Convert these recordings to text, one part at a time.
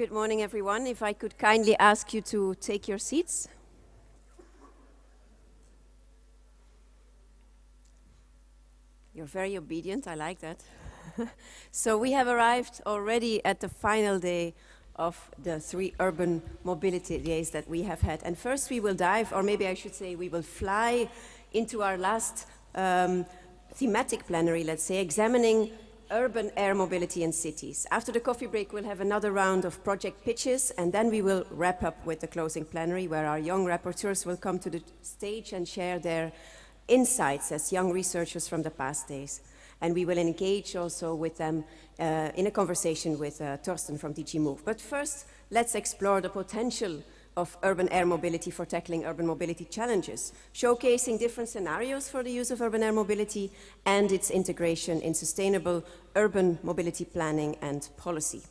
Good morning, everyone. If I could kindly ask you to take your seats. You're very obedient, I like that. So we have arrived already at the final day of the 3 urban mobility days that we have had. And first we will dive, or maybe I should say we will fly into our last thematic plenary, let's say, examining urban air mobility in cities. After the coffee break, we'll have another round of project pitches, and then we will wrap up with the closing plenary, where our young rapporteurs will come to the stage and share their insights as young researchers from the past days. And we will engage also with them in a conversation with Torsten from DG Move. But first, let's explore the potential of urban air mobility for tackling urban mobility challenges, showcasing different scenarios for the use of urban air mobility and its integration in sustainable urban mobility planning and policy.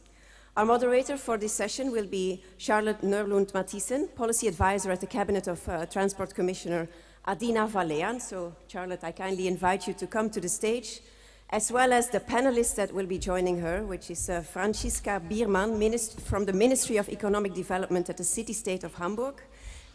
Our moderator for this session will be Charlotte Nørlund-Mathisen, Policy Advisor at the Cabinet of Transport Commissioner Adina Valean. So, Charlotte, I kindly invite you to come to the stage, as well as the panelists that will be joining her, which is Franziska Biermann from the Ministry of Economic Development at the City-State of Hamburg,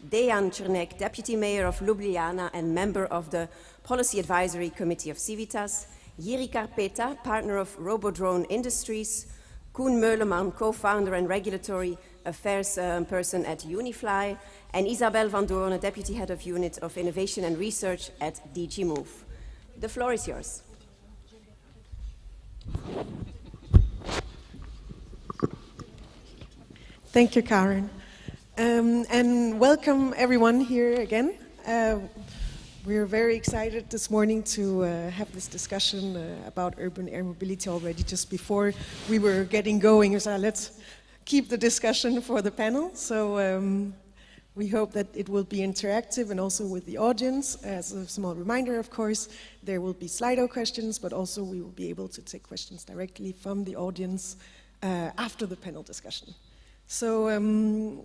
Dejan Černek, Deputy Mayor of Ljubljana and member of the Policy Advisory Committee of Civitas, Jiri Karpeta, partner of Robodrone Industries, Koen Meuleman, co-founder and regulatory affairs person at Unifly, and Isabel van Doorne, Deputy Head of Unit of Innovation and Research at DG Move. The floor is yours. Thank you, Karen. And welcome everyone here again. We're very excited this morning to have this discussion about urban air mobility already just before we were getting going. So let's keep the discussion for the panel. So we hope that it will be interactive and also with the audience. As a small reminder, of course, there will be Slido questions, but also we will be able to take questions directly from the audience after the panel discussion. So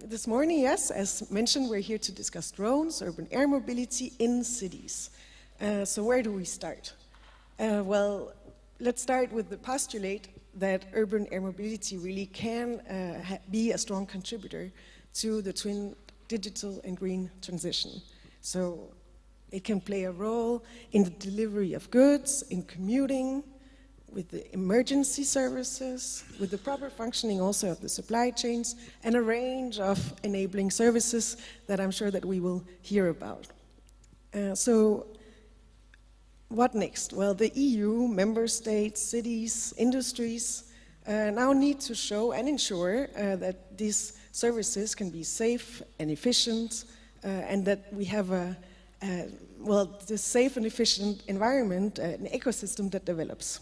this morning, yes, as mentioned, we're here to discuss drones, urban air mobility in cities. So where do we start? Well, let's start with the postulate that urban air mobility really can be a strong contributor to the twin digital and green transition. So it can play a role in the delivery of goods, in commuting, with the emergency services, with the proper functioning also of the supply chains, and a range of enabling services that I'm sure that we will hear about. So what next? Well, the EU, member states, cities, industries now need to show and ensure that these services can be safe and efficient, and that we have the safe and efficient environment, an ecosystem that develops.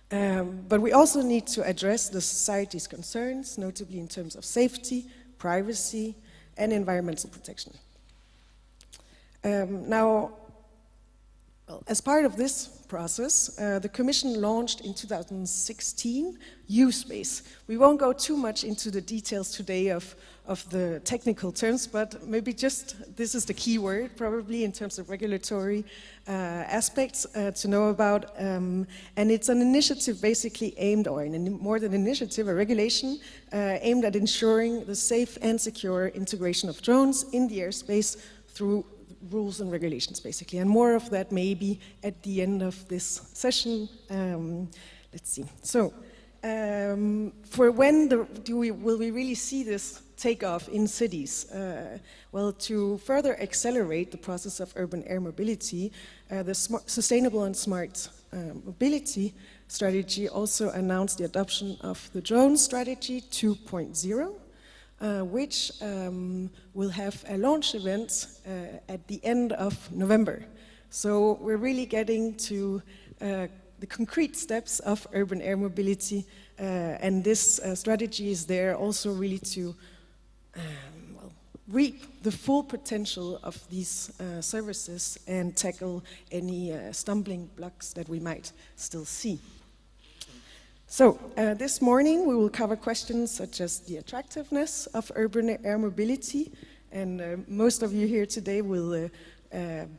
But we also need to address the society's concerns, notably in terms of safety, privacy, and environmental protection. Now, as part of this process, the Commission launched in 2016 U-Space. We won't go too much into the details today of the technical terms, but maybe just this is the key word probably in terms of regulatory aspects to know about. And it's an initiative basically aimed, or more than an initiative, a regulation aimed at ensuring the safe and secure integration of drones in the airspace through rules and regulations, basically, and more of that maybe at the end of this session. Let's see. So, for when will we really see this take off in cities? Well, to further accelerate the process of urban air mobility, the Sustainable and Smart Mobility Strategy also announced the adoption of the Drone Strategy 2.0. Which will have a launch event at the end of November. So we're really getting to the concrete steps of urban air mobility, and this strategy is there also really to reap the full potential of these services and tackle any stumbling blocks that we might still see. So, this morning we will cover questions such as the attractiveness of urban air mobility, and most of you here today will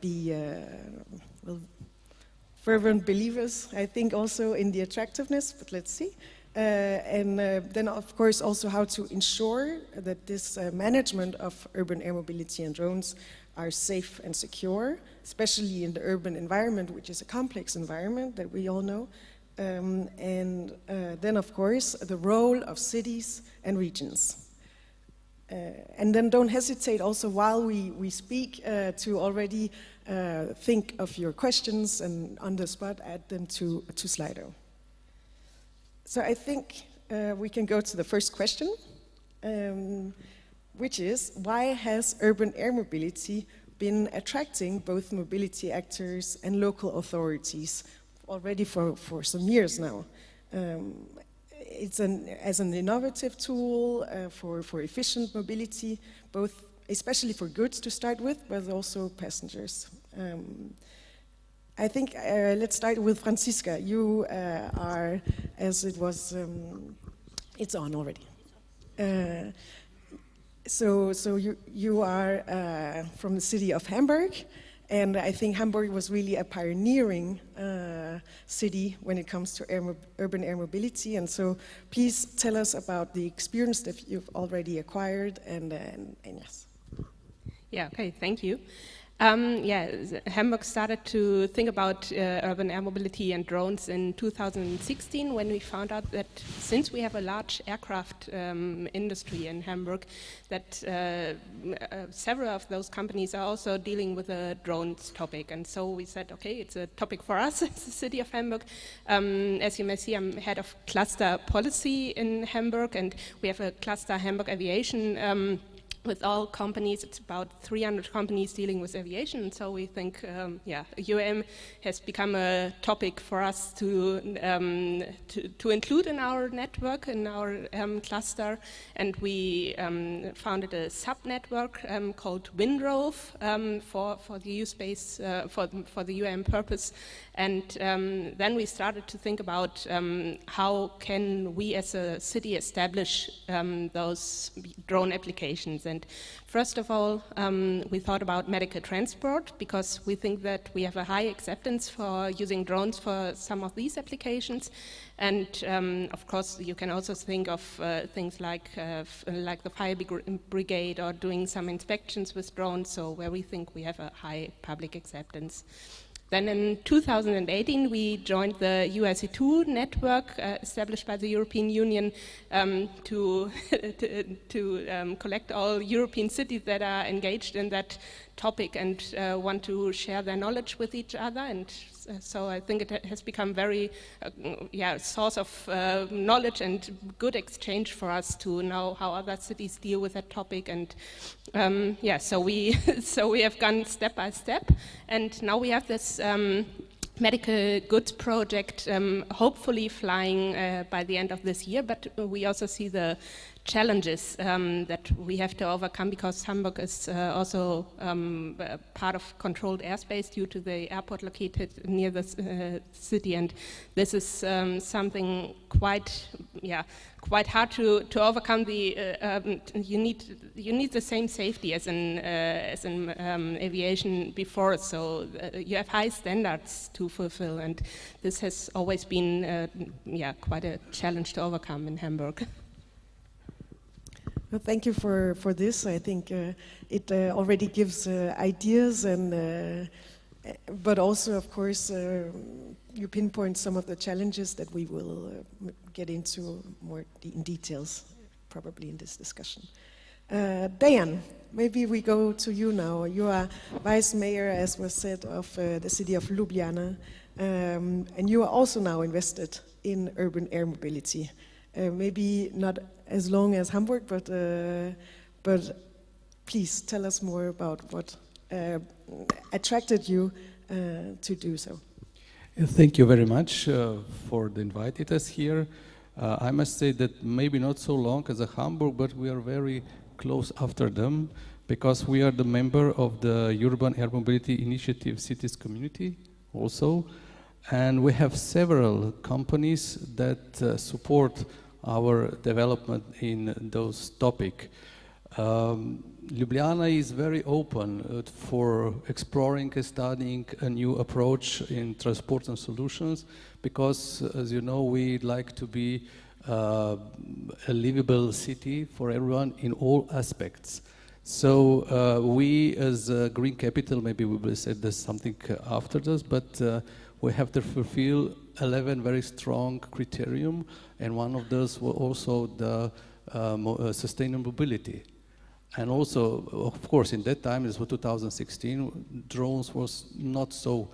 be fervent believers, I think, also in the attractiveness, but let's see. and then, of course, also how to ensure that this management of urban air mobility and drones are safe and secure, especially in the urban environment, which is a complex environment that we all know. And then, of course, the role of cities and regions. And then don't hesitate also while we speak to already think of your questions and on the spot add them to Slido. So I think we can go to the first question, which is, why has urban air mobility been attracting both mobility actors and local authorities already for some years now? It's as an innovative tool for efficient mobility, both especially for goods to start with, but also passengers. I think let's start with Franziska. You are, as it was, it's on already. So you are from the city of Hamburg, and I think Hamburg was really a pioneering city when it comes to urban air mobility. And so please tell us about the experience that you've already acquired, and yes. Yeah, okay, thank you. Hamburg started to think about urban air mobility and drones in 2016 when we found out that since we have a large aircraft industry in Hamburg, that several of those companies are also dealing with a drones topic. And so we said, okay, it's a topic for us as the city of Hamburg. As you may see, I'm head of cluster policy in Hamburg, and we have a cluster Hamburg Aviation with all companies. It's about 300 companies dealing with aviation, so we think, UAM has become a topic for us to include in our network, in our cluster, and we founded a sub-network called Windrove for the use space, for the UAM purpose, and then we started to think about how can we as a city establish those drone applications. And first of all, we thought about medical transport, because we think that we have a high acceptance for using drones for some of these applications. And of course, you can also think of things like the fire brigade, or doing some inspections with drones, so where we think we have a high public acceptance. Then in 2018, we joined the UIC2 network established by the European Union to collect all European cities that are engaged in that topic and want to share their knowledge with each other. And so I think it has become very, source of knowledge and good exchange for us to know how other cities deal with that topic. And so we have gone step by step, and now we have this medical goods project hopefully flying by the end of this year, but we also see the challenges that we have to overcome, because Hamburg is also part of controlled airspace due to the airport located near the city, and this is something quite hard to overcome. You need the same safety as in aviation before, so you have high standards to fulfill, and this has always been quite a challenge to overcome in Hamburg. Well, thank you for this. I think it already gives ideas, and but also, of course, you pinpoint some of the challenges that we will get into more in details, probably in this discussion. Diane, maybe we go to you now. You are vice mayor, as was said, of the city of Ljubljana, and you are also now invested in urban air mobility. Maybe not as long as Hamburg, but please tell us more about what attracted you to do so. Thank you very much for inviting us here. I must say that maybe not so long as a Hamburg, but we are very close after them, because we are the member of the Urban Air Mobility Initiative Cities Community also, and we have several companies that support our development in those topics. Ljubljana is very open for exploring and studying a new approach in transport and solutions, because, as you know, we like to be a livable city for everyone in all aspects. So we, as Green Capital, maybe we will say there's something after this, but we have to fulfill 11 very strong criterion, and one of those were also the sustainable mobility. And also, of course, in that time, this was 2016, drones was not so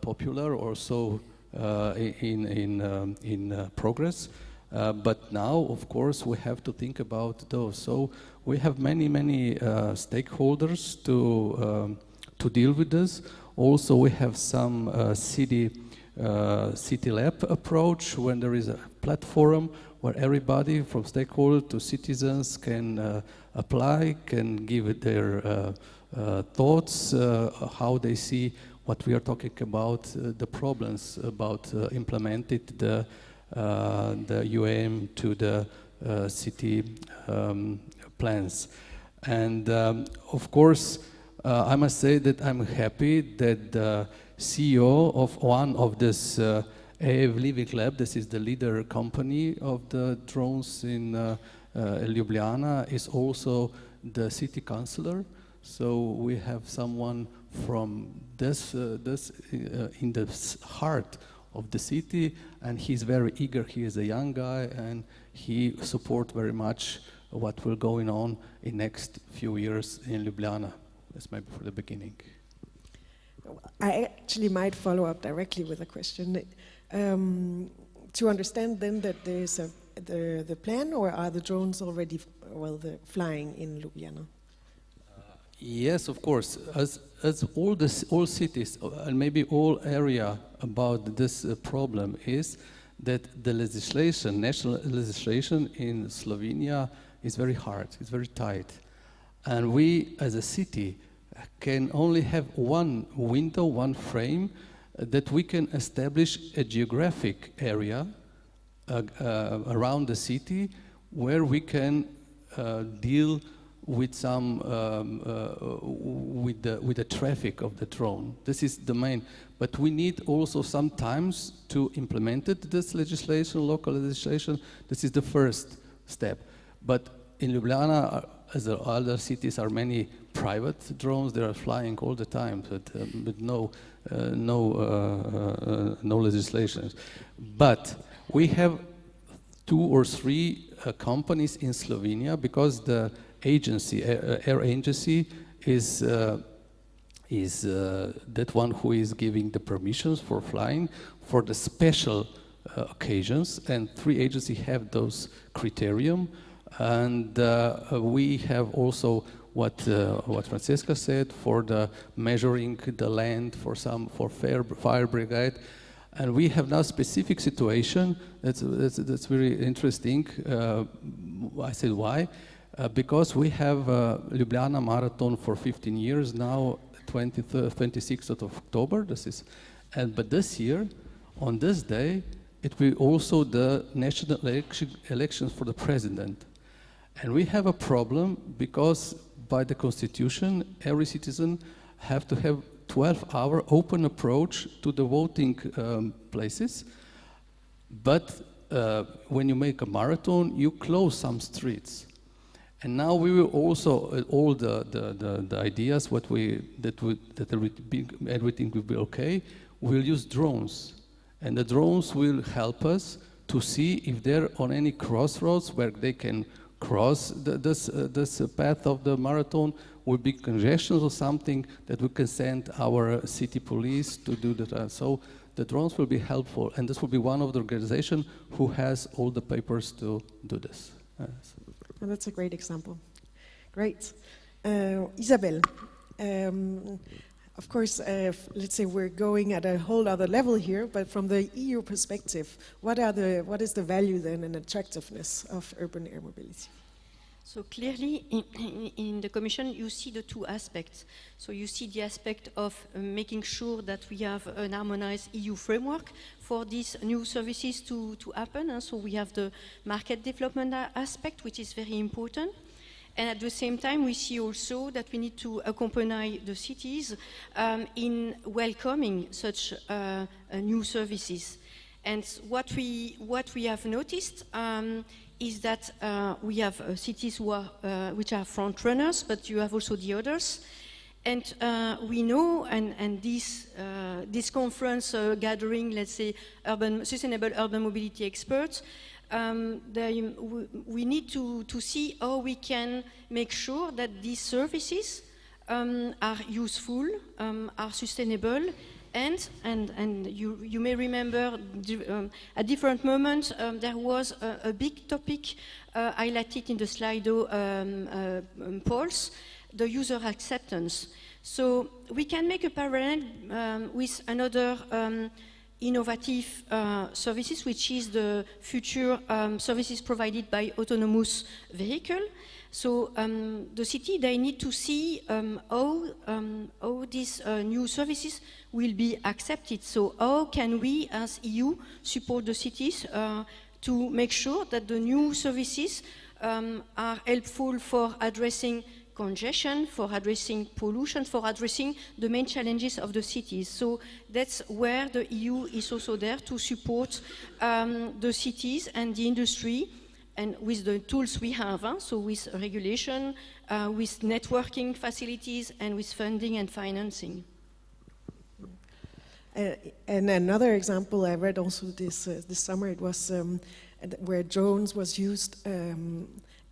popular or so in progress. But now, of course, we have to think about those. So we have many stakeholders to deal with this. Also, we have some city lab approach, when there is a platform where everybody from stakeholder to citizens can apply, can give their thoughts, how they see what we are talking about, the problems about implemented the UAM to the city plans. And of course, I must say that I'm happy that the CEO of one of this AF Living Lab, this is the leader company of the drones in Ljubljana, is also the city councillor. So we have someone from this in the heart of the city, and he's very eager. He is a young guy, and he supports very much what will going on in next few years in Ljubljana. That's maybe for the beginning. I actually might follow up directly with a question. To understand then that there is the plan, or are the drones already flying in Ljubljana? Yes, of course. As all cities and maybe all area about this problem is that the legislation, national legislation in Slovenia is very hard. It's very tight, and we as a city can only have one window, one frame, that we can establish a geographic area around the city where we can deal with some with the traffic of the drone. This is the main. But we need also sometimes to implement this legislation, local legislation. This is the first step. But in Ljubljana, as other cities, are many private drones. They are flying all the time, but no legislation. But we have 2 or 3 companies in Slovenia, because the agency, air agency, is that one who is giving the permissions for flying for the special occasions, and 3 agencies have those criterion. And we have also what Francesca said for the measuring the land for fire brigade. And we have now specific situation that's very interesting. I said why? Because we have Ljubljana Marathon for 15 years now, 26th of October. But this year, on this day, it will also the national elections for the president. And we have a problem because by the constitution, every citizen have to have 12-hour open approach to the voting places. But when you make a marathon, you close some streets. And now we will also all the ideas everything will be okay. We'll use drones, and the drones will help us to see if they're on any crossroads where they can cross this path of the marathon. Will be congestions or something that we can send our city police to do that. So the drones will be helpful, and this will be one of the organizations who has all the papers to do this. And that's a great example. Great. Isabel, of course, let's say we're going at a whole other level here, but from the EU perspective, what is the value then and attractiveness of urban air mobility? So clearly, in the Commission, you see the 2 aspects. So you see the aspect of making sure that we have an harmonized EU framework for these new services to happen. And so we have the market development aspect, which is very important. And at the same time, we see also that we need to accompany the cities in welcoming such new services. And what we have noticed is that we have cities which are front runners, but you have also the others. And we know, and this conference gathering, let's say, sustainable urban mobility experts, we need to see how we can make sure that these services are useful, are sustainable, and you may remember at different moments there was a big topic highlighted in the Slido polls, the user acceptance. So we can make a parallel with another innovative services, which is the future services provided by autonomous vehicle. So the city, they need to see how these new services will be accepted. So how can we as EU support the cities to make sure that the new services are helpful for addressing congestion, for addressing pollution, for addressing the main challenges of the cities. So that's where the EU is also there to support the cities and the industry, and with the tools we have, so with regulation, with networking facilities, and with funding and financing. And another example I read also this summer, it was where drones was used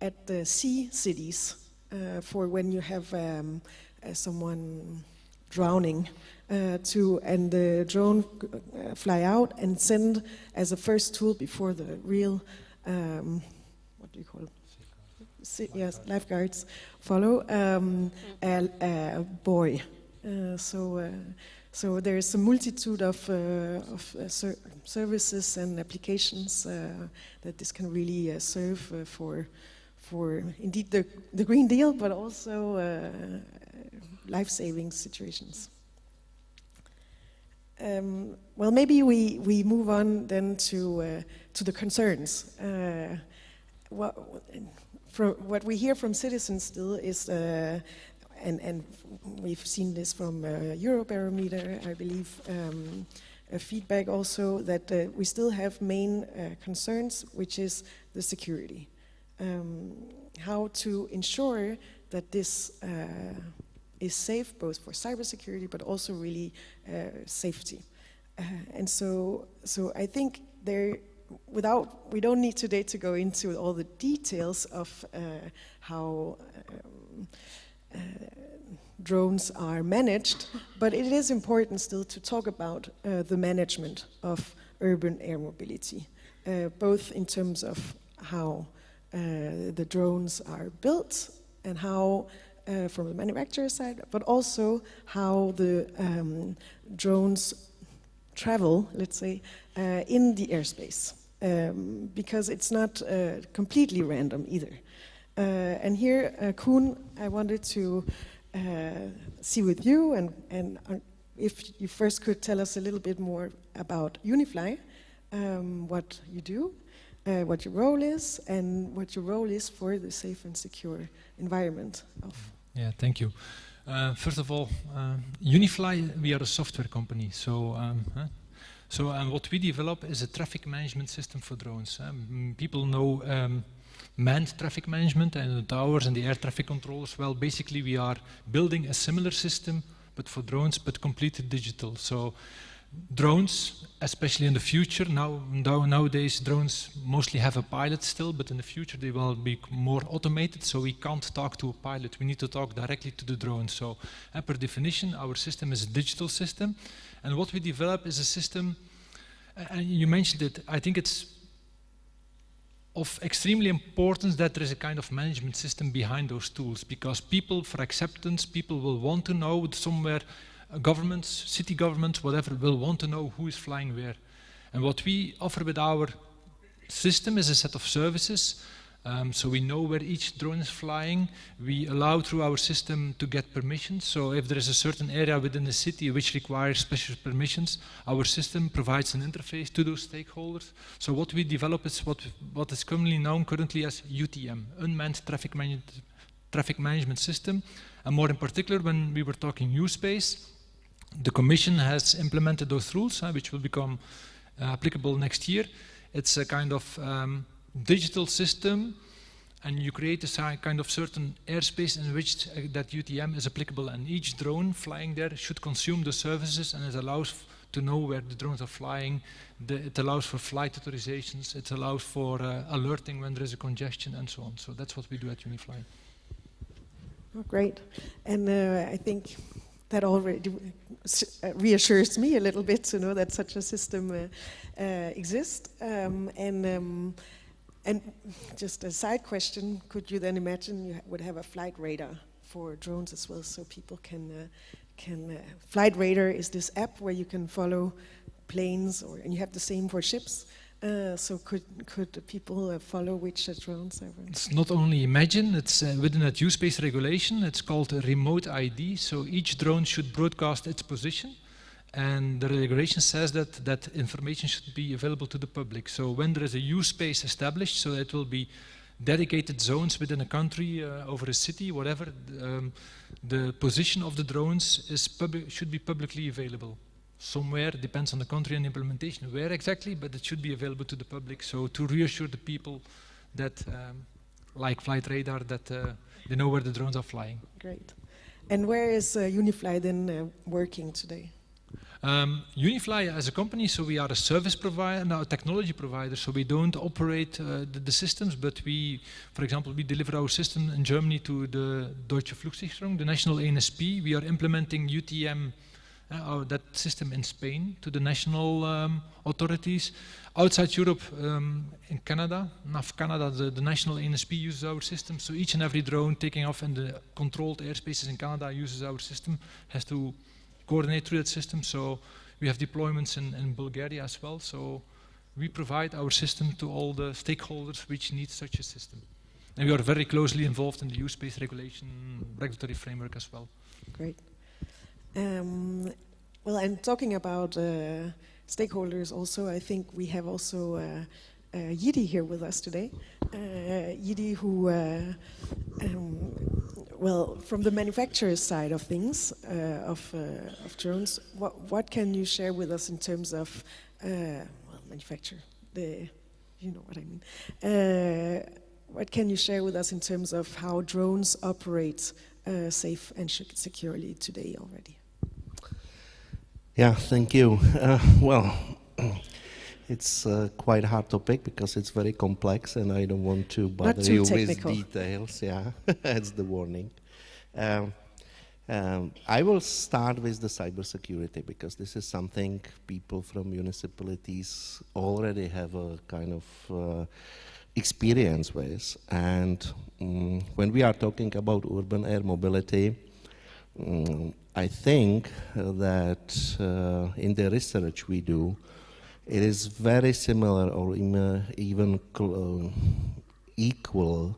at the sea cities for when you have someone drowning, and the drone fly out and send as a first tool before the real what do you call it? Yes, lifeguards follow a buoy. So there is a multitude of services and applications that this can really serve for indeed the Green Deal, but also life-saving situations. Well, maybe we move on then to the concerns. What we hear from citizens still is, and we've seen this from Eurobarometer, I believe, a feedback also that we still have main concerns, which is the security. How to ensure that this is safe, both for cybersecurity, but also really safety. And so I think we don't need today to go into all the details of how drones are managed, but it is important still to talk about the management of urban air mobility, both in terms of how the drones are built and how from the manufacturer side, but also how the drones travel, let's say, in the airspace, because it's not completely random either. And here, Koen, I wanted to see with you, and if you first could tell us a little bit more about Unifly, what you do, what your role is, and what your role is for the safe and secure environment of. Yeah, thank you. First of all, Unifly, we are a software company. So what we develop is a traffic management system for drones. People know manned traffic management and the towers and the air traffic controllers. Well, basically we are building a similar system, but for drones, but completely digital. So drones, especially in the future, nowadays drones mostly have a pilot still, but in the future they will be more automated, so we can't talk to a pilot, we need to talk directly to the drone. So per definition, our system is a digital system, and what we develop is a system, and you mentioned it, I think it's of extremely importance that there is a kind of management system behind those tools, because people, for acceptance, people will want to know somewhere, governments, city governments, whatever, will want to know who is flying where. And what we offer with our system is a set of services. So we know where each drone is flying. We allow through our system to get permissions. So if there is a certain area within the city which requires special permissions, our system provides an interface to those stakeholders. So what we develop is what is commonly known currently as UTM, Unmanned Traffic Management System. And more in particular, when we were talking U-Space, the Commission has implemented those rules, which will become applicable next year. It's a kind of digital system, and you create a kind of certain airspace in which that UTM is applicable, and each drone flying there should consume the services, and it allows to know where the drones are flying. It allows for flight authorizations, it allows for alerting when there is a congestion, and so on. So that's what we do at Unifly. Oh, great. And I think that already reassures me a little bit to know that such a system exists. And just a side question, could you then imagine you would have a flight radar for drones as well, so people can Flight Radar is this app where you can follow planes, and you have the same for ships. So could people follow which drones are? It's not only imagine, it's within that use space regulation, it's called a remote ID, so each drone should broadcast its position, and the regulation says that information should be available to the public. So when there is a use space established, so it will be dedicated zones within a country, over a city, whatever, the position of the drones should be publicly available. Somewhere, depends on the country and implementation, where exactly, but it should be available to the public. So to reassure the people that, like Flight Radar, that they know where the drones are flying. Great. And where is Unifly then working today? Unifly as a company, so we are a service provider, now a technology provider, so we don't operate the systems, but we, for example, we deliver our system in Germany to the Deutsche Flugsicherung, the national ANSP. We are implementing UTM, that system in Spain, to the national authorities. Outside Europe, in Canada, NAV Canada, the national ANSP uses our system, so each and every drone taking off in the controlled airspaces in Canada uses our system, has to coordinate through that system. So we have deployments in Bulgaria as well. So we provide our system to all the stakeholders which need such a system. And we are very closely involved in the use space regulatory framework as well. Great. Well, and talking about stakeholders also, I think we have also Yidi here with us today. Yidi, who well, from the manufacturer's side of things, of drones, what can you share with us in terms of, well, manufacturer, you know what I mean. What can you share with us in terms of how drones operate safe and securely today already? Yeah, thank you. Well, it's quite a hard topic because it's very complex and I don't want to bother you with details. Yeah, that's the warning. I will start with the cybersecurity because this is something people from municipalities already have a kind of experience with. And when we are talking about urban air mobility, I think that in the research we do, it is very similar or even equal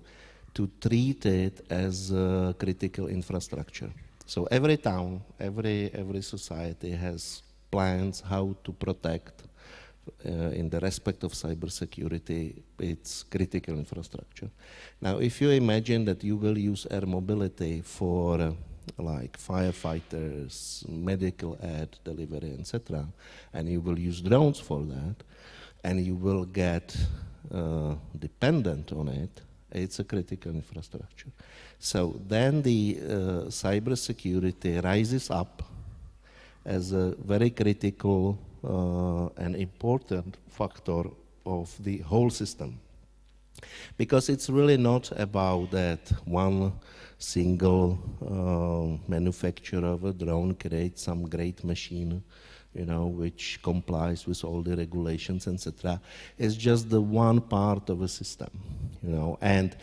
to treat it as a critical infrastructure. So every town, every society has plans how to protect in the respect of cybersecurity its critical infrastructure. Now, if you imagine that you will use air mobility for like firefighters, medical aid delivery, etc., and you will use drones for that, and you will get dependent on it, it's a critical infrastructure. So then the cybersecurity rises up as a very critical and important factor of the whole system. Because it's really not about that one single manufacturer of a drone creates some great machine, you know, which complies with all the regulations, etc. It's just the one part of a system, you know. And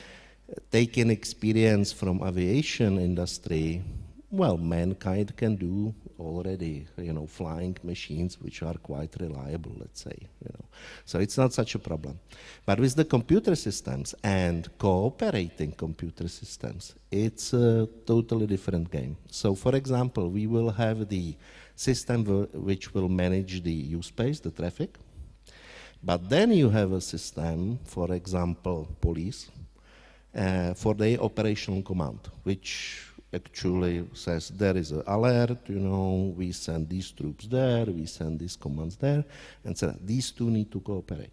taking experience from aviation industry, well, mankind can do already, you know, flying machines which are quite reliable, let's say, you know. So it's not such a problem. But with the computer systems and cooperating computer systems, it's a totally different game. So for example, we will have the system which will manage the use space, the traffic. But then you have a system, for example, police, for the operational command, which actually says there is an alert, you know, we send these troops there, we send these commands there, and so these two need to cooperate.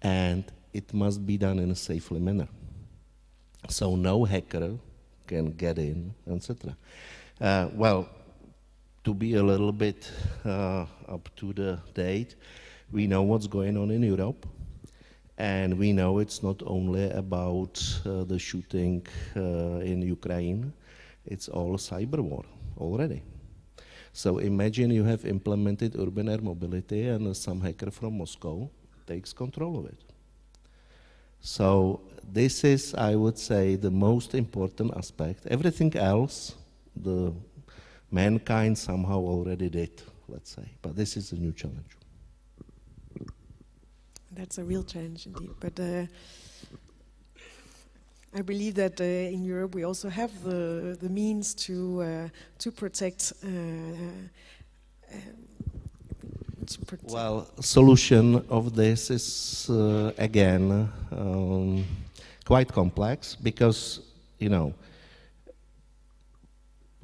And it must be done in a safely manner. So no hacker can get in, etc. Well, to be a little bit up to the date, we know what's going on in Europe. And we know it's not only about the shooting in Ukraine, it's all cyber war already. So imagine you have implemented urban air mobility and some hacker from Moscow takes control of it. So this is, I would say, the most important aspect. Everything else, the mankind somehow already did, let's say. But this is a new challenge. That's a real challenge indeed. But I believe that in Europe we also have the means to protect. Well, solution of this is again quite complex because, you know,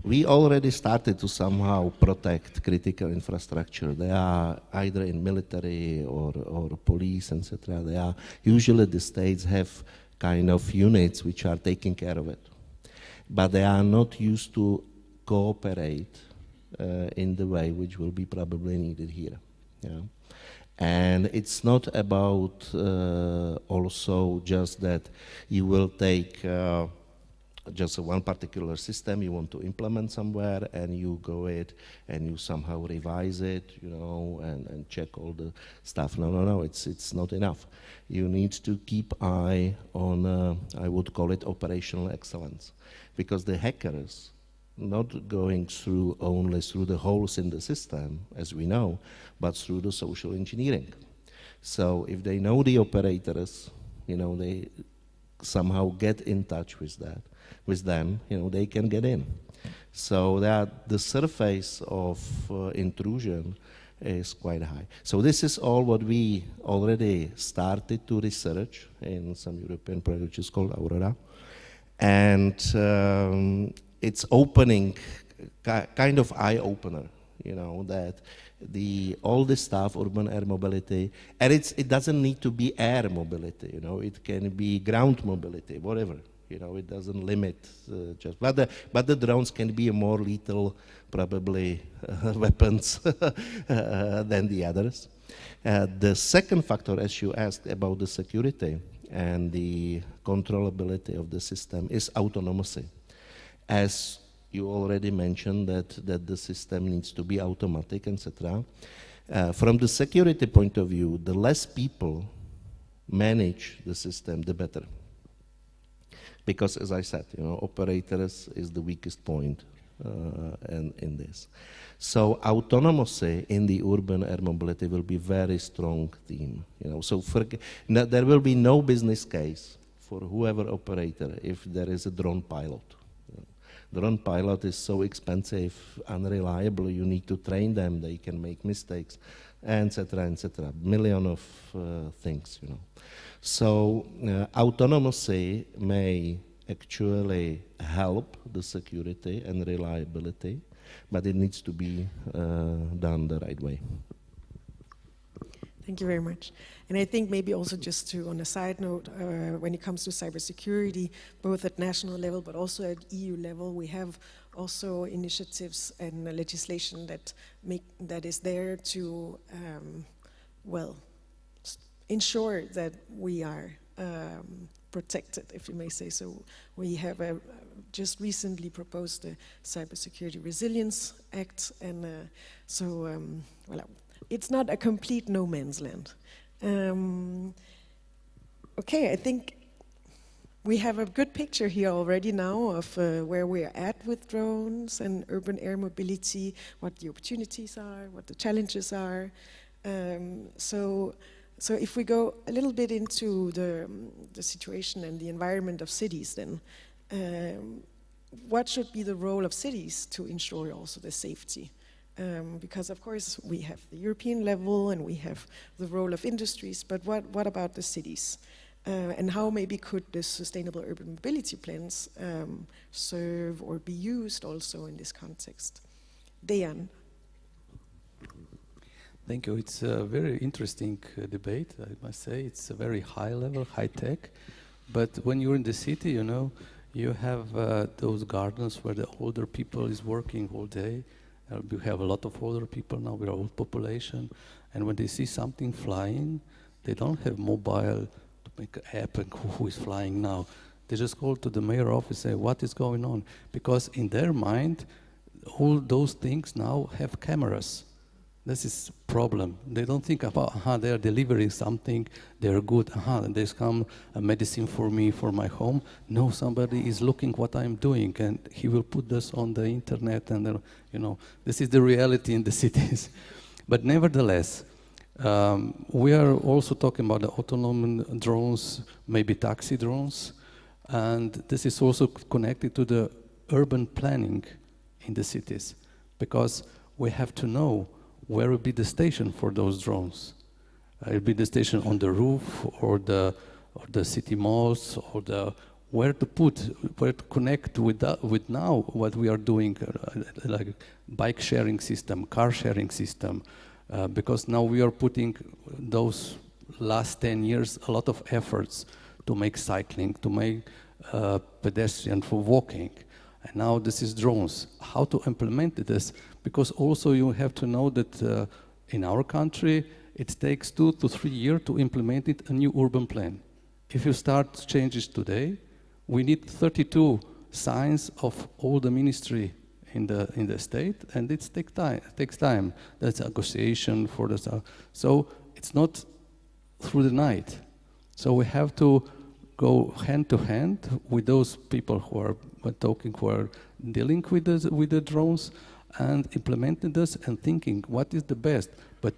we already started to somehow protect critical infrastructure. They are either in military or police, etc. They are usually the states have kind of units which are taking care of it, but they are not used to cooperate in the way which will be probably needed here. Yeah. And it's not about also just that you will take just one particular system you want to implement somewhere and you go it and you somehow revise it, you know, and check all the stuff. No, it's not enough. You need to keep eye on, I would call it operational excellence, because the hackers not going through only through the holes in the system, as we know, but through the social engineering. So if they know the operators, you know, they somehow get in touch with them, you know, they can get in. So that the surface of intrusion is quite high. So this is all what we already started to research in some European project which is called Aurora. And it's opening, kind of eye-opener, you know, that all this stuff, urban air mobility, and it doesn't need to be air mobility, you know, it can be ground mobility, whatever, you know, it doesn't limit just, but the drones can be a more lethal, probably, weapons than the others. The second factor, as you asked about the security and the controllability of the system, is autonomy. As you already mentioned that the system needs to be automatic, etc. From the security point of view, the less people manage the system, the better. Because, as I said, you know, operators is the weakest point in this. So autonomy in the urban air mobility will be very strong theme. You know, so there will be no business case for whoever operator if there is a drone pilot. Drone pilot is so expensive, unreliable, you need to train them, they can make mistakes, etc., etc. Million of things, you know. So autonomy may actually help the security and reliability, but it needs to be done the right way. Thank you very much. And I think maybe also just to, on a side note, when it comes to cybersecurity, both at national level but also at EU level, we have also initiatives and legislation that is there to, well, ensure that we are protected, if you may say so. We have just recently proposed the Cybersecurity Resilience Act, and well, it's not a complete no man's land. Okay, I think we have a good picture here already now of where we're at with drones and urban air mobility, what the opportunities are, what the challenges are. So if we go a little bit into the situation and the environment of cities, then what should be the role of cities to ensure also the safety? Because of course we have the European level and we have the role of industries, but what about the cities? And how maybe could the sustainable urban mobility plans serve or be used also in this context? Dejan. Thank you. It's a very interesting debate, I must say. It's a very high level, high tech. But when you're in the city, you know, you have those gardens where the older people is working all day. We have a lot of older people now, we're old population. And when they see something flying, they don't have mobile to make an app and who is flying now. They just call to the mayor office and say, what is going on? Because in their mind, all those things now have cameras. This is problem. They don't think about, they are delivering something, they're good, and there's come a medicine for me, for my home. No, somebody is looking what I'm doing, and he will put this on the internet, and you know, this is the reality in the cities. But nevertheless, we are also talking about the autonomous drones, maybe taxi drones, and this is also connected to the urban planning in the cities, because we have to know where will be the station for those drones. It will be the station on the roof, or the city malls, or where to connect with now what we are doing, like bike sharing system, car sharing system, because now we are putting those last 10 years a lot of efforts to make cycling, to make pedestrian for walking. And now this is drones. How to implement this? Because also you have to know that in our country, it takes 2 to 3 years to implement it, a new urban plan. If you start changes today, we need 32 signs of all the ministry in the state, and it takes time. That's a negotiation for the so it's not through the night. So we have to go hand to hand with those people who are dealing with the drones and implementing this and thinking what is the best. But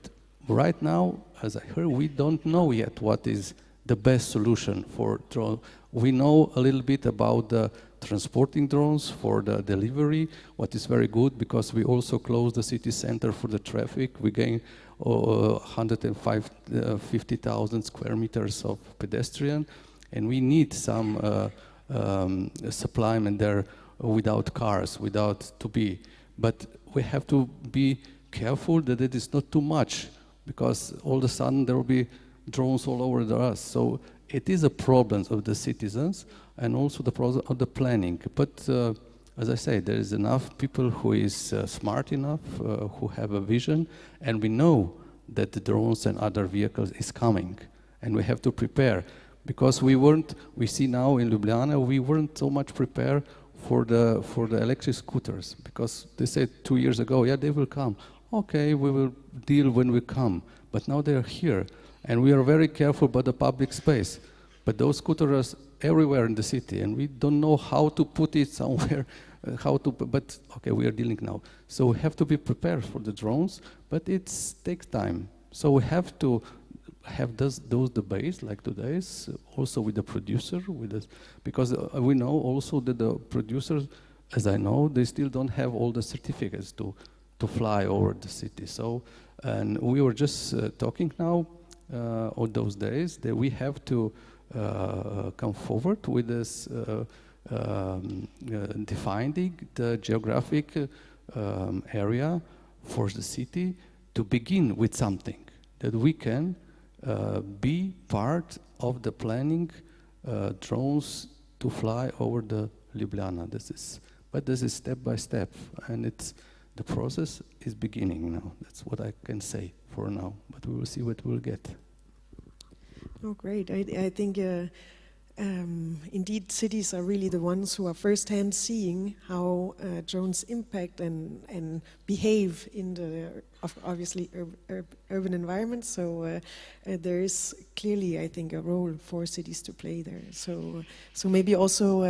right now, as I heard, we don't know yet what is the best solution for drones. We know a little bit about the transporting drones for the delivery, what is very good because we also close the city center for the traffic. We gain 150,000 square meters of pedestrian, and we need some supplement there without cars, without to be. But we have to be careful that it is not too much, because all of a sudden there will be drones all over us. So it is a problem of the citizens and also the problem of the planning. But as I say, there is enough people who is smart enough, who have a vision, and we know that the drones and other vehicles is coming, and we have to prepare. Because we see now in Ljubljana, we weren't so much prepared for the electric scooters, because they said 2 years ago, yeah, they will come. Okay, we will deal when we come. But now they are here, and we are very careful about the public space. But those scooters are everywhere in the city, and we don't know how to put it somewhere, but okay, we are dealing now. So we have to be prepared for the drones, but it takes time. So we have to have those debates like today's, also with the producer, because we know also that the producers, as I know, they still don't have all the certificates to fly over the city. So, and we were just talking now on those days that we have to come forward with this defining the geographic area for the city to begin with something that we can be part of the planning drones to fly over the Ljubljana. But this is step by step, and the process is beginning now. That's what I can say for now, but we will see what we'll get. Oh, great. I think indeed cities are really the ones who are firsthand seeing how drones impact and behave in the obviously urban environment. So there is clearly, I think, a role for cities to play there. So maybe also,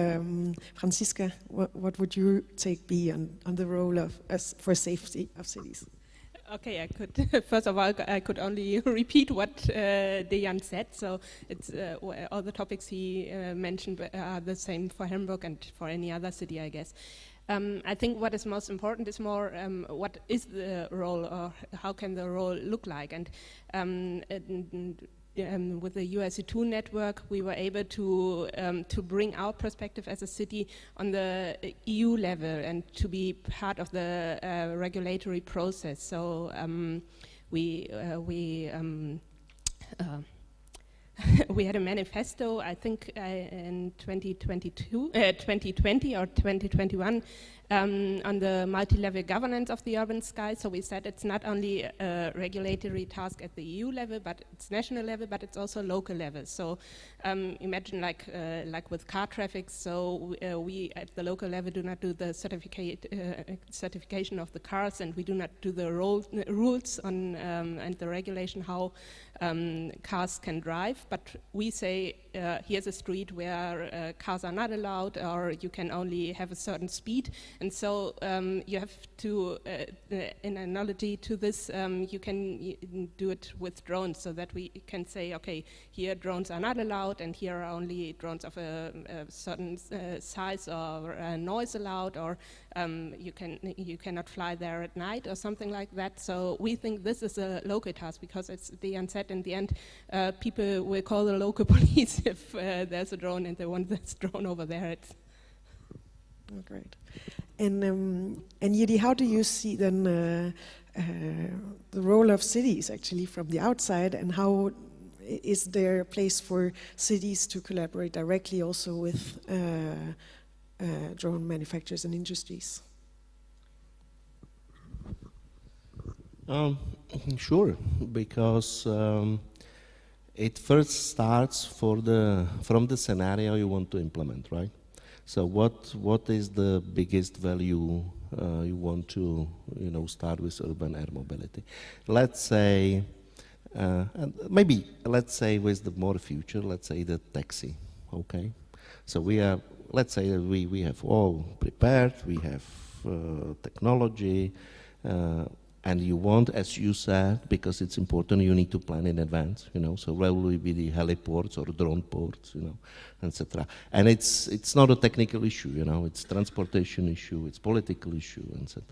Franziska, what would your take be on the role for safety of cities? Okay, I could. First of all, I could only repeat what Dejan said. So it's all the topics he mentioned are the same for Hamburg and for any other city, I guess. I think what is most important is more what is the role, or how can the role look like, and with the USC2 network, we were able to bring our perspective as a city on the EU level and to be part of the regulatory process. So we had a manifesto, I think, in 2020 or 2021 on the multi-level governance of the urban sky. So we said it's not only a regulatory task at the EU level, but it's national level, but it's also local level. So imagine like with car traffic. So we at the local level do not do the certification of the cars, and we do not do the rules on and the regulation how cars can drive. But we say here's a street where cars are not allowed, or you can only have a certain speed. And so you have to, in analogy to this, you can do it with drones, so that we can say, okay, here drones are not allowed, and here are only drones of a certain size or noise allowed, or you cannot fly there at night or something like that. So we think this is a local task, because as Dejan said, in the end, people will call the local police if there's a drone and they want this drone over there. Oh, great. And Yidi, how do you see then the role of cities actually from the outside, and how is there a place for cities to collaborate directly also with drone manufacturers and industries? Sure, because it first starts from the scenario you want to implement, right? So what is the biggest value you want to start with urban air mobility? Let's say maybe let's say with the more future, let's say the taxi, okay? So let's say that we have all prepared, we have technology, and you want, as you said, because it's important, you need to plan in advance, so where will be the heliports or drone ports, etc. And it's not a technical issue, it's transportation issue, it's political issue, etc.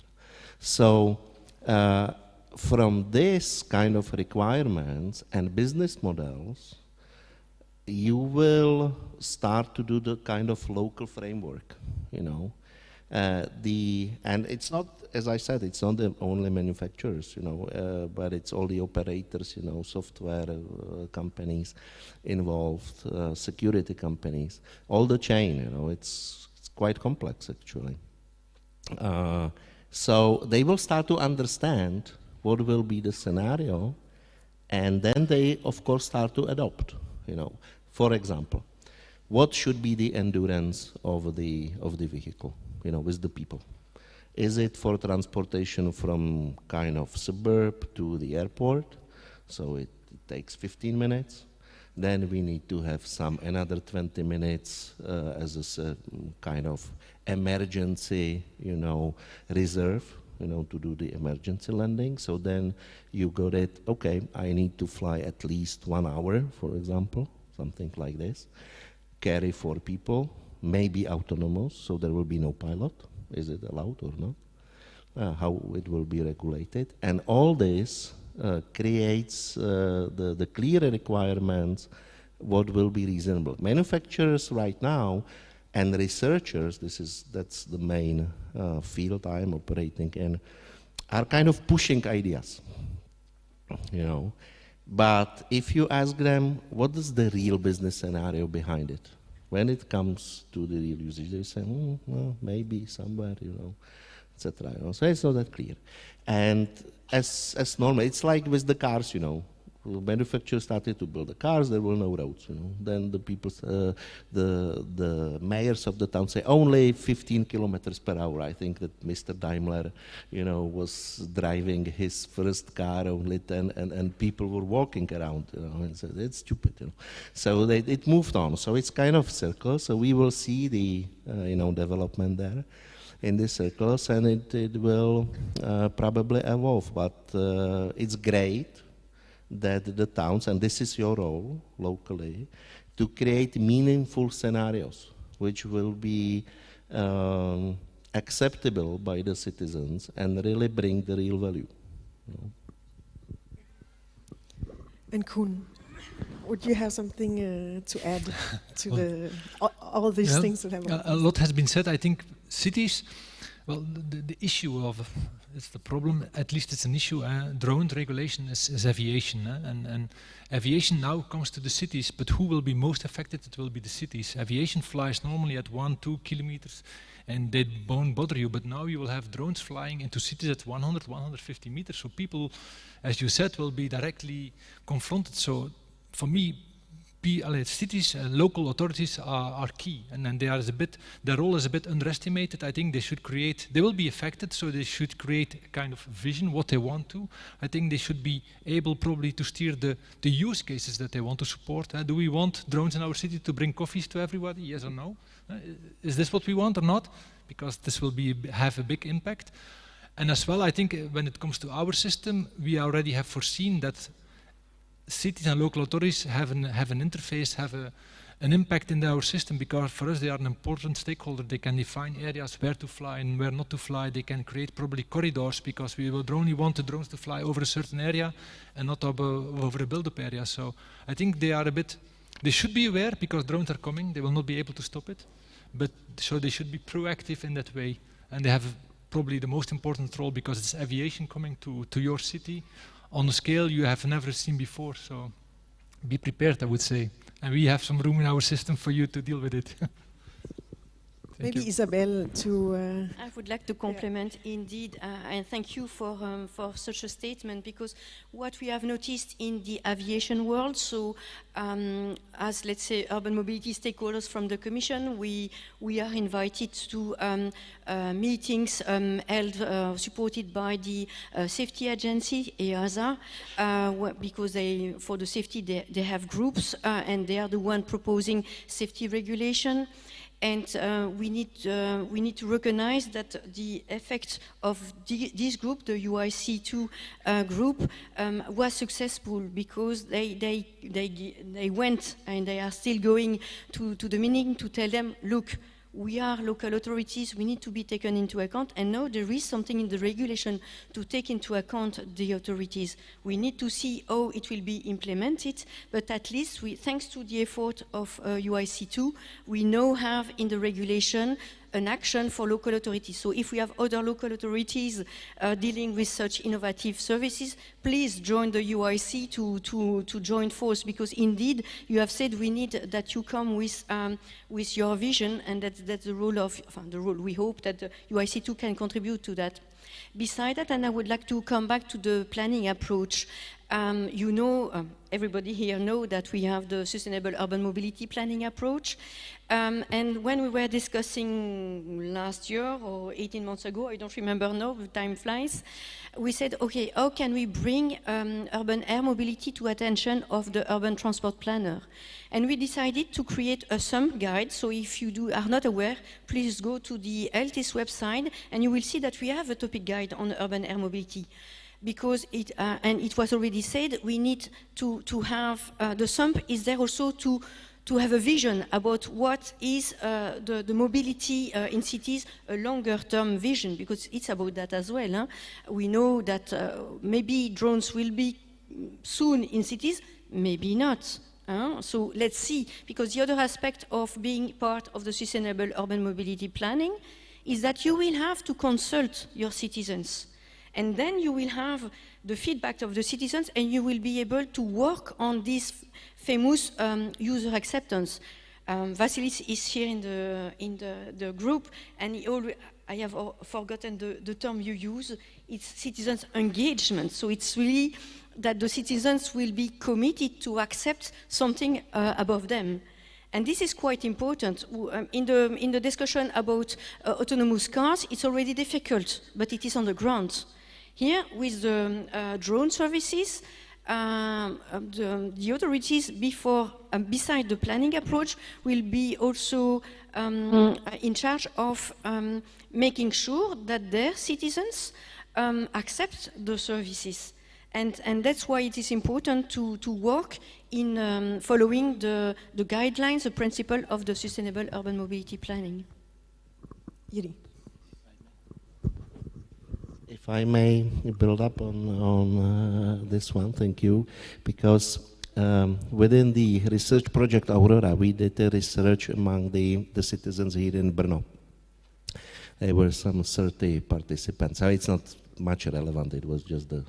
So from this kind of requirements and business models, you will start to do the kind of local framework, and it's not, as I said, it's not the only manufacturers, but it's all the operators, software companies involved, security companies, all the chain, it's quite complex actually. So they will start to understand what will be the scenario, and then they, of course, start to adopt, For example, what should be the endurance of the vehicle, with the people? Is it for transportation from kind of suburb to the airport? So it takes 15 minutes. Then we need to have another 20 minutes as a kind of emergency, reserve, to do the emergency landing. So then you got it, okay, I need to fly at least 1 hour, for example, something like this. Carry 4 people, maybe autonomous, so there will be no pilot. Is it allowed or not? How it will be regulated. And all this creates the clear requirements, what will be reasonable. Manufacturers right now and researchers, that's the main field I'm operating in, are kind of pushing ideas, But if you ask them, what is the real business scenario behind it? When it comes to the real usage, they say, well, maybe somewhere, etc. So it's not that clear. And as normal, it's like with the cars, Manufacturers started to build the cars, there were no roads, Then the people, the mayors of the town say only 15 kilometers per hour. I think that Mr. Daimler, was driving his first car only 10, and people were walking around, and said, it's stupid, So it moved on. So it's kind of circle. So we will see the, development there in these circles, and it will probably evolve. But it's great that the towns, and this is your role locally, to create meaningful scenarios which will be acceptable by the citizens and really bring the real value. And Koen. Would you have something to add to all these things that have a lot has been said. I think cities, well, the issue of, it's the problem, at least it's an issue, drone regulation is aviation. And aviation now comes to the cities, but who will be most affected? It will be the cities. Aviation flies normally at 1-2 kilometers and they won't bother you, but now you will have drones flying into cities at 100-150 meters. So people, as you said, will be directly confronted. So for me, cities, local authorities are key, and then their role is a bit underestimated. I think they will be affected, so they should create a kind of vision, what they want to. I think they should be able probably to steer the use cases that they want to support. Do we want drones in our city to bring coffees to everybody, yes or no? Is this what we want or not? Because this will have a big impact. And as well, I think when it comes to our system, we already have foreseen that cities and local authorities have an interface, have an impact in our system, because for us they are an important stakeholder. They can define areas where to fly and where not to fly. They can create probably corridors, because we would only want the drones to fly over a certain area and not over a build-up area. So I think they should be aware, because drones are coming. They will not be able to stop it, but so they should be proactive in that way. And they have probably the most important role, because it's aviation coming to your city on a scale you have never seen before. So be prepared, I would say. And we have some room in our system for you to deal with it. Maybe Isabelle to... I would like to compliment indeed, and thank you for such a statement, because what we have noticed in the aviation world, so as, let's say, urban mobility stakeholders from the Commission, we are invited to meetings held, supported by the safety agency, EASA, because for the safety they have groups, and they are the one proposing safety regulation. And we need to recognize that the effect of this group, the UIC2 group, was successful, because they went, and they are still going to the meeting to tell them, look, we are local authorities, we need to be taken into account, and now there is something in the regulation to take into account the authorities. We need to see how it will be implemented, but at least thanks to the effort of UIC2, we now have in the regulation an action for local authorities. So if we have other local authorities dealing with such innovative services, please join the UIC to join force, because indeed you have said we need that you come with your vision, and that's the role of the role. We hope that the UIC2 can contribute to that. Beside that, and I would like to come back to the planning approach. You know, everybody here know that we have the Sustainable Urban Mobility Planning approach. And when we were discussing last year or 18 months ago, I don't remember now, time flies, we said, okay, how can we bring urban air mobility to attention of the urban transport planner? And we decided to create a SUMP guide. So if you are not aware, please go to the LTIS website, and you will see that we have a topic guide on urban air mobility. Because and it was already said, we need to have, the SUMP is there also to have a vision about what is the mobility in cities, a longer term vision, because it's about that as well. Huh? We know that maybe drones will be soon in cities, maybe not. So let's see, because the other aspect of being part of the Sustainable Urban Mobility Planning is that you will have to consult your citizens. And then you will have the feedback of the citizens, and you will be able to work on this famous user acceptance. Vasilis is here in the group, and I have forgotten the term you use. It's citizens engagement. So it's really that the citizens will be committed to accept something above them. And this is quite important. In the discussion about autonomous cars, it's already difficult, but it is on the ground. Here, with the drone services, the authorities, beside the planning approach, will be also in charge of making sure that their citizens accept the services. And that's why it is important to work in following the guidelines, the principle of the Sustainable Urban Mobility Planning. Yuri. If I may build up on this one, thank you, because within the research project Aurora, we did a research among the citizens here in Brno. There were some 30 participants. So it's not much relevant. It was just a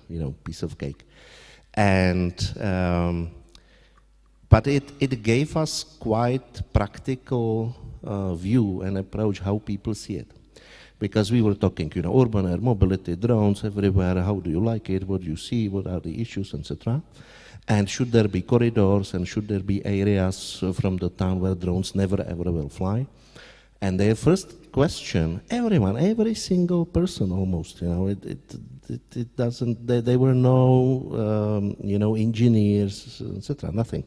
piece of cake, and but it gave us quite practical view and approach how people see it, because we were talking, urban air mobility, drones everywhere. How do you like it? What do you see? What are the issues, etc. And should there be corridors, and should there be areas from the town where drones never ever will fly? And their first question, everyone, every single person almost, it doesn't. There were no, engineers, etc. Nothing.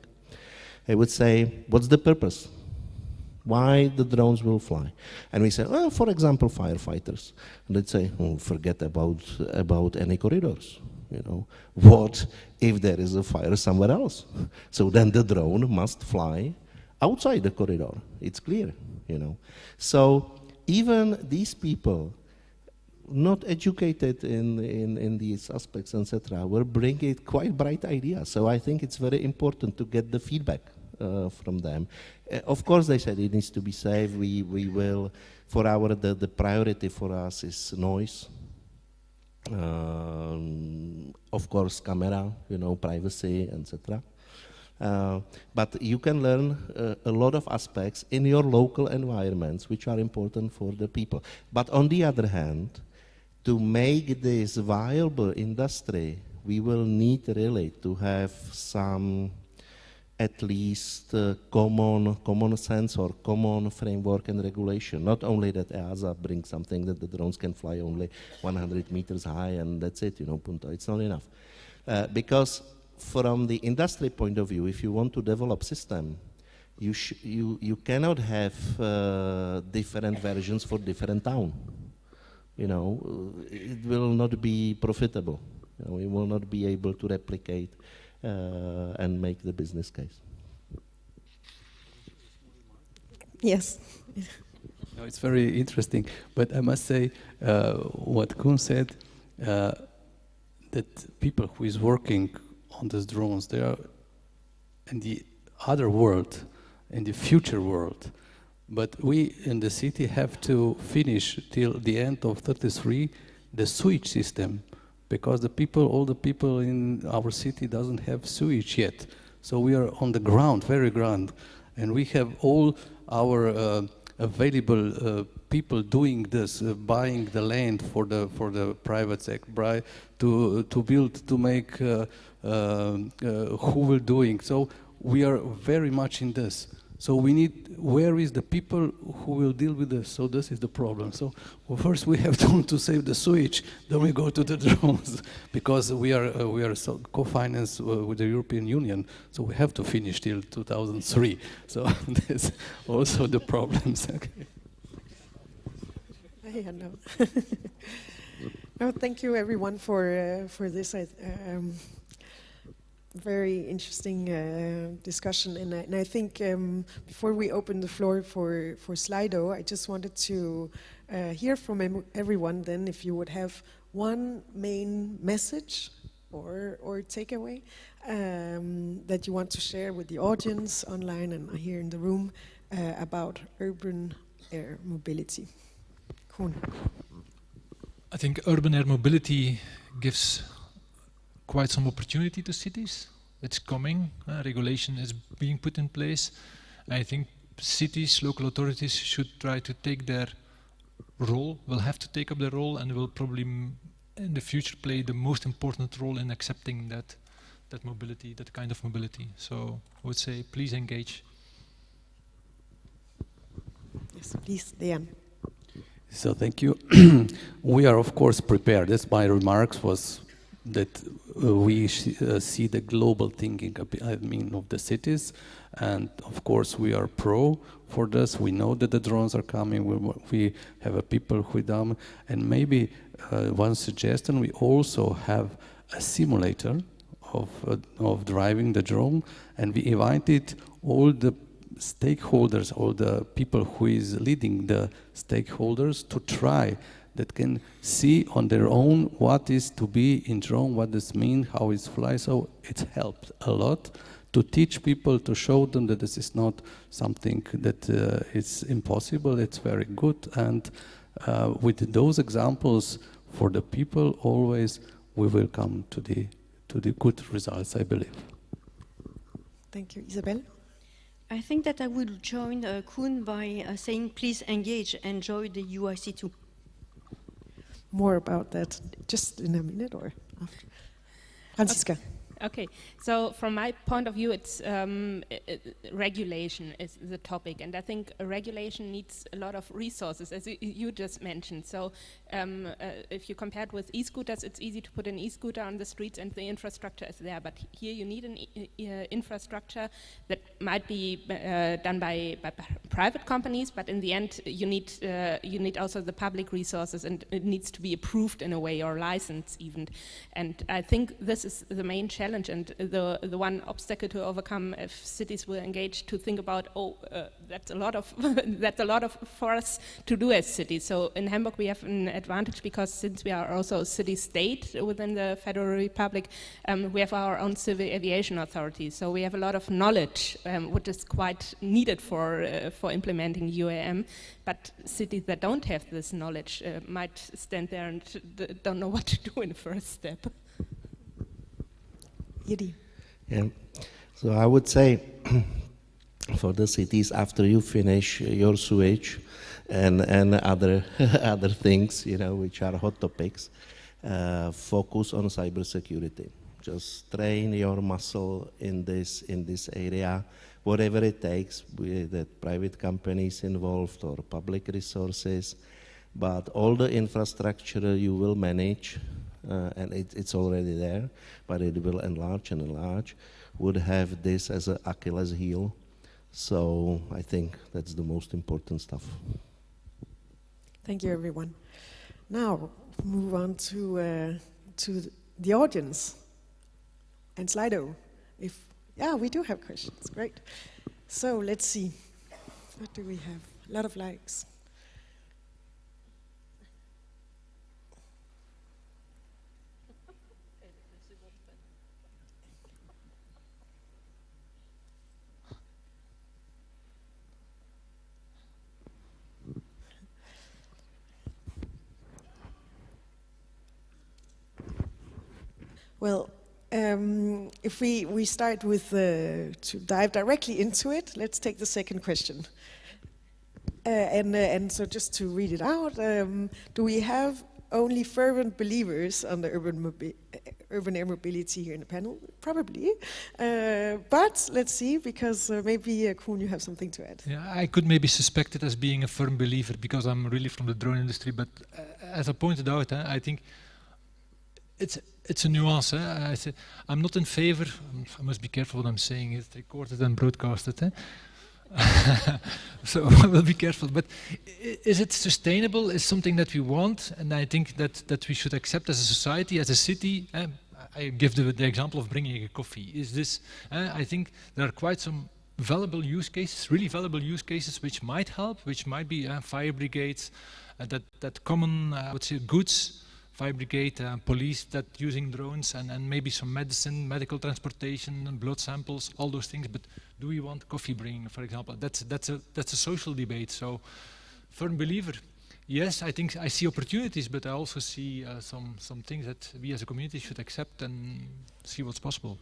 They would say, "What's the purpose? Why the drones will fly?" And we say, "Well, for example, firefighters." And they'd say, "Oh, forget about any corridors. What if there is a fire somewhere else? So then the drone must fly outside the corridor. It's clear, So even these people, not educated in these aspects, etc., were bringing quite bright ideas. So I think it's very important to get the feedback from them. Of course, they said it needs to be safe. We will, the priority for us is noise. Of course, camera, privacy, etc. But you can learn a lot of aspects in your local environments which are important for the people. But on the other hand, to make this viable industry, we will need really to have some at least common sense or common framework and regulation. Not only that EASA brings something that the drones can fly only 100 meters high and that's it, punto. It's not enough. Because from the industry point of view, if you want to develop system, you cannot have different versions for different town. It will not be profitable. We will not be able to replicate and make the business case. Yes. No, it's very interesting, but I must say what Koen said, that people who is working on these drones, they are in the other world, in the future world. But we in the city have to finish till the end of 33 the sewage system, because all the people in our city doesn't have sewage yet. So we are on the ground, very ground, and we have all our available people doing this, buying the land for the private sector, to build, to make, who will doing. So we are very much in this. So we need, where is the people who will deal with this? So this is the problem. So first we have to save the sewage, then we go to the drones, because we are so co-financed with the European Union, so we have to finish till 2003. So there's also the problems. Okay. Yeah, no. No, thank you everyone for this. Very interesting discussion, and I think before we open the floor for Slido, I just wanted to hear from everyone then if you would have one main message or takeaway that you want to share with the audience online and here in the room about urban air mobility. Koen. I think urban air mobility gives quite some opportunity to cities. It's coming, regulation is being put in place. I think cities, local authorities should try to take their role, will have to take up their role, and will probably in the future play the most important role in accepting that mobility, that kind of mobility. So I would say please engage. Yes, please, Dejan. So thank you. We are of course prepared. That's my remarks was that we see the global thinking, of the cities, and of course we are pro for this. We know that the drones are coming. We have a people who them, and maybe one suggestion: we also have a simulator of driving the drone, and we invited all the stakeholders, all the people who is leading the stakeholders to try. That can see on their own what is to be in drone, what this means, how it flies. So it helped a lot to teach people, to show them that this is not something that is impossible, it's very good. And with those examples for the people, always we will come to the good results, I believe. Thank you. Isabelle? I think that I would join Koen by saying please engage and join the UIC2. More about that just in a minute or after. Franziska. Okay, so from my point of view, it's regulation is the topic, and I think regulation needs a lot of resources, as you just mentioned. So if you compare it with e-scooters, it's easy to put an e-scooter on the streets and the infrastructure is there, but here you need an infrastructure that might be done by private companies, but in the end you need also the public resources, and it needs to be approved in a way, or licensed even. And I think this is the main challenge and the one obstacle to overcome if cities will engage to think about, that's a lot of for us to do as cities. So in Hamburg we have an advantage because since we are also a city-state within the Federal Republic, we have our own civil aviation authority. So we have a lot of knowledge, which is quite needed for implementing UAM. But cities that don't have this knowledge might stand there and don't know what to do in the first step. Yidi. Yeah. So I would say for the cities, after you finish your sewage and other other things, which are hot topics, focus on cybersecurity. Just train your muscle in this area, whatever it takes, with the private companies involved or public resources. But all the infrastructure you will manage. And it's already there, but it will enlarge and enlarge, would have this as an Achilles heel. So I think that's the most important stuff. Thank you, everyone. Now, move on to the audience. And Slido, we do have questions, great. So let's see, what do we have? A lot of likes. Well, if we start with, to dive directly into it, let's take the second question. And so just to read it out, do we have only fervent believers on the urban air mobility here in the panel? Probably. But let's see, because maybe Koen, you have something to add. Yeah, I could maybe suspect it as being a firm believer because I'm really from the drone industry, but as I pointed out, I think it's a nuance. I'm not in favor, I must be careful what I'm saying, it's recorded and broadcasted. So we'll be careful. But is it sustainable? Is something that we want? And I think that we should accept as a society, as a city. I give the example of bringing a coffee. Is this? I think there are quite some valuable use cases, really valuable use cases, which might help, which might be fire brigades, that common, I would say, goods. Fire brigade, police that using drones, and maybe some medicine, medical transportation, blood samples, all those things. But do we want coffee bringing, for example? That's a social debate. So, firm believer. Yes, I think I see opportunities, but I also see some things that we as a community should accept and see what's possible.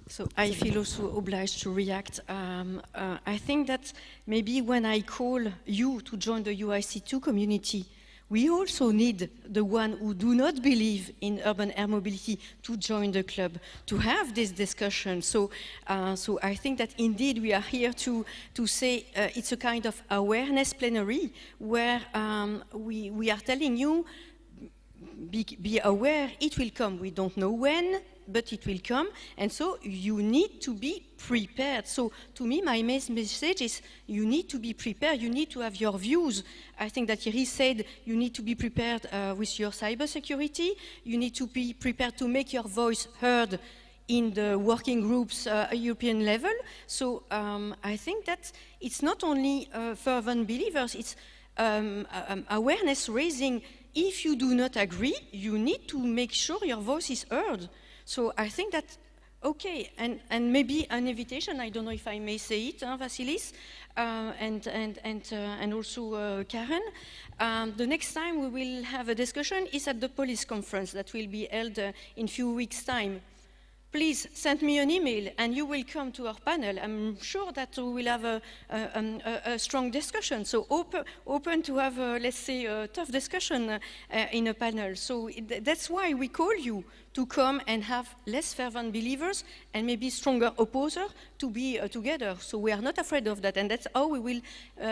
So I feel also obliged to react. I think that maybe when I call you to join the UIC2 community, we also need the one who do not believe in urban air mobility to join the club, to have this discussion. So I think that indeed we are here to say it's a kind of awareness plenary where we are telling you, be aware, it will come. We don't know when, but it will come, and so you need to be prepared. So to me, my message is you need to be prepared, you need to have your views. I think that Thierry said you need to be prepared with your cybersecurity, you need to be prepared to make your voice heard in the working groups European level. So I think that it's not only fervent believers, it's awareness raising. If you do not agree, you need to make sure your voice is heard. So I think that Okay, and maybe an invitation, I don't know if I may say it, Vasilis, and also Karen. The next time we will have a discussion is at the police conference that will be held in few weeks' time. Please send me an email and you will come to our panel. I'm sure that we will have a strong discussion. So open to have, let's say, a tough discussion in a panel. So that's why we call you to come and have less fervent believers and maybe stronger opposers to be together. So we are not afraid of that. And that's how we will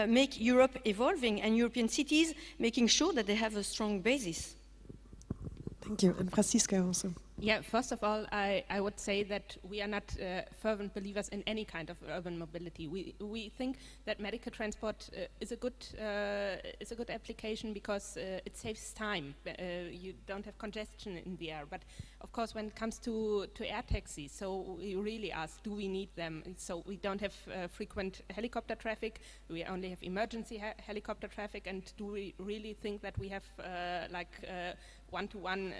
make Europe evolving and European cities making sure that they have a strong basis. Thank you. And Franziska also. Yeah, first of all, I would say that we are not fervent believers in any kind of urban mobility. We think that medical transport is a good application because it saves time. You don't have congestion in the air. But of course, when it comes to air taxis, so we really ask, do we need them? So we don't have frequent helicopter traffic. We only have emergency helicopter traffic. And do we really think that we have one-to-one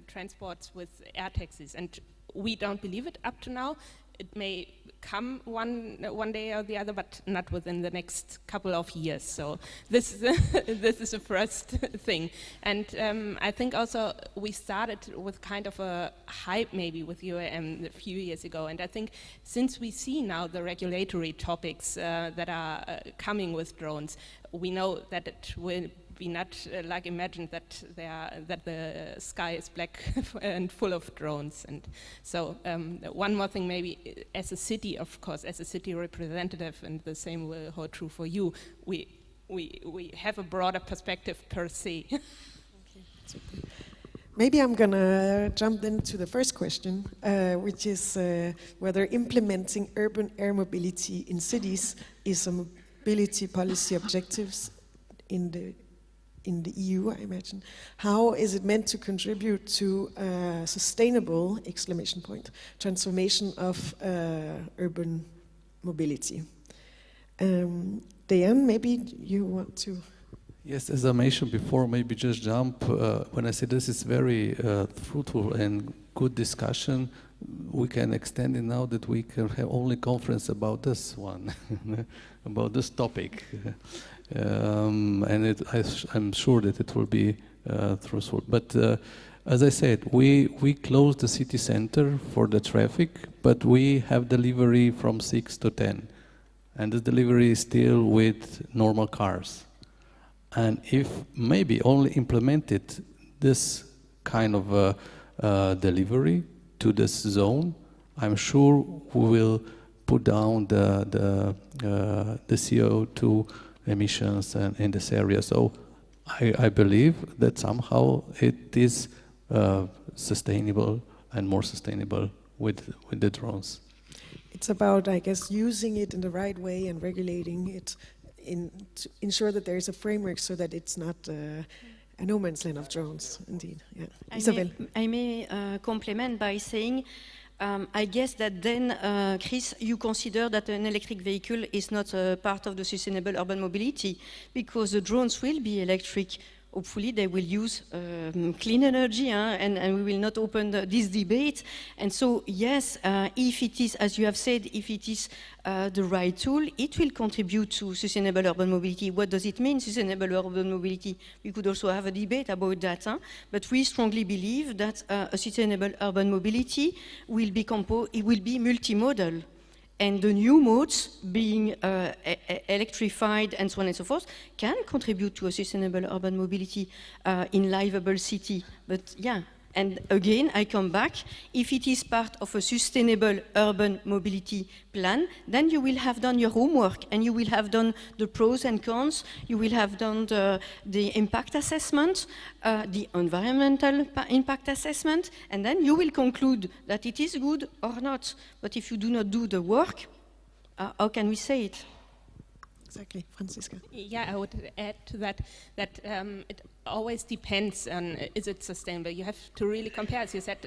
transports with air taxis? And we don't believe it up to now. It may come one day or the other, but not within the next couple of years. So this is the first thing. And I think also we started with kind of a hype maybe with UAM a few years ago. And I think since we see now the regulatory topics that are coming with drones, we know that it will be not like imagined that the sky is black and full of drones. And so one more thing, maybe as a city, of course, as a city representative, and the same will hold true for you, we have a broader perspective per se. Okay, super. Maybe I'm gonna jump into the first question, which is whether implementing urban air mobility in cities is a mobility policy objectives in the EU, I imagine. How is it meant to contribute to sustainable, exclamation point, transformation of urban mobility? Diane, maybe you want to? Yes, as I mentioned before, maybe just jump. When I say this is very fruitful and good discussion, we can extend it now that we can have only conference about this one, about this topic. And I'm sure that it will be truthful. But as I said, we close the city center for the traffic, but we have delivery from 6 to 10. And the delivery is still with normal cars. And if maybe only implemented this kind of delivery to this zone, I'm sure we will put down the CO2 emissions in this area. So I believe that somehow it is sustainable and more sustainable with the drones. It's about, I guess, using it in the right way and regulating it to ensure that there is a framework so that it's not a no man's land of drones, indeed. Yeah. Isabel. I may complement by saying, I guess that then, Chris, you consider that an electric vehicle is not a part of the sustainable urban mobility because the drones will be electric. Hopefully they will use clean energy, and we will not open this debate. And so, yes, if it is, as you have said, if it is the right tool, it will contribute to sustainable urban mobility. What does it mean, sustainable urban mobility? We could also have a debate about that, but we strongly believe that a sustainable urban mobility will be multimodal. And the new modes, being electrified and so on and so forth, can contribute to a sustainable urban mobility in livable city. But yeah, and again, I come back, if it is part of a sustainable urban mobility plan, then you will have done your homework and you will have done the pros and cons, you will have done the impact assessment, the environmental impact assessment, and then you will conclude that it is good or not. But if you do not do the work, how can we say it? Exactly, Franziska. Yeah, I would add to that it always depends on is it sustainable. You have to really compare. As you said,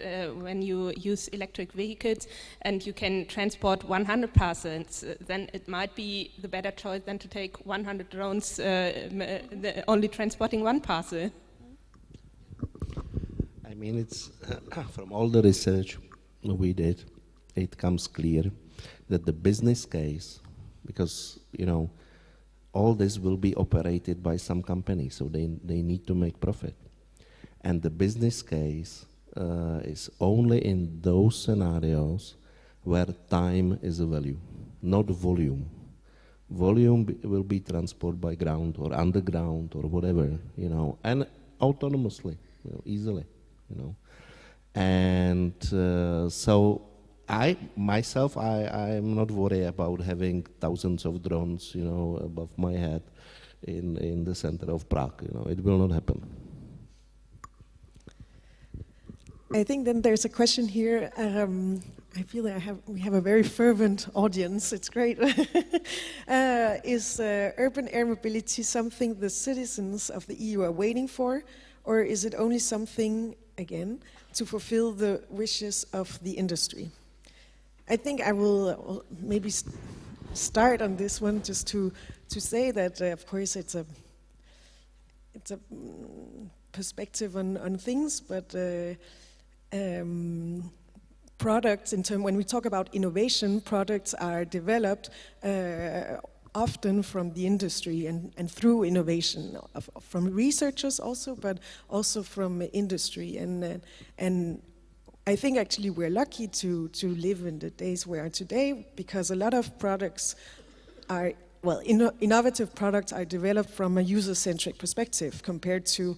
when you use electric vehicles and you can transport 100 parcels, then it might be the better choice than to take 100 drones only transporting one parcel. I mean, it's from all the research, we did, it comes clear that the business case, because all this will be operated by some company, so they need to make profit. And the business case is only in those scenarios where time is a value, not volume. Volume will be transported by ground or underground or whatever, and autonomously, easily, And so I am not worried about having thousands of drones, above my head in the center of Prague. It will not happen. I think then there's a question here. I feel that we have a very fervent audience. It's great. Is urban air mobility something the citizens of the EU are waiting for, or is it only something, again, to fulfill the wishes of the industry? I think I will maybe start on this one just to say that, of course, it's a perspective on things, but products, when we talk about innovation, products are developed often from the industry and through innovation, from researchers also, but also from industry. And I think actually we're lucky to live in the days we are today, because a lot of products are, innovative products are developed from a user-centric perspective compared to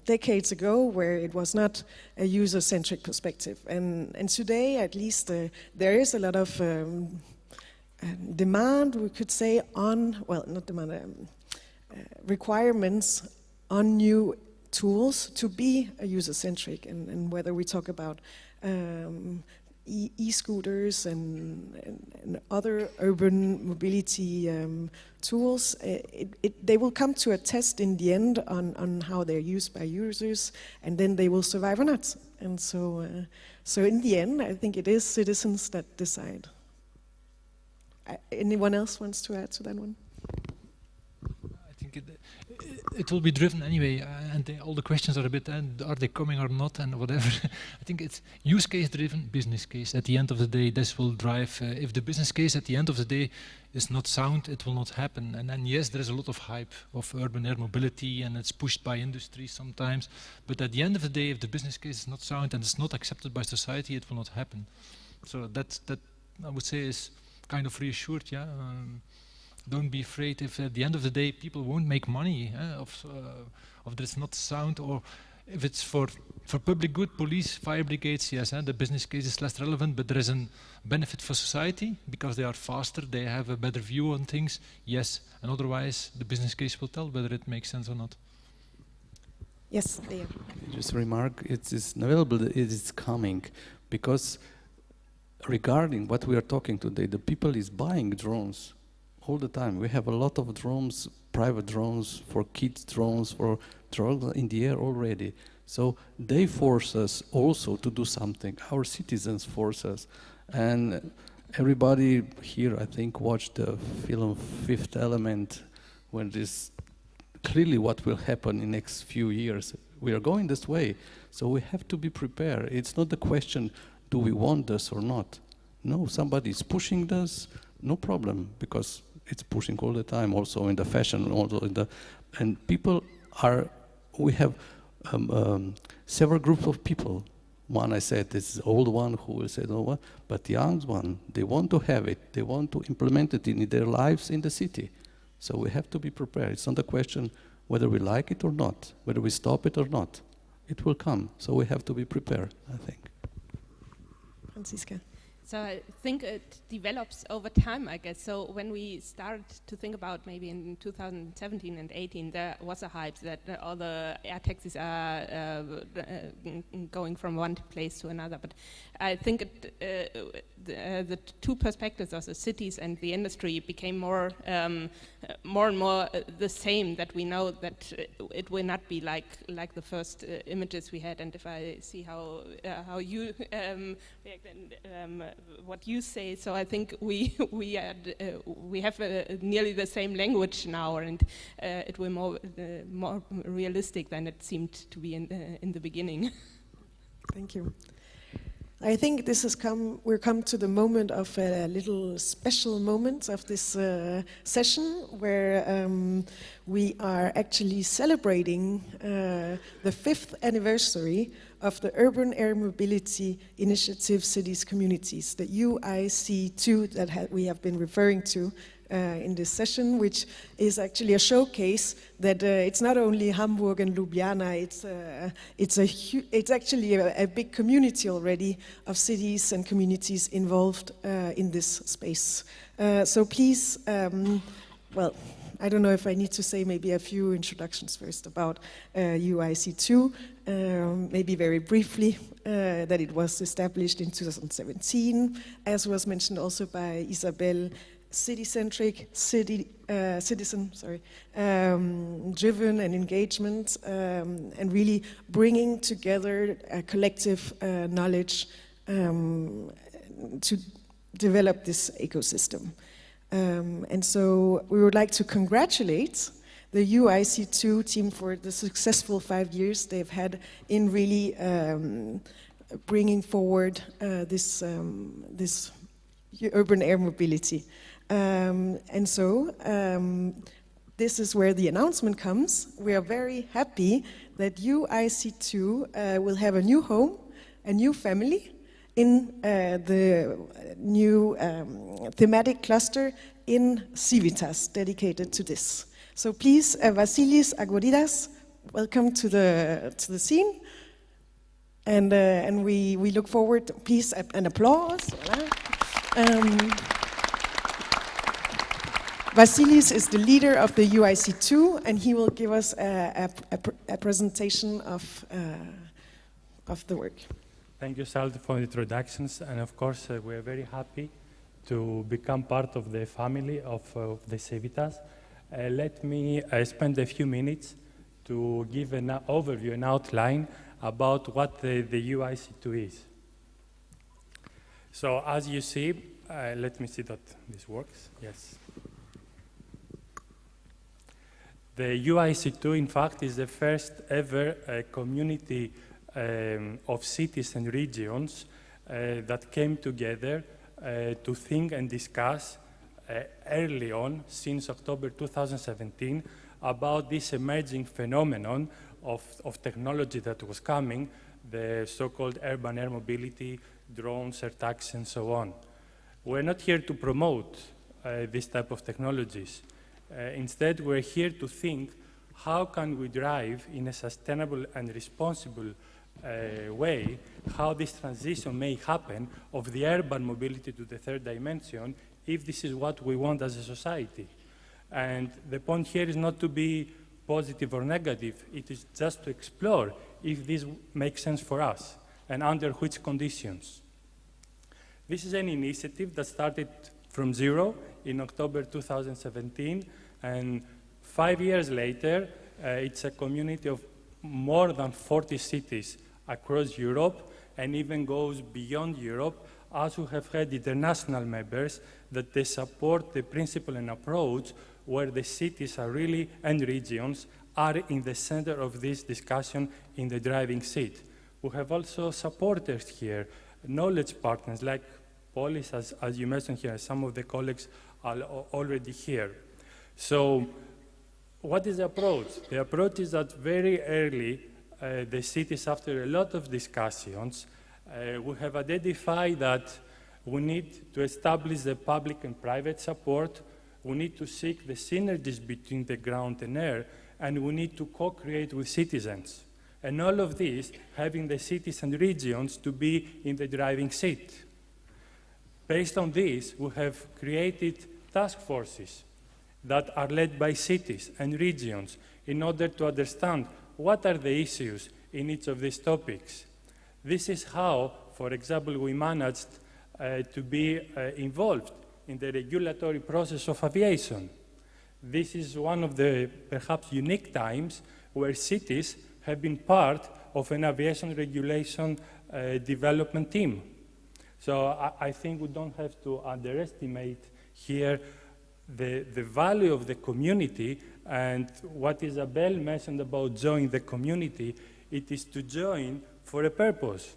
decades ago, where it was not a user-centric perspective. And today, at least, there is a lot of demand, we could say, not demand, requirements on new tools to be a user-centric, and whether we talk about e-scooters and other urban mobility tools, they will come to a test in the end on how they're used by users, and then they will survive or not. And so in the end, I think it is citizens that decide. Anyone else wants to add to that one? I think it will be driven anyway, and all the questions are a bit, are they coming or not, and whatever. I think it's use case driven, business case. At the end of the day, this will drive. If the business case at the end of the day is not sound, it will not happen. And then yes, there is a lot of hype of urban air mobility, and it's pushed by industry sometimes. But at the end of the day, if the business case is not sound and it's not accepted by society, it will not happen. So that I would say is kind of reassured. Yeah. Don't be afraid if at the end of the day people won't make money of this not sound, or if it's for public good, police, fire brigades, yes, the business case is less relevant, but there is a benefit for society because they are faster, they have a better view on things, yes, and otherwise the business case will tell whether it makes sense or not. Yes, there. Just a remark, it is available, it is coming, because regarding what we are talking today, the people is buying drones all the time. We have a lot of drones, private drones, for kids drones, for drones in the air already. So they force us also to do something. Our citizens force us. And everybody here, I think, watched the film Fifth Element, when this clearly what will happen in the next few years. We are going this way, so we have to be prepared. It's not the question, do we want this or not? No, somebody is pushing this, no problem, because it's pushing all the time, also in the fashion, also in the, and people are, we have several groups of people. One, I said, this is old one who will say, no, what? But the young one, they want to have it, they want to implement it in their lives in the city. So we have to be prepared. It's not a question whether we like it or not, whether we stop it or not. It will come, so we have to be prepared, I think. Franziska. So I think it develops over time, I guess. So when we started to think about maybe in 2017 and 18, there was a hype that all the air taxis are going from one place to another. But I think the two perspectives of the cities and the industry became more and more the same, that we know that it will not be like the first images we had. And if I see how you react and what you say, so I think we have nearly the same language now, and it will more realistic than it seemed to be in the beginning. Thank you. I think this has we're come to the moment of a little special moment of this session where we are actually celebrating the 5th anniversary of the Urban Air Mobility Initiative Cities Communities, the UIC2 that we have been referring to in this session, which is actually a showcase that it's not only Hamburg and Ljubljana, it's actually a big community already of cities and communities involved in this space. So please, well, I don't know if I need to say maybe a few introductions first about UIC2, maybe very briefly, that it was established in 2017, as was mentioned also by Isabel, city-centric, citizen, driven and engagement, and really bringing together a collective knowledge to develop this ecosystem. And so we would like to congratulate the UIC2 team for the successful 5 years they've had in really bringing forward this urban air mobility. And so this is where the announcement comes. We are very happy that UIC2 will have a new home, a new family in the new thematic cluster in Civitas dedicated to this. So please, Vasilis Agoridas, welcome to the scene. And we look forward, please, an applause. Vasilis is the leader of the UIC2, and he will give us a presentation of the work. Thank you, Sal, for the introductions. And of course, we're very happy to become part of the family of the Civitas. Let me spend a few minutes to give an overview, an outline about what the UIC2 is. So as you see, let me see that this works. Yes. The UIC2, in fact, is the first ever community of cities and regions that came together to think and discuss early on, since October 2017, about this emerging phenomenon of technology that was coming, the so-called urban air mobility, drones, air taxis, and so on. We're not here to promote this type of technologies. Instead, we're here to think, how can we drive in a sustainable and responsible way, how this transition may happen of the urban mobility to the third dimension, if this is what we want as a society. And the point here is not to be positive or negative, it is just to explore if this makes sense for us and under which conditions. This is an initiative that started from zero in October 2017, and 5 years later, it's a community of more than 40 cities across Europe, and even goes beyond Europe, as we have had international members that they support the principle and approach where the cities are really, and regions, are in the center of this discussion in the driving seat. We have also supporters here, knowledge partners like Polis, as you mentioned here, some of the colleagues are already here. So what is the approach? The approach is that very early, the cities, after a lot of discussions, we have identified that we need to establish the public and private support, we need to seek the synergies between the ground and air, and we need to co-create with citizens. And all of this, having the cities and regions to be in the driving seat. Based on this, we have created task forces that are led by cities and regions in order to understand what are the issues in each of these topics. This is how, for example, we managed to be involved in the regulatory process of aviation. This is one of the perhaps unique times where cities have been part of an aviation regulation development team. So I think we don't have to underestimate here the value of the community, and what Isabel mentioned about joining the community, it is to join for a purpose.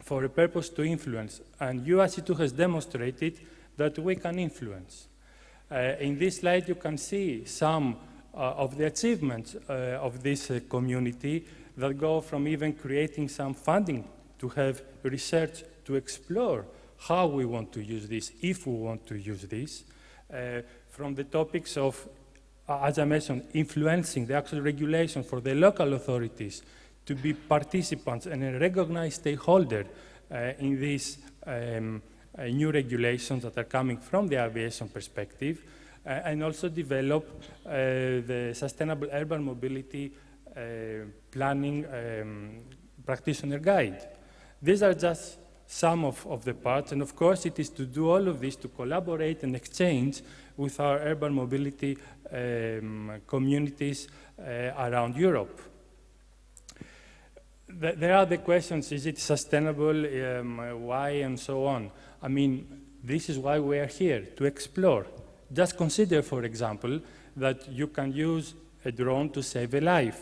for a purpose to influence. And UIC2 has demonstrated that we can influence. In this slide, you can see some of the achievements of this community that go from even creating some funding to have research to explore how we want to use this, if we want to use this, from the topics of, as I mentioned, influencing the actual regulation for the local authorities to be participants and a recognized stakeholder in these new regulations that are coming from the aviation perspective, and also develop the sustainable urban mobility planning practitioner guide. These are just some of the parts, and of course it is to do all of this to collaborate and exchange with our urban mobility communities around Europe. There are the questions, is it sustainable, why, and so on. I mean, this is why we are here, to explore. Just consider, for example, that you can use a drone to save a life.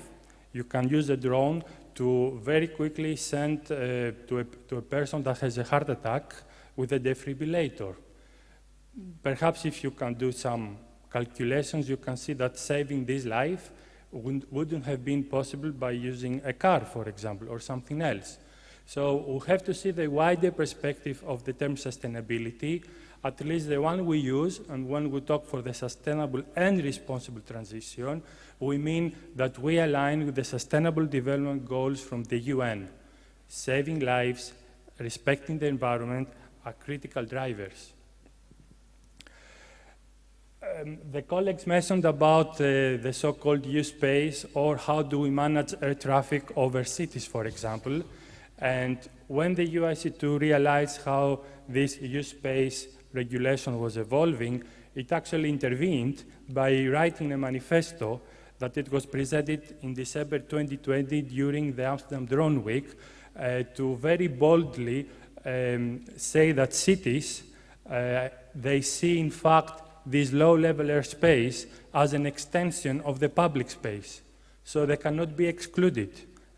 You can use a drone to very quickly send to a person that has a heart attack with a defibrillator. Perhaps if you can do some calculations, you can see that saving this life wouldn't have been possible by using a car, for example, or something else. So we have to see the wider perspective of the term sustainability, at least the one we use, and when we talk for the sustainable and responsible transition, we mean that we align with the Sustainable Development Goals from the UN. Saving lives, respecting the environment are critical drivers. The colleagues mentioned about the so-called U-space, or how do we manage air traffic over cities, for example. And when the UIC2 realized how this U-space regulation was evolving, it actually intervened by writing a manifesto that it was presented in December 2020 during the Amsterdam Drone Week to very boldly say that cities, they see in fact this low-level airspace as an extension of the public space. So they cannot be excluded.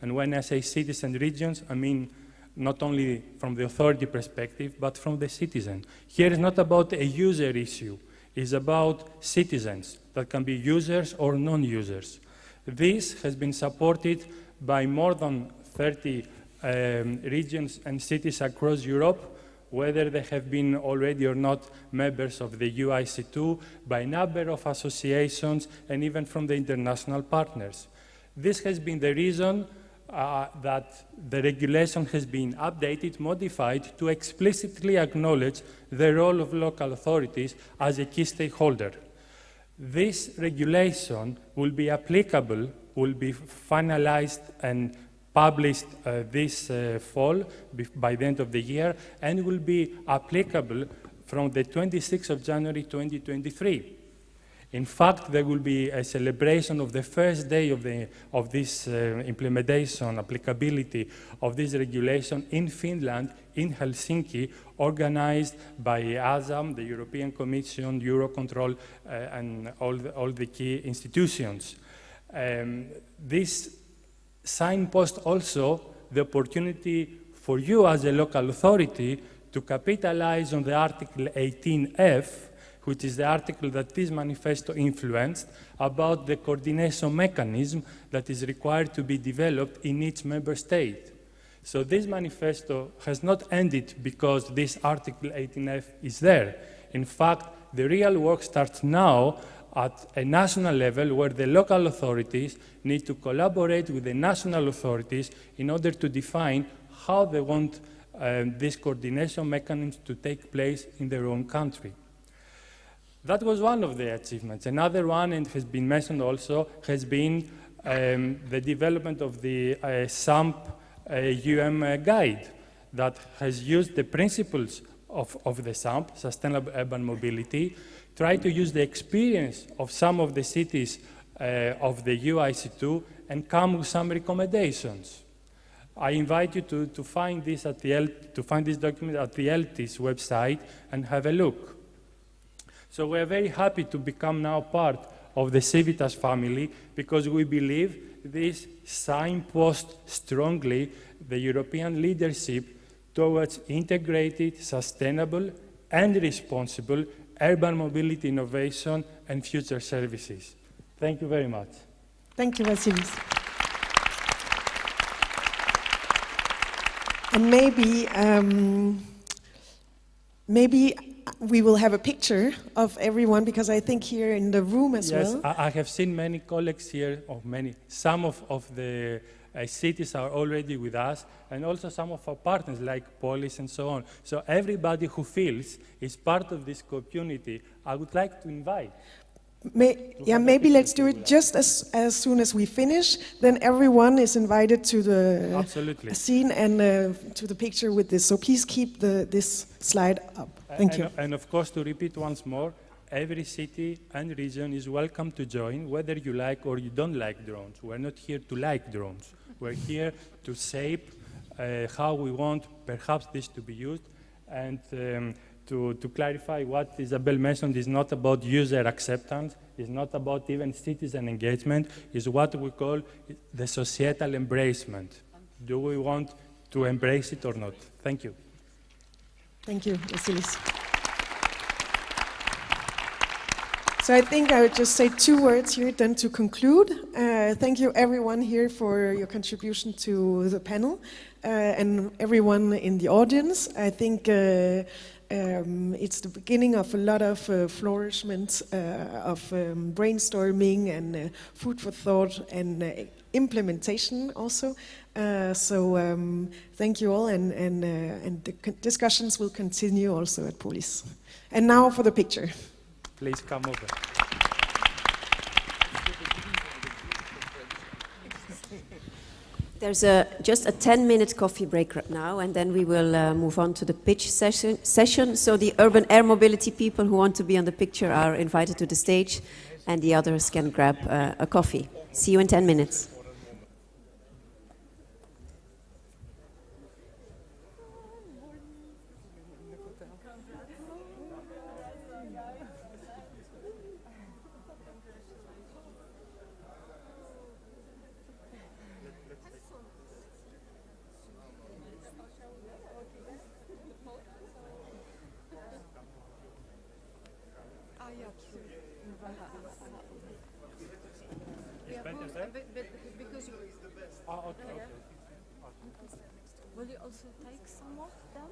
And when I say cities and regions, I mean not only from the authority perspective, but from the citizen. Here is not about a user issue. It's about citizens that can be users or non-users. This has been supported by more than 30 regions and cities across Europe, whether they have been already or not members of the UIC2, by a number of associations, and even from the international partners. This has been the reason that the regulation has been updated, modified, to explicitly acknowledge the role of local authorities as a key stakeholder. This regulation will be applicable, will be finalized and published this fall, by the end of the year, and will be applicable from the 26th of January 2023. In fact, there will be a celebration of the first day of this implementation, applicability of this regulation in Finland, in Helsinki, organized by ASAM, the European Commission, Eurocontrol, and all the key institutions. This signpost also the opportunity for you as a local authority to capitalize on the Article 18F, which is the article that this manifesto influenced, about the coordination mechanism that is required to be developed in each member state. So this manifesto has not ended because this Article 18F is there. In fact, the real work starts now at a national level, where the local authorities need to collaborate with the national authorities in order to define how they want these coordination mechanisms to take place in their own country. That was one of the achievements. Another one, and has been mentioned also, has been the development of the SAMP guide that has used the principles of the SAMP, Sustainable Urban Mobility, try to use the experience of some of the cities of the UIC2 and come with some recommendations. I invite you to find this at this document at the LTI's website and have a look. So we are very happy to become now part of the Civitas family, because we believe this signpost strongly the European leadership towards integrated, sustainable, and responsible urban mobility innovation and future services. Thank you very much. Thank you, Vasilis. And maybe we will have a picture of everyone, because I think here in the room as well. Yes, I have seen many colleagues here, some of the cities are already with us, and also some of our partners like Polis and so on. So everybody who feels is part of this community, I would like to invite. Maybe let's do it just as soon as we finish. Then everyone is invited to the scene and to the picture with this. So please keep this slide up. Thank you. And of course, to repeat once more, every city and region is welcome to join, whether you like or you don't like drones. We're not here to like drones. We're here to shape how we want perhaps this to be used. And to clarify what Isabel mentioned is not about user acceptance, it's not about even citizen engagement, it's what we call the societal embracement. Do we want to embrace it or not? Thank you. Thank you, Vasilis. So I think I would just say 2 words here then to conclude. Thank you everyone here for your contribution to the panel and everyone in the audience. I think it's the beginning of a lot of flourishment of brainstorming and food for thought and implementation also. So thank you all, and the discussions will continue also at Polis. And now for the picture. Please come over. There's just a 10-minute coffee break right now, and then we will move on to the pitch session. So the urban air mobility people who want to be on the picture are invited to the stage, and the others can grab a coffee. See you in 10 minutes. Will you also take some more then?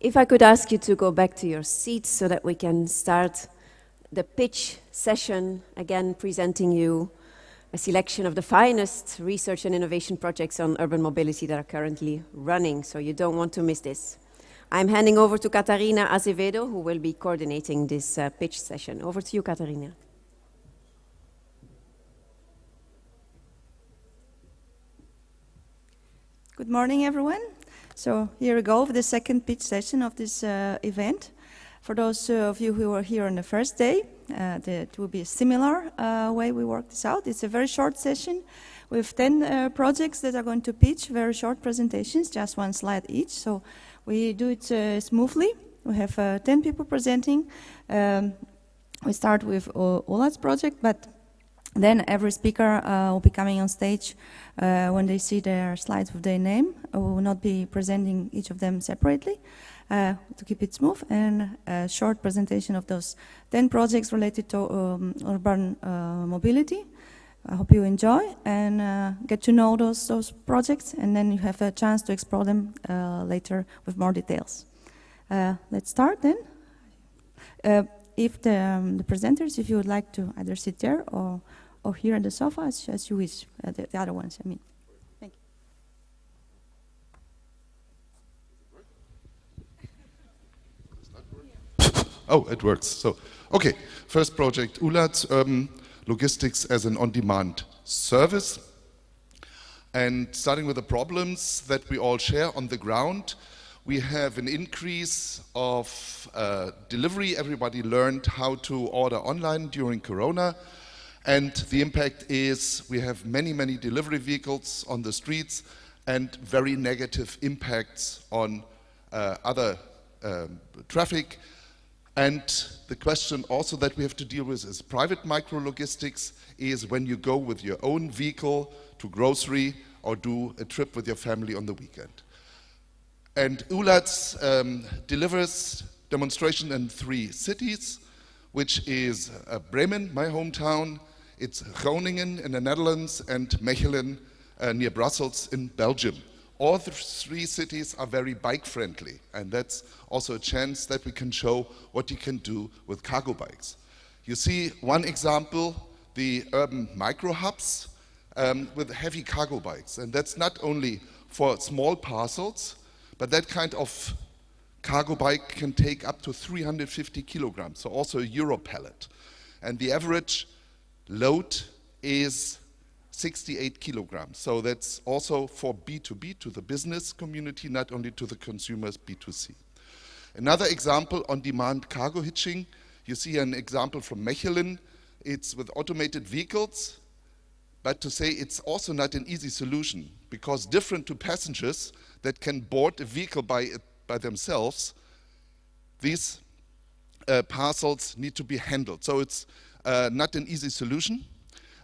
If I could ask you to go back to your seats so that we can start the pitch session, again presenting you a selection of the finest research and innovation projects on urban mobility that are currently running, so you don't want to miss this. I'm handing over to Catarina Azevedo, who will be coordinating this pitch session. Over to you, Catarina. Good morning, everyone. So here we go for the second pitch session of this event. For those of you who were here on the first day, it will be a similar way we work this out. It's a very short session with 10 projects that are going to pitch, very short presentations, just one slide each. So we do it smoothly. We have 10 people presenting. We start with Olad's project, but then every speaker will be coming on stage when they see their slides with their name. We will not be presenting each of them separately to keep it smooth, and a short presentation of those 10 projects related to urban mobility. I hope you enjoy and get to know those projects, and then you have a chance to explore them later with more details. Let's start then. If the presenters, if you would like to either sit there or here on the sofa, as you wish, the other ones, I mean. Thank you. Oh, it works. So, okay, first project, ULAT's Urban Logistics as an on-demand service. And starting with the problems that we all share on the ground, we have an increase of delivery. Everybody learned how to order online during Corona. And the impact is we have many, many delivery vehicles on the streets and very negative impacts on other traffic. And the question also that we have to deal with is private micro-logistics is when you go with your own vehicle to grocery or do a trip with your family on the weekend. And ULATS delivers demonstration in 3 cities, which is Bremen, my hometown, it's Groningen in the Netherlands, and Mechelen near Brussels in Belgium. All the 3 cities are very bike-friendly, and that's also a chance that we can show what you can do with cargo bikes. You see one example, the urban micro-hubs with heavy cargo bikes, and that's not only for small parcels, but that kind of cargo bike can take up to 350 kilograms, so also a Euro pallet. And the average load is 68 kilograms. So that's also for B2B, to the business community, not only to the consumers, B2C. Another example, on-demand cargo hitching. You see an example from Mechelen. It's with automated vehicles, but to say it's also not an easy solution, because different to passengers that can board a vehicle by themselves, these parcels need to be handled. So it's not an easy solution.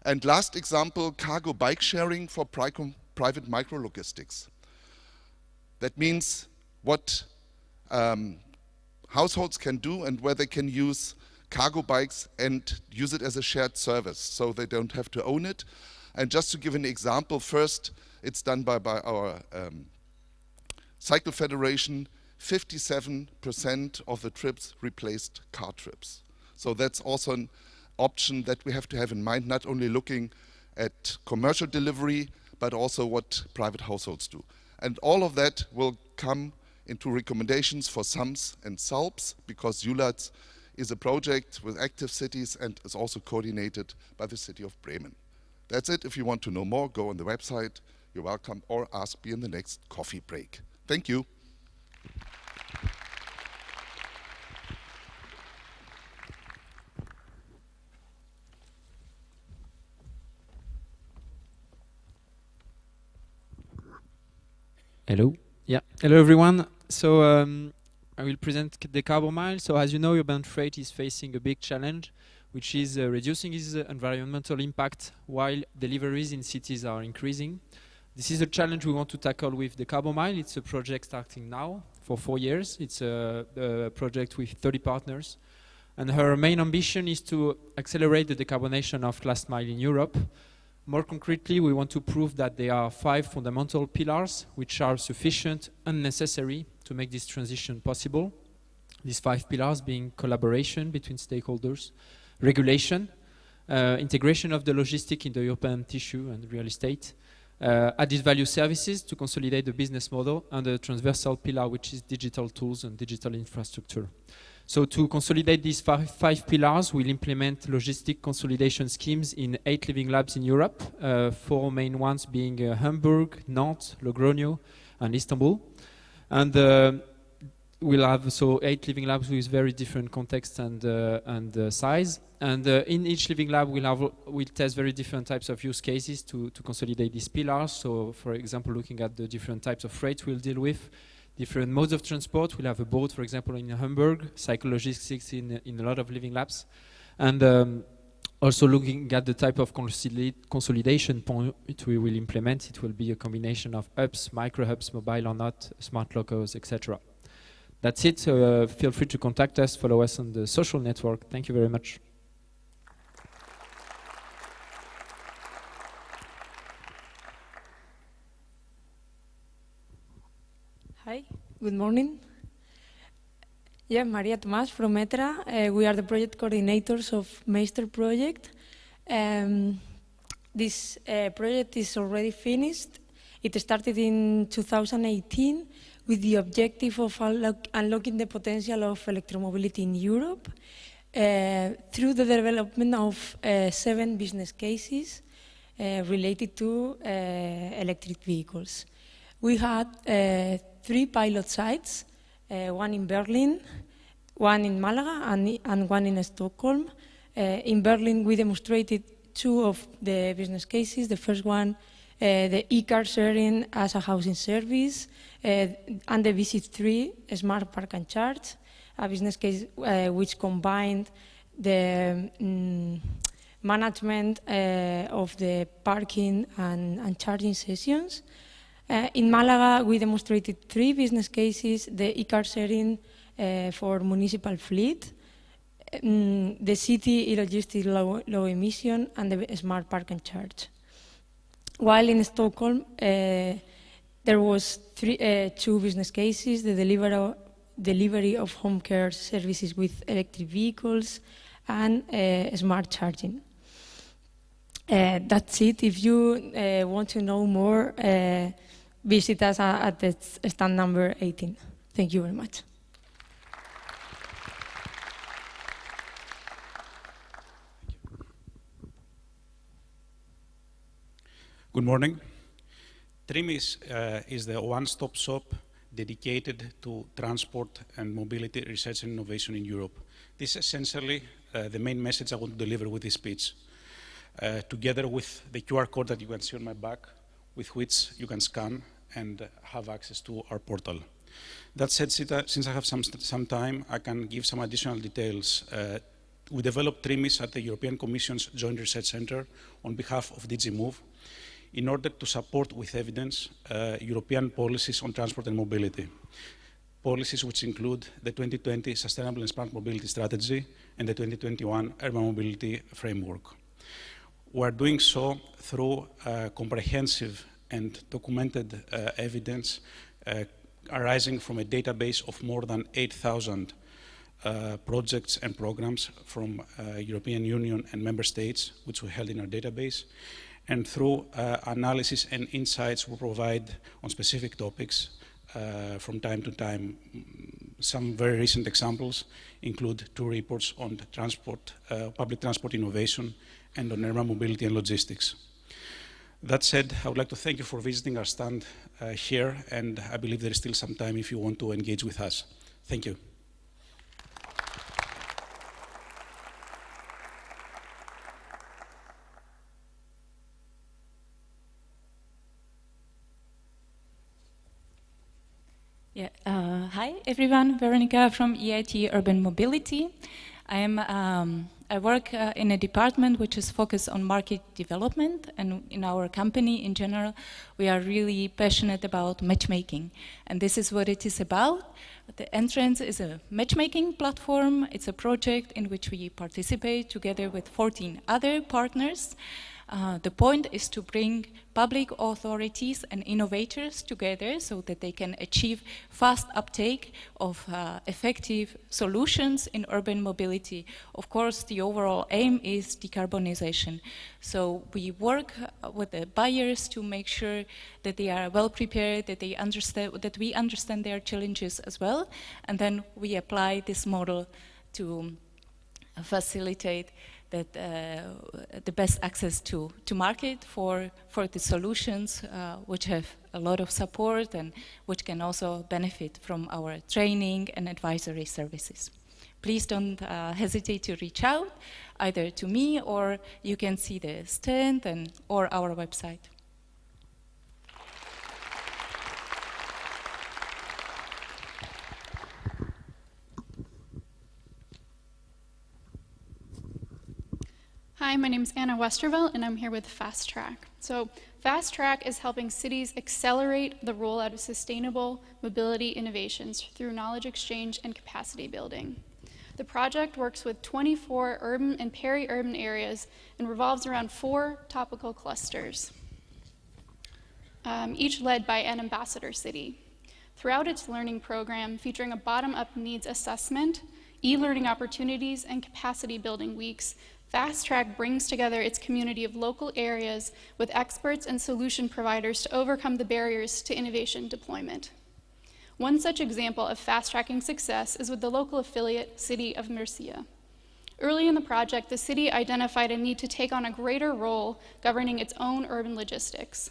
And last example, cargo bike sharing for private micro-logistics. That means what households can do and where they can use cargo bikes and use it as a shared service, so they don't have to own it. And just to give an example, first, it's done by our Cycle Federation. 57% of the trips replaced car trips. So that's also an option that we have to have in mind, not only looking at commercial delivery, but also what private households do. And all of that will come into recommendations for SAMs and SALPs, because ULATS is a project with active cities and is also coordinated by the city of Bremen. That's it. If you want to know more, go on the website. You're welcome, or ask me in the next coffee break. Thank you. Hello. Yeah. Hello, everyone. So I will present the Carbon Mile. So as you know, urban freight is facing a big challenge, which is reducing its environmental impact while deliveries in cities are increasing. This is a challenge we want to tackle with the Carbon Mile. It's a project starting now for 4 years. It's a project with 30 partners. And her main ambition is to accelerate the decarbonation of last mile in Europe. More concretely, we want to prove that there are 5 fundamental pillars which are sufficient and necessary to make this transition possible. These 5 pillars being collaboration between stakeholders, regulation, integration of the logistic in the urban tissue and real estate, added value services to consolidate the business model, and the transversal pillar, which is digital tools and digital infrastructure. So to consolidate these five pillars, we'll implement logistic consolidation schemes in 8 living labs in Europe, 4 main ones being Hamburg, Nantes, Logroño, and Istanbul. And we'll have 8 living labs with very different contexts and size. And in each living lab, we'll test very different types of use cases to consolidate these pillars. So, for example, looking at the different types of freight we'll deal with, different modes of transport. We'll have a boat, for example, in Hamburg, psychologistics in a lot of living labs. And also looking at the type of consolidation point we will implement. It will be a combination of hubs, micro hubs, mobile or not, smart locos, etc. That's it. Feel free to contact us, follow us on the social network. Thank you very much. Hi, good morning. Yeah, Maria Tomás from ETRA. We are the project coordinators of Meister project. This project is already finished. It started in 2018 with the objective of unlocking the potential of electromobility in Europe through the development of 7 business cases related to electric vehicles. We had 3 pilot sites, one in Berlin, one in Malaga, and one in Stockholm. In Berlin, we demonstrated 2 of the business cases. The first one, the e-car sharing as a housing service, and the VC3, Smart Park and Charge, a business case which combined the management of the parking and charging sessions. In Malaga, we demonstrated 3 business cases, the e-car sharing for municipal fleet, the city e-logistic low emission, and the smart park and charge. While in Stockholm, there was 2 business cases, the delivery of home care services with electric vehicles and smart charging. That's it. If you want to know more, visit us at the stand number 18. Thank you very much. Good morning. TRIMIS is the one-stop shop dedicated to transport and mobility research and innovation in Europe. This is essentially the main message I want to deliver with this speech, together with the QR code that you can see on my back, with which you can scan and have access to our portal. That said, since I have some time, I can give some additional details. We developed TRIMIS at the European Commission's Joint Research Center on behalf of DG Move in order to support with evidence European policies on transport and mobility. Policies which include the 2020 Sustainable and Smart Mobility Strategy and the 2021 Urban Mobility Framework. We are doing so through comprehensive and documented evidence arising from a database of more than 8,000 projects and programs from European Union and member states, which we held in our database, and through analysis and insights we provide on specific topics from time to time. Some very recent examples include 2 reports on transport, public transport innovation and on urban mobility and logistics. That said, I would like to thank you for visiting our stand here, and I believe there is still some time if you want to engage with us. Thank you. Yeah, hi everyone, Veronica from EIT Urban Mobility. I work in a department which is focused on market development, and in our company in general we are really passionate about matchmaking, and this is what it is about. The Entrance is a matchmaking platform. It's a project in which we participate together with 14 other partners. The point is to bring public authorities and innovators together so that they can achieve fast uptake of effective solutions in urban mobility. Of course, the overall aim is decarbonization. So we work with the buyers to make sure that they are well prepared, that they understand, that we understand their challenges as well, and then we apply this model to facilitate that the best access to market for the solutions which have a lot of support and which can also benefit from our training and advisory services. Please don't hesitate to reach out either to me, or you can see the stand or our website. Hi, my name is Anna Westervelt, and I'm here with Fast Track. So Fast Track is helping cities accelerate the rollout of sustainable mobility innovations through knowledge exchange and capacity building. The project works with 24 urban and peri-urban areas and revolves around 4 topical clusters, each led by an ambassador city. Throughout its learning program, featuring a bottom-up needs assessment, e-learning opportunities, and capacity building weeks, Fast Track brings together its community of local areas with experts and solution providers to overcome the barriers to innovation deployment. One such example of fast-tracking success is with the local affiliate city of Murcia. Early in the project, the city identified a need to take on a greater role governing its own urban logistics.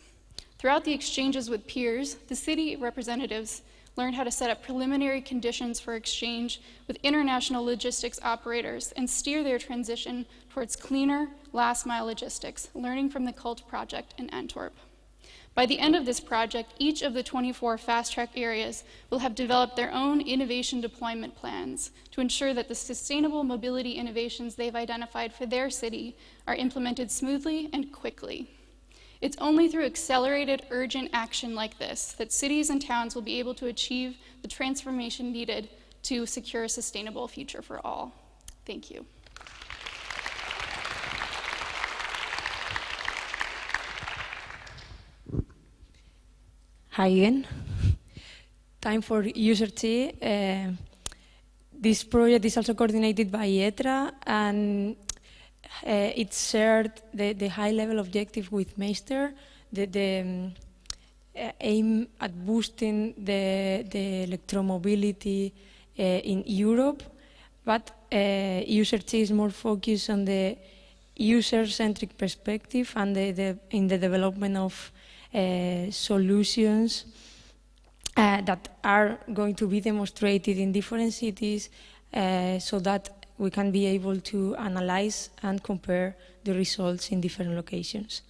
Throughout the exchanges with peers, the city representatives learned how to set up preliminary conditions for exchange with international logistics operators and steer their transition towards cleaner, last-mile logistics, learning from the CULT project in Antwerp. By the end of this project, each of the 24 fast-track areas will have developed their own innovation deployment plans to ensure that the sustainable mobility innovations they've identified for their city are implemented smoothly and quickly. It's only through accelerated, urgent action like this that cities and towns will be able to achieve the transformation needed to secure a sustainable future for all. Thank you. Hi again. Time for user tea. This project is also coordinated by IETRA, and it shared the high-level objective with Meister, the aim at boosting the electromobility in Europe, but user tea is more focused on the user-centric perspective and in the development of solutions that are going to be demonstrated in different cities so that we can be able to analyze and compare the results in different locations.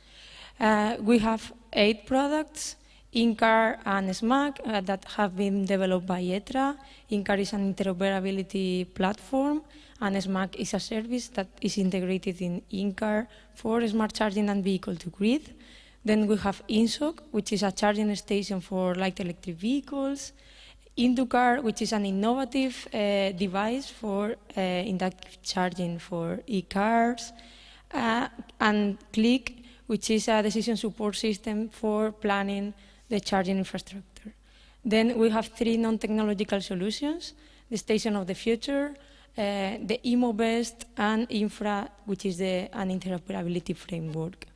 We have 8 products, InCar and SMAC, that have been developed by IETRA. InCar is an interoperability platform, and SMAC is a service that is integrated in InCar for smart charging and vehicle-to-grid. Then we have InSoc, which is a charging station for light electric vehicles. Inducar, which is an innovative device for inductive charging for e-cars. And Click, which is a decision support system for planning the charging infrastructure. Then we have 3 non-technological solutions: the Station of the Future, the IMOBEST, and Infra, which is an interoperability framework.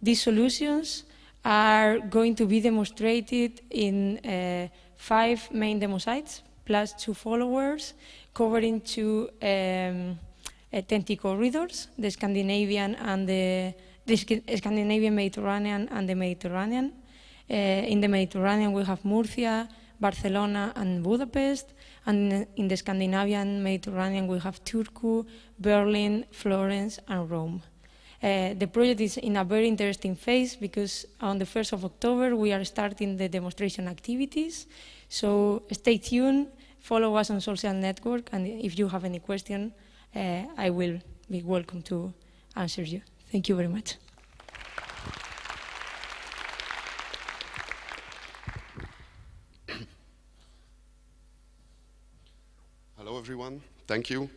These solutions are going to be demonstrated in 5 main demo sites, plus 2 followers, covering 2 TEN-T corridors, the Scandinavian and the Scandinavian Mediterranean and the Mediterranean. In the Mediterranean, we have Murcia, Barcelona, and Budapest. And in the Scandinavian Mediterranean, we have Turku, Berlin, Florence, and Rome. The project is in a very interesting phase because on the 1st of October we are starting the demonstration activities. So stay tuned, follow us on social network, and if you have any question, I will be welcome to answer you. Thank you very much. Hello everyone, thank you.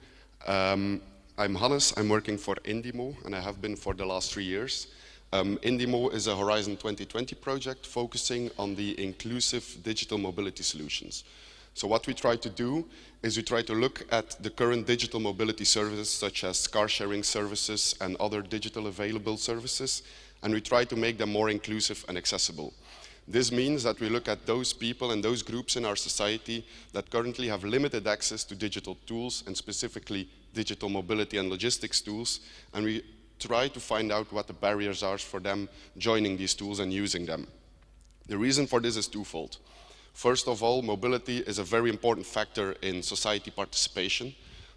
I'm Hannes, I'm working for Indimo, and I have been for the last 3 years. Indimo is a Horizon 2020 project focusing on the inclusive digital mobility solutions. So what we try to do is we try to look at the current digital mobility services such as car sharing services and other digital available services, and we try to make them more inclusive and accessible. This means that we look at those people and those groups in our society that currently have limited access to digital tools, and specifically digital mobility and logistics tools, and we try to find out what the barriers are for them joining these tools and using them. The reason for this is twofold. First of all, mobility is a very important factor in society participation.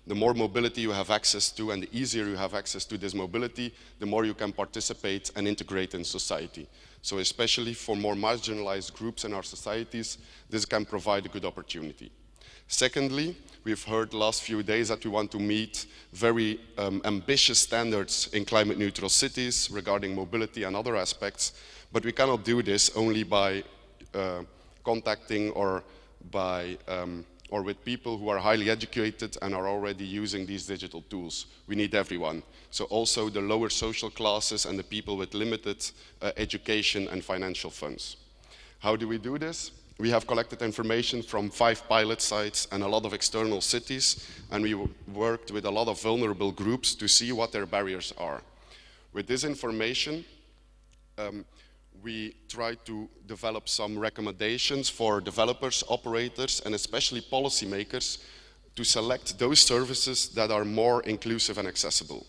The more mobility you have access to and the easier you have access to this mobility, the more you can participate and integrate in society. So especially for more marginalized groups in our societies, this can provide a good opportunity. Secondly, we've heard the last few days that we want to meet very ambitious standards in climate neutral cities regarding mobility and other aspects, but we cannot do this only by contacting or with people who are highly educated and are already using these digital tools. We need everyone. So also the lower social classes and the people with limited education and financial funds. How do we do this? We have collected information from 5 pilot sites and a lot of external cities, and we worked with a lot of vulnerable groups to see what their barriers are. With this information, we try to develop some recommendations for developers, operators, and especially policymakers to select those services that are more inclusive and accessible.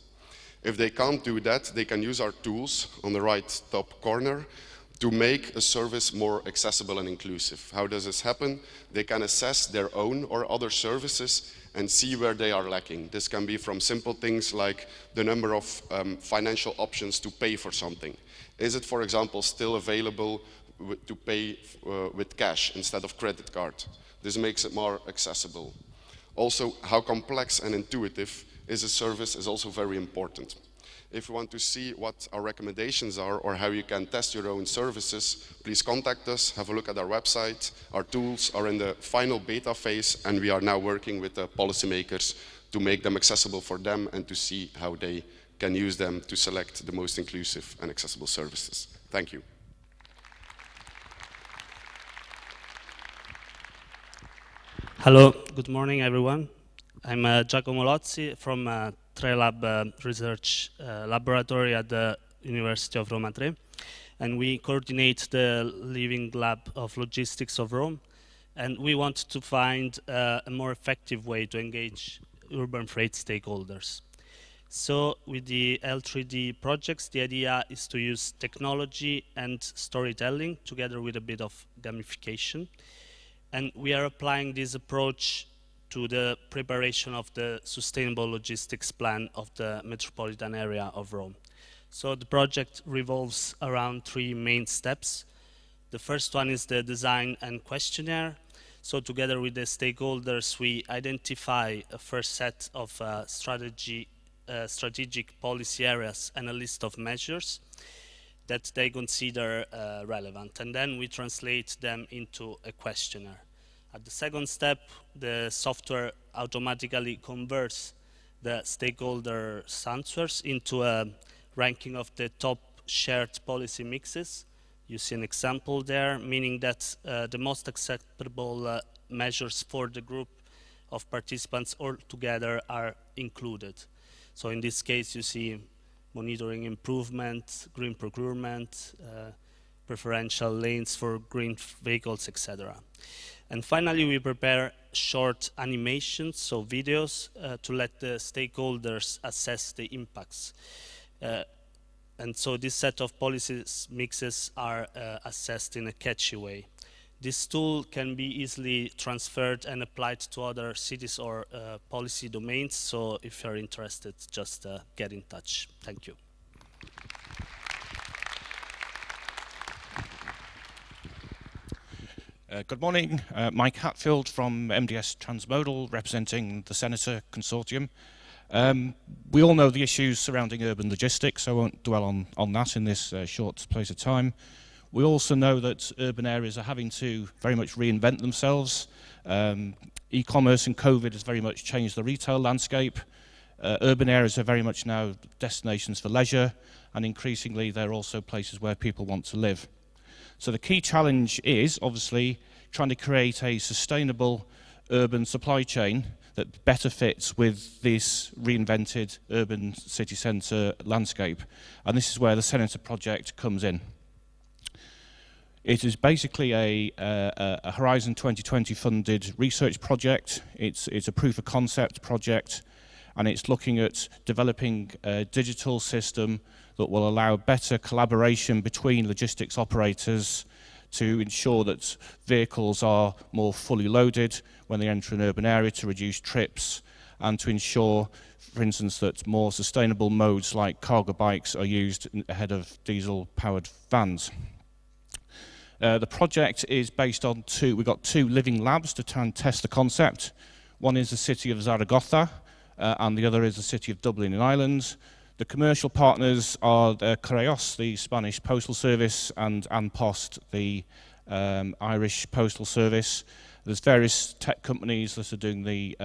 If they can't do that, they can use our tools on the right top corner to make a service more accessible and inclusive. How does this happen? They can assess their own or other services and see where they are lacking. This can be from simple things like the number of financial options to pay for something. Is it, for example, still available to pay with cash instead of credit card? This makes it more accessible. Also, how complex and intuitive is a service is also very important. If you want to see what our recommendations are or how you can test your own services, please contact us, have a look at our website. Our tools are in the final beta phase, and we are now working with the policymakers to make them accessible for them and to see how they can use them to select the most inclusive and accessible services. Thank you. Hello, good morning everyone. I'm Giacomo Lozzi from TreLab Research Laboratory at the University of Roma 3, and we coordinate the Living Lab of Logistics of Rome, and we want to find a more effective way to engage urban freight stakeholders. So with the L3D projects, the idea is to use technology and storytelling together with a bit of gamification, and we are applying this approach to the preparation of the sustainable logistics plan of the metropolitan area of Rome. So the project revolves around 3 main steps. The first one is the design and questionnaire. So together with the stakeholders, we identify a first set of strategic policy areas and a list of measures that they consider relevant. And then we translate them into a questionnaire. At the second step, the software automatically converts the stakeholders' answers into a ranking of the top shared policy mixes. You see an example there, meaning that the most acceptable measures for the group of participants all together are included. So in this case, you see monitoring improvement, green procurement, preferential lanes for green vehicles, etc. And finally, we prepare short animations, so videos, to let the stakeholders assess the impacts. And so this set of policy mixes are assessed in a catchy way. This tool can be easily transferred and applied to other cities or policy domains, so if you're interested, just get in touch. Thank you. Good morning, Mike Hatfield from MDS Transmodal, representing the Senator Consortium. We all know the issues surrounding urban logistics, so I won't dwell on that in this short space of time. We also know that urban areas are having to very much reinvent themselves. E-commerce and COVID has very much changed the retail landscape. Urban areas are very much now destinations for leisure, and increasingly they're also places where people want to live. So the key challenge is obviously trying to create a sustainable urban supply chain that better fits with this reinvented urban city centre landscape. And this is where the Senator project comes in. It is basically a Horizon 2020 funded research project. It's a proof of concept project, and it's looking at developing a digital system that will allow better collaboration between logistics operators to ensure that vehicles are more fully loaded when they enter an urban area, to reduce trips, and to ensure, for instance, that more sustainable modes like cargo bikes are used ahead of diesel-powered vans. The project is based on we've got two living labs to try and test the concept. One is the city of Zaragoza, and the other is the city of Dublin in Ireland. The commercial partners are Correos, the Spanish postal service, and Post, the Irish postal service. There's various tech companies that are doing the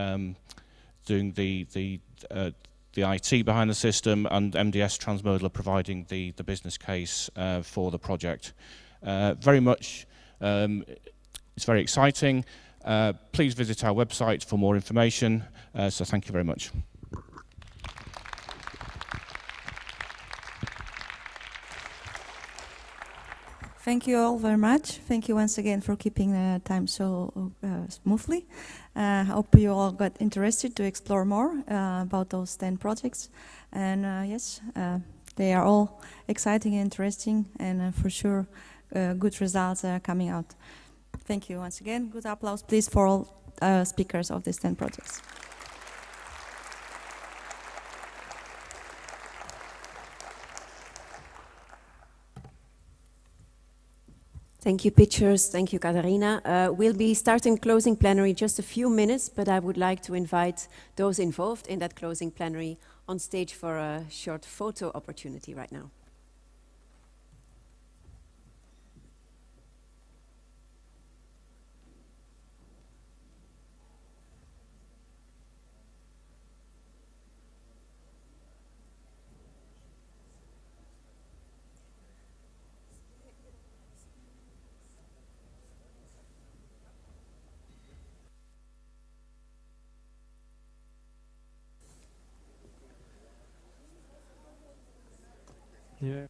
IT behind the system, and MDS Transmodal are providing the business case for the project. Very much, it's very exciting. Please visit our website for more information. So thank you very much. Thank you all very much. Thank you once again for keeping time so smoothly. I hope you all got interested to explore more about those 10 projects. And yes, they are all exciting and interesting, and for sure good results are coming out. Thank you once again. Good applause, please, for all speakers of these 10 projects. Thank you, pitchers. Thank you, Katharina. We'll be starting closing plenary just a few minutes, but I would like to invite those involved in that closing plenary on stage for a short photo opportunity right now. Yeah.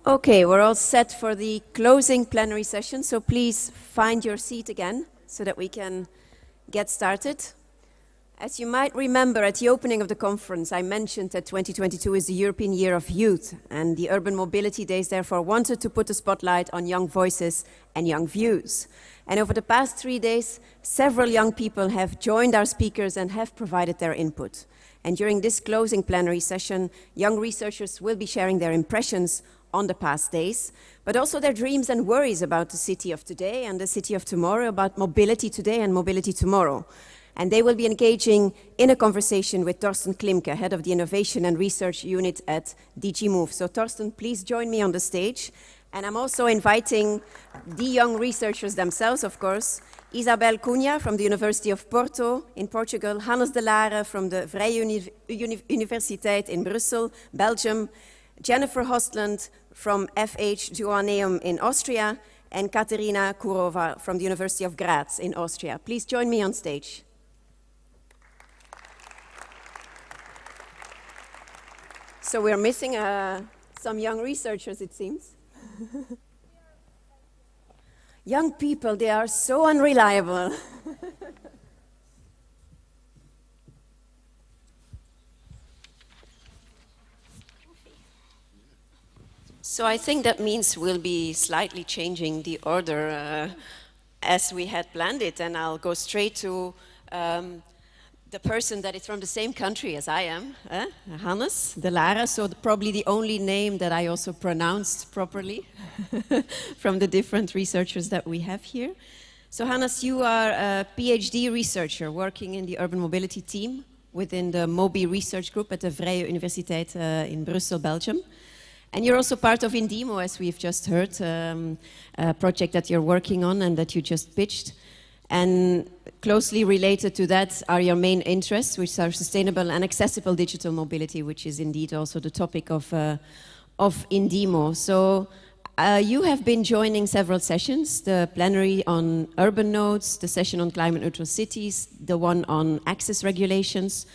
Okay, we're all set for the closing plenary session, so please find your seat again so that we can get started. As you might remember, at the opening of the conference, I mentioned that 2022 is the European Year of Youth, and the Urban Mobility Days therefore wanted to put a spotlight on young voices and young views. And over the past 3 days, several young people have joined our speakers and have provided their input. And during this closing plenary session, young researchers will be sharing their impressions on the past days, but also their dreams and worries about the city of today and the city of tomorrow, about mobility today and mobility tomorrow. And they will be engaging in a conversation with Torsten Klimke, head of the Innovation and Research Unit at DG Move. So Torsten, please join me on the stage. And I'm also inviting the young researchers themselves, of course, Isabel Cunha from the University of Porto in Portugal, Hannes de Lare from the Vrije Universiteit in Brussels, Belgium, Jennifer Hostland from FH Joanneum in Austria, and Katerina Kurova from the University of Graz in Austria. Please join me on stage. So we're missing some young researchers, it seems. Young people, they are so unreliable. So I think that means we'll be slightly changing the order as we had planned it, and I'll go straight to the person that is from the same country as I am, Hannes de Lare, so probably the only name that I also pronounced properly from the different researchers that we have here. So Hannes, you are a PhD researcher working in the urban mobility team within the MOBI research group at the Vrije Universiteit in Brussels, Belgium. And you're also part of Indimo, as we've just heard, a project that you're working on and that you just pitched. And closely related to that are your main interests, which are sustainable and accessible digital mobility, which is indeed also the topic of Indimo. So you have been joining several sessions, the plenary on urban nodes, the session on climate neutral cities, the one on access regulations.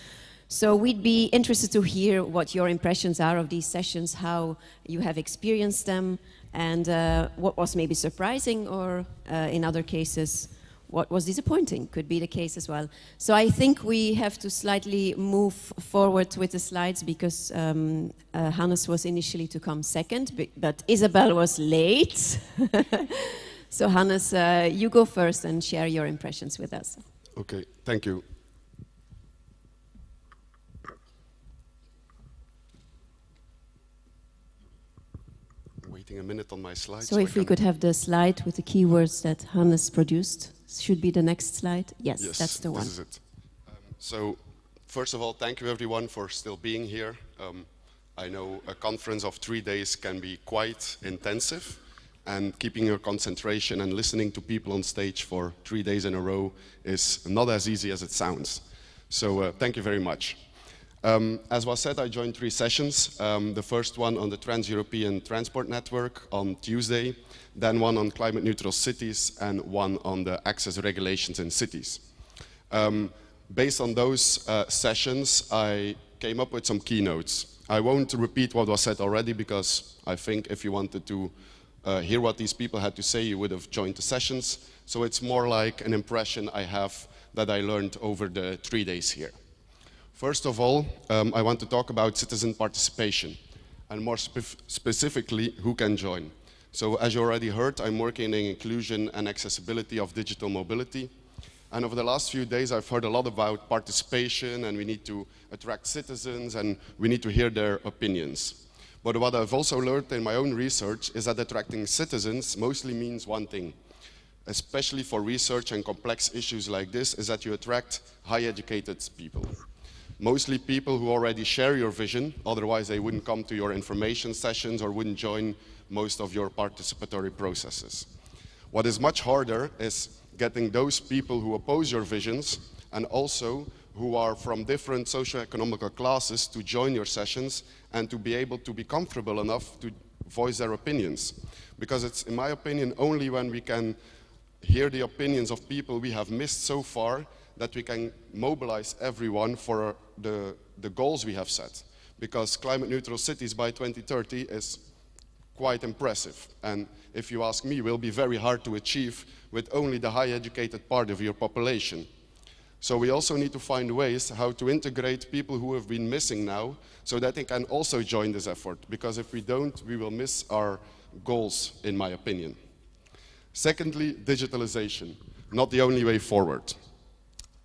So we'd be interested to hear what your impressions are of these sessions, how you have experienced them, and what was maybe surprising, or in other cases, what was disappointing, could be the case as well. So I think we have to slightly move forward with the slides because Hannes was initially to come second, but Isabel was late. So Hannes, you go first and share your impressions with us. Okay, thank you. Waiting a minute on my slides. So if we could have the slide with the keywords that Hannes produced. Should be the next slide. Yes, that's the one. This is it. So first of all, thank you everyone for still being here. I know a conference of 3 days can be quite intensive, and keeping your concentration and listening to people on stage for 3 days in a row is not as easy as it sounds. So thank you very much. As was said, I joined 3 sessions. The first one on the Trans-European Transport Network on Tuesday, then one on climate neutral cities, and one on the access regulations in cities. Based on those sessions, I came up with some keynotes. I won't repeat what was said already, because I think if you wanted to hear what these people had to say, you would have joined the sessions. So it's more like an impression I have that I learned over the 3 days here. First of all, I want to talk about citizen participation, and more specifically, who can join. So as you already heard, I'm working in inclusion and accessibility of digital mobility. And over the last few days, I've heard a lot about participation, and we need to attract citizens, and we need to hear their opinions. But what I've also learned in my own research is that attracting citizens mostly means one thing, especially for research and complex issues like this, is that you attract high educated people. Mostly people who already share your vision, otherwise they wouldn't come to your information sessions or wouldn't join most of your participatory processes. What is much harder is getting those people who oppose your visions and also who are from different socioeconomic classes to join your sessions and to be able to be comfortable enough to voice their opinions. Because it's, in my opinion, only when we can hear the opinions of people we have missed so far that we can mobilize everyone for the goals we have set. Because climate neutral cities by 2030 is quite impressive. And if you ask me, will be very hard to achieve with only the high educated part of your population. So we also need to find ways how to integrate people who have been missing now so that they can also join this effort, because if we don't, we will miss our goals, in my opinion. Secondly, digitalization, not the only way forward.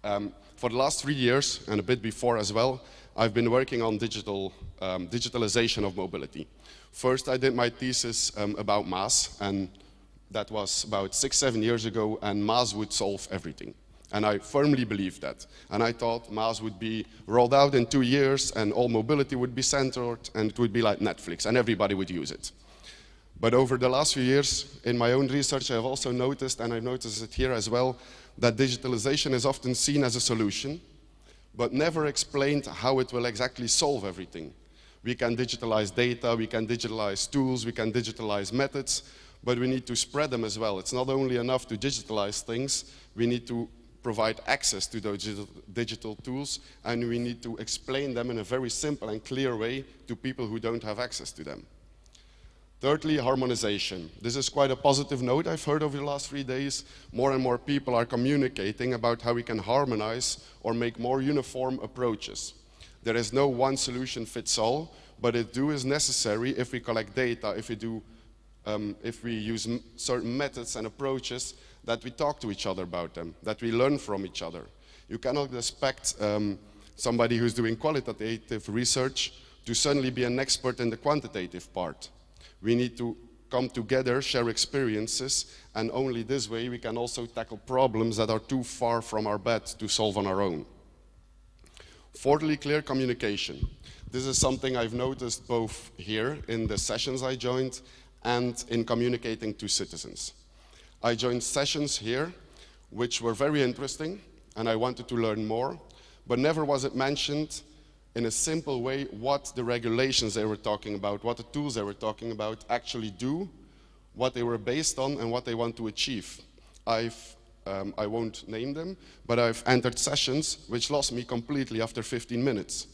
For the last 3 years, and a bit before as well, I've been working on digitalization of mobility. First, I did my thesis about MaaS, and that was about 6, 7 years ago, and MaaS would solve everything. And I firmly believed that. And I thought MaaS would be rolled out in 2 years, and all mobility would be centered, and it would be like Netflix, and everybody would use it. But over the last few years, in my own research, I've also noticed, and I've noticed it here as well, that digitalization is often seen as a solution, but never explained how it will exactly solve everything. We can digitalize data, we can digitalize tools, we can digitalize methods, but we need to spread them as well. It's not only enough to digitalize things, we need to provide access to those digital tools, and we need to explain them in a very simple and clear way to people who don't have access to them. Thirdly, harmonization. This is quite a positive note I've heard over the last 3 days. More and more people are communicating about how we can harmonize or make more uniform approaches. There is no one solution fits all, but it is necessary if we collect data, if we use certain methods and approaches, that we talk to each other about them, that we learn from each other. You cannot expect somebody who's doing qualitative research to suddenly be an expert in the quantitative part. We need to come together, share experiences, and only this way we can also tackle problems that are too far from our bed to solve on our own. Fourthly, clear communication. This is something I've noticed both here in the sessions I joined and in communicating to citizens. I joined sessions here which were very interesting, and I wanted to learn more, but never was it mentioned in a simple way what the regulations they were talking about, what the tools they were talking about actually do, what they were based on, and what they want to achieve. I won't name them, but I've entered sessions which lost me completely after 15 minutes.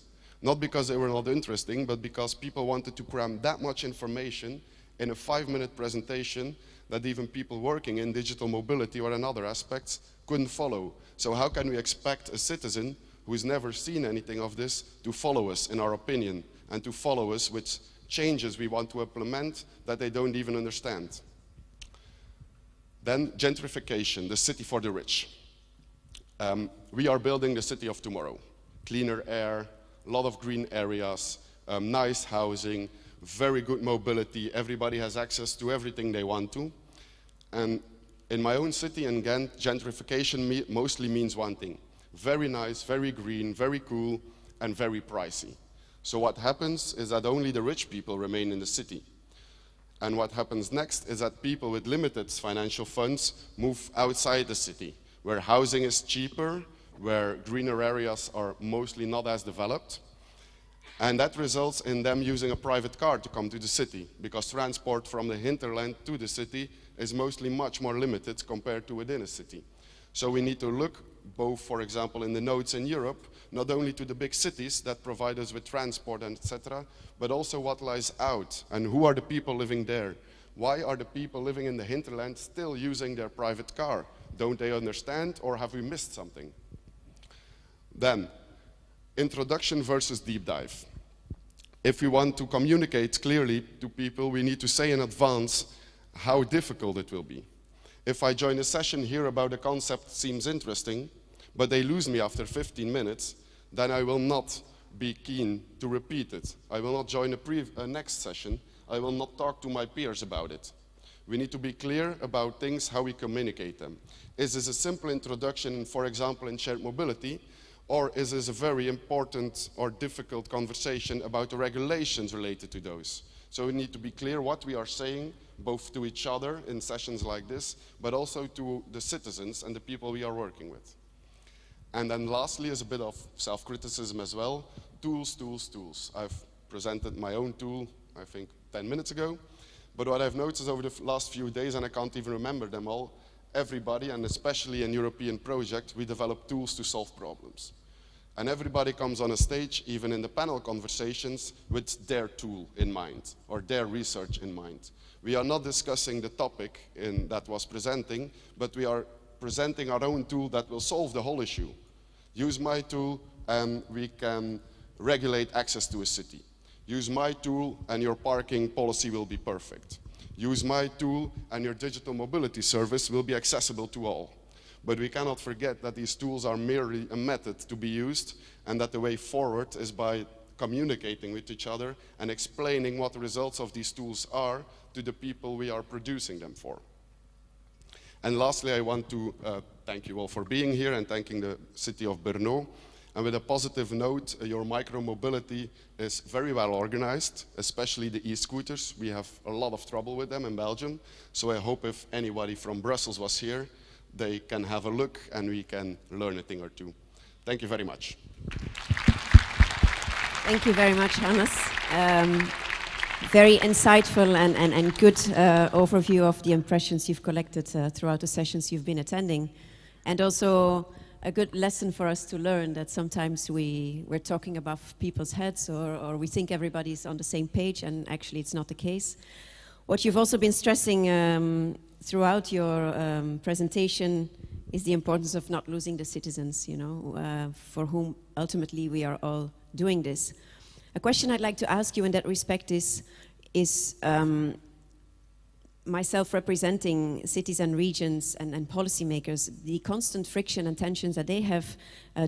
Not because they were not interesting, but because people wanted to cram that much information in a 5-minute presentation that even people working in digital mobility or in other aspects couldn't follow. So how can we expect a citizen who's never seen anything of this to follow us in our opinion, and to follow us with changes we want to implement that they don't even understand? Then gentrification, the city for the rich. We are building the city of tomorrow. Cleaner air, a lot of green areas, nice housing, very good mobility, everybody has access to everything they want to. And in my own city in Ghent, gentrification mostly means one thing: very nice, very green, very cool, and very pricey. So what happens is that only the rich people remain in the city. And what happens next is that people with limited financial funds move outside the city, where housing is cheaper, where greener areas are mostly not as developed. And that results in them using a private car to come to the city, because transport from the hinterland to the city is mostly much more limited compared to within a city. So we need to look both, for example, in the nodes in Europe, not only to the big cities that provide us with transport and etc., but also what lies out, and who are the people living there? Why are the people living in the hinterland still using their private car? Don't they understand, or have we missed something? Then, introduction versus deep dive. If we want to communicate clearly to people, we need to say in advance how difficult it will be. If I join a session here about a concept that seems interesting, but they lose me after 15 minutes, then I will not be keen to repeat it. I will not join a next session. I will not talk to my peers about it. We need to be clear about things, how we communicate them. Is this a simple introduction, for example, in shared mobility, or is this a very important or difficult conversation about the regulations related to those? So we need to be clear what we are saying, both to each other in sessions like this, but also to the citizens and the people we are working with. And then lastly is a bit of self-criticism as well. Tools, tools, tools. I've presented my own tool, I think, 10 minutes ago. But what I've noticed over the last few days, and I can't even remember them all, everybody, and especially in European projects, we develop tools to solve problems. And everybody comes on a stage, even in the panel conversations, with their tool in mind, or their research in mind. We are not discussing the topic that was presenting, but we are presenting our own tool that will solve the whole issue. Use my tool and we can regulate access to a city. Use my tool and your parking policy will be perfect. Use my tool and your digital mobility service will be accessible to all. But we cannot forget that these tools are merely a method to be used and that the way forward is by communicating with each other and explaining what the results of these tools are to the people we are producing them for. And lastly, I want to thank you all for being here and thanking the city of Brno. And with a positive note, your micro-mobility is very well organized, especially the e-scooters. We have a lot of trouble with them in Belgium. So I hope if anybody from Brussels was here, they can have a look and we can learn a thing or two. Thank you very much. Thank you very much, Hannes. Very insightful and good overview of the impressions you've collected throughout the sessions you've been attending. And also a good lesson for us to learn that sometimes we're talking above people's heads or we think everybody's on the same page and actually it's not the case. What you've also been stressing throughout your presentation is the importance of not losing the citizens, you know, for whom ultimately we are all doing this. A question I'd like to ask you in that respect is myself representing cities and regions and policymakers, the constant friction and tensions that they have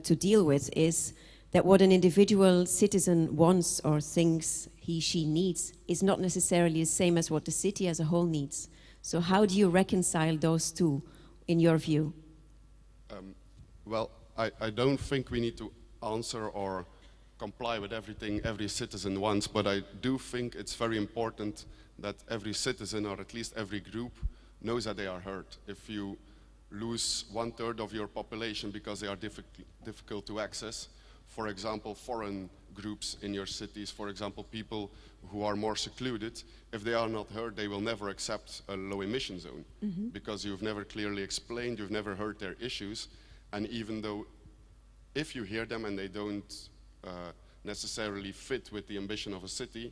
to deal with is that what an individual citizen wants or thinks he, she needs is not necessarily the same as what the city as a whole needs. So how do you reconcile those two, in your view? Well, I don't think we need to answer or comply with everything every citizen wants, but I do think it's very important that every citizen, or at least every group, knows that they are heard. If you lose 1/3 of your population because they are difficult to access, for example, foreign groups in your cities, for example, people who are more secluded, if they are not heard, they will never accept a low emission zone because you've never clearly explained, you've never heard their issues, and even though if you hear them and they don't necessarily fit with the ambition of a city,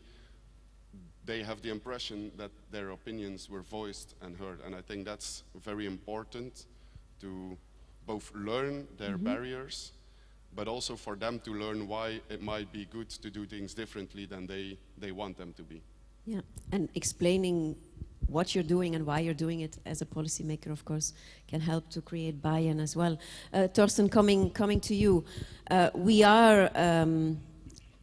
they have the impression that their opinions were voiced and heard. And I think that's very important to both learn their barriers, but also for them to learn why it might be good to do things differently than they want them to be. Yeah, and explaining what you're doing and why you're doing it as a policymaker, of course, can help to create buy-in as well. Torsten, coming to you, we are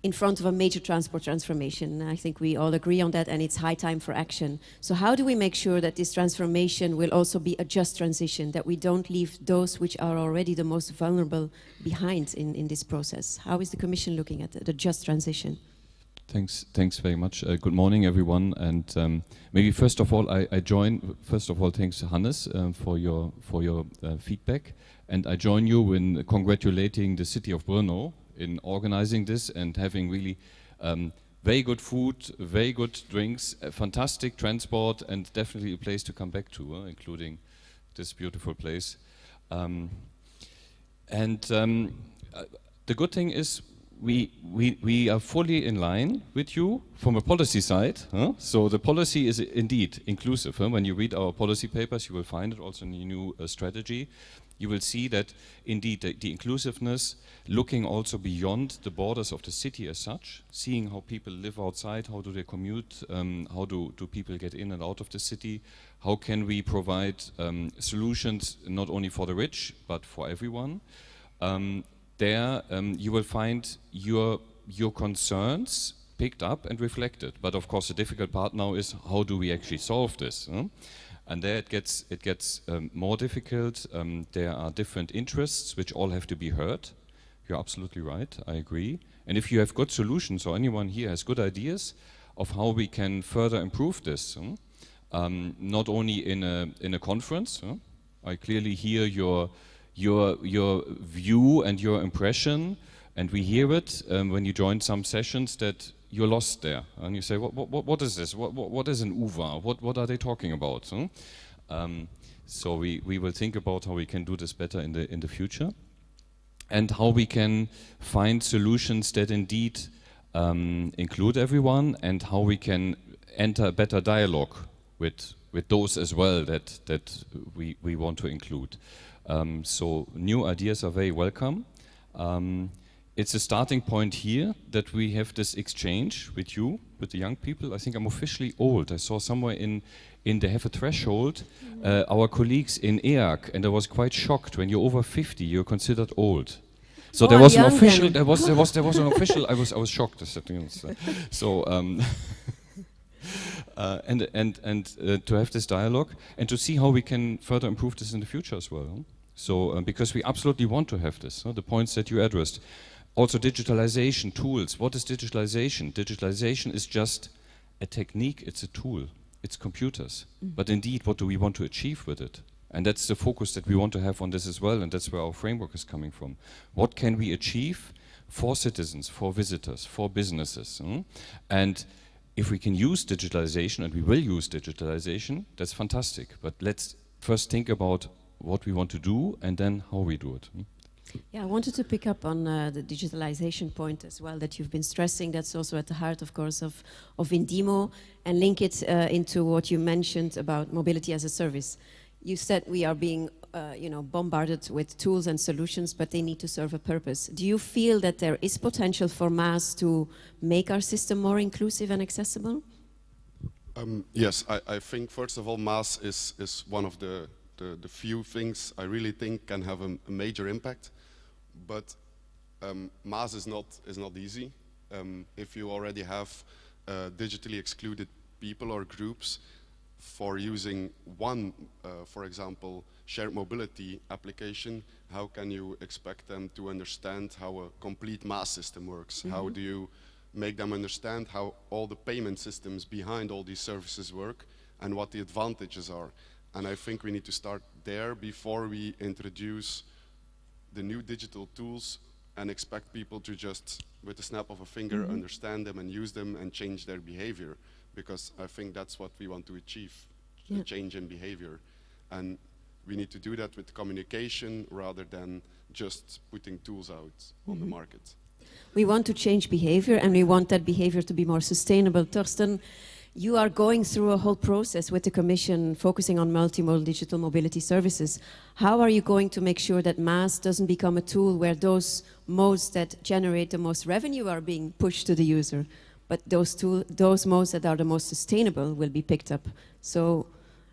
in front of a major transport transformation. I think we all agree on that, and it's high time for action. So how do we make sure that this transformation will also be a just transition, that we don't leave those which are already the most vulnerable behind in this process? How is the Commission looking at the just transition? Thanks very much. Good morning, everyone. And maybe first of all, I join. First of all, thanks Hannes for your feedback, and I join you in congratulating the city of Brno in organizing this and having really very good food, very good drinks, fantastic transport, and definitely a place to come back to, including this beautiful place. The good thing is we are fully in line with you from a policy side. So the policy is indeed inclusive. When you read our policy papers, you will find it also in the new strategy. You will see that indeed the inclusiveness, looking also beyond the borders of the city as such, seeing how people live outside, how do they commute, how do people get in and out of the city, how can we provide solutions not only for the rich but for everyone. There you will find your concerns picked up and reflected. But of course the difficult part now is how do we actually solve this? And there it gets more difficult. There are different interests which all have to be heard. You're absolutely right, I agree. And if you have good solutions, or anyone here has good ideas of how we can further improve this, not only in a conference. I clearly hear your view and your impression, and we hear it when you join some sessions that you're lost there, and you say, what is this? What is an UVA? What are they talking about? So we will think about how we can do this better in the future, and how we can find solutions that indeed include everyone, and how we can enter a better dialogue with those as well that we want to include. So new ideas are very welcome. It's a starting point here that we have this exchange with you, with the young people. I think I'm officially old. I saw somewhere in they have a threshold, our colleagues in EAC, and I was quite shocked. When you're over 50, you're considered old. So there was an official. There was an official. I was shocked. So to have this dialogue and to see how we can further improve this in the future as well. So because we absolutely want to have this. The points that you addressed. Also digitalization tools. What is digitalization? Digitalization is just a technique. It's a tool. It's computers. But indeed, what do we want to achieve with it? And that's the focus that we want to have on this as well, and that's where our framework is coming from. What can we achieve for citizens, for visitors, for businesses? And if we can use digitalization, and we will use digitalization, that's fantastic. But let's first think about what we want to do and then how we do it. Yeah, I wanted to pick up on the digitalization point as well that you've been stressing. That's also at the heart, of course, of Indimo, and link it into what you mentioned about mobility as a service. You said we are being bombarded with tools and solutions, but they need to serve a purpose. Do you feel that there is potential for MaaS to make our system more inclusive and accessible? Yes, I think first of all, MaaS is one of the few things I really think can have a major impact. But MaaS is not easy. If you already have digitally excluded people or groups, for using one, for example, shared mobility application, how can you expect them to understand how a complete MaaS system works? How do you make them understand how all the payment systems behind all these services work and what the advantages are? And I think we need to start there before we introduce the new digital tools and expect people to just, with the snap of a finger, understand them and use them and change their behavior. Because I think that's what we want to achieve, a change in behavior. And we need to do that with communication rather than just putting tools out on the market. We want to change behavior, and we want that behavior to be more sustainable. Torsten, you are going through a whole process with the Commission focusing on multimodal digital mobility services. How are you going to make sure that MaaS doesn't become a tool where those modes that generate the most revenue are being pushed to the user, but those modes that are the most sustainable will be picked up? So